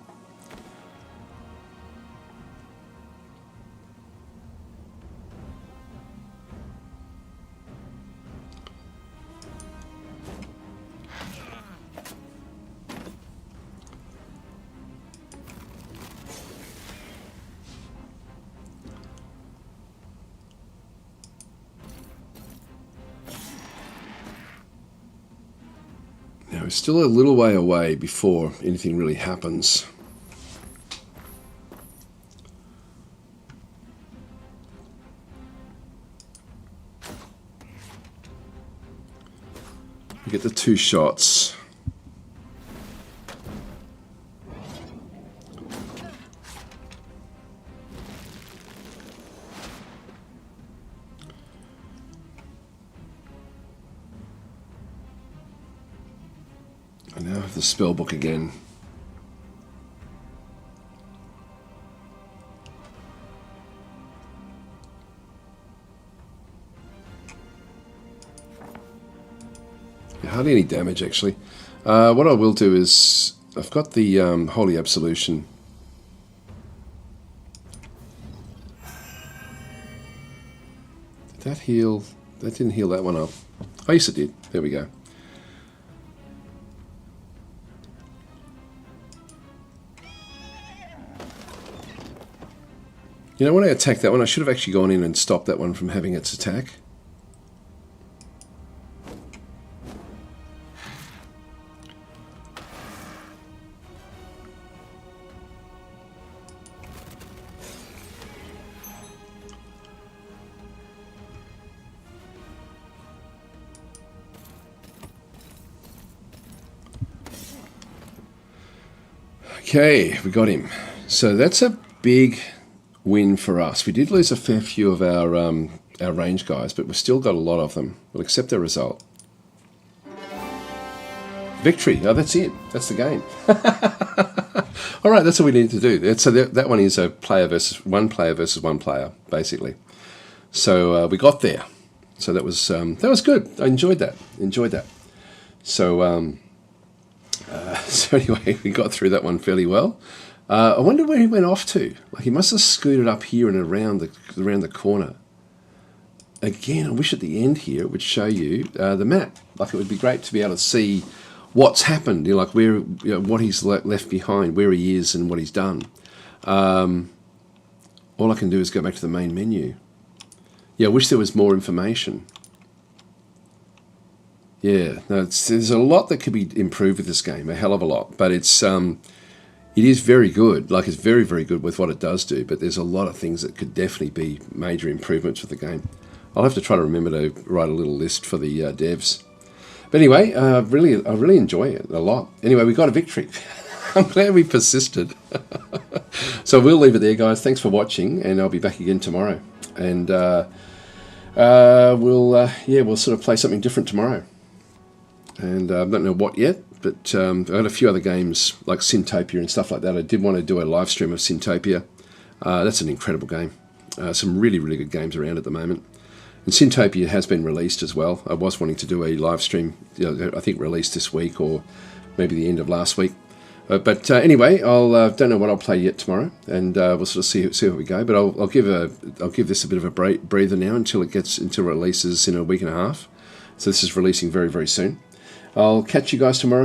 Now, we're still a little way away before anything really happens. We get the 2 shots. I now have the spell book again. Hardly any damage, actually. What I will do is, I've got the Holy Absolution. Did that heal? That didn't heal that one up. Oh, yes it did. There we go. You know, when I attacked that one, I should have actually gone in and stopped that one from having its attack. Okay, we got him. So that's a big win for us. We did lose a fair few of our range guys, but we've still got a lot of them. We'll accept the result. Victory. Oh, that's it. That's the game. All right, that's what we need to do. So that one is a player versus one player, basically. So we got there. So that was good. I enjoyed that. So so anyway, we got through that one fairly well. I wonder where he went off to. Like, he must have scooted up here and around the corner. Again, I wish at the end here it would show you the map. Like, it would be great to be able to see what's happened. You know, like where, what he's left behind, where he is, and what he's done. All I can do is go back to the main menu. Yeah, I wish there was more information. Yeah, no, there's a lot that could be improved with this game, a hell of a lot. But it is very good. Like, it's very, very good with what it does do. But there's a lot of things that could definitely be major improvements with the game. I'll have to try to remember to write a little list for the devs. But anyway, I really enjoy it a lot. Anyway, we got a victory. I'm glad we persisted. So we'll leave it there, guys. Thanks for watching, and I'll be back again tomorrow. And we'll sort of play something different tomorrow. And I don't know what yet, but I've got a few other games like Syntopia and stuff like that. I did want to do a live stream of Syntopia. That's an incredible game. Some really, really good games around at the moment. And Syntopia has been released as well. I was wanting to do a live stream, I think released this week or maybe the end of last week. But anyway, don't know what I'll play yet tomorrow, and we'll sort of see how we go. But I'll give this a bit of a breather now until it releases in a week and a half. So this is releasing very, very soon. I'll catch you guys tomorrow.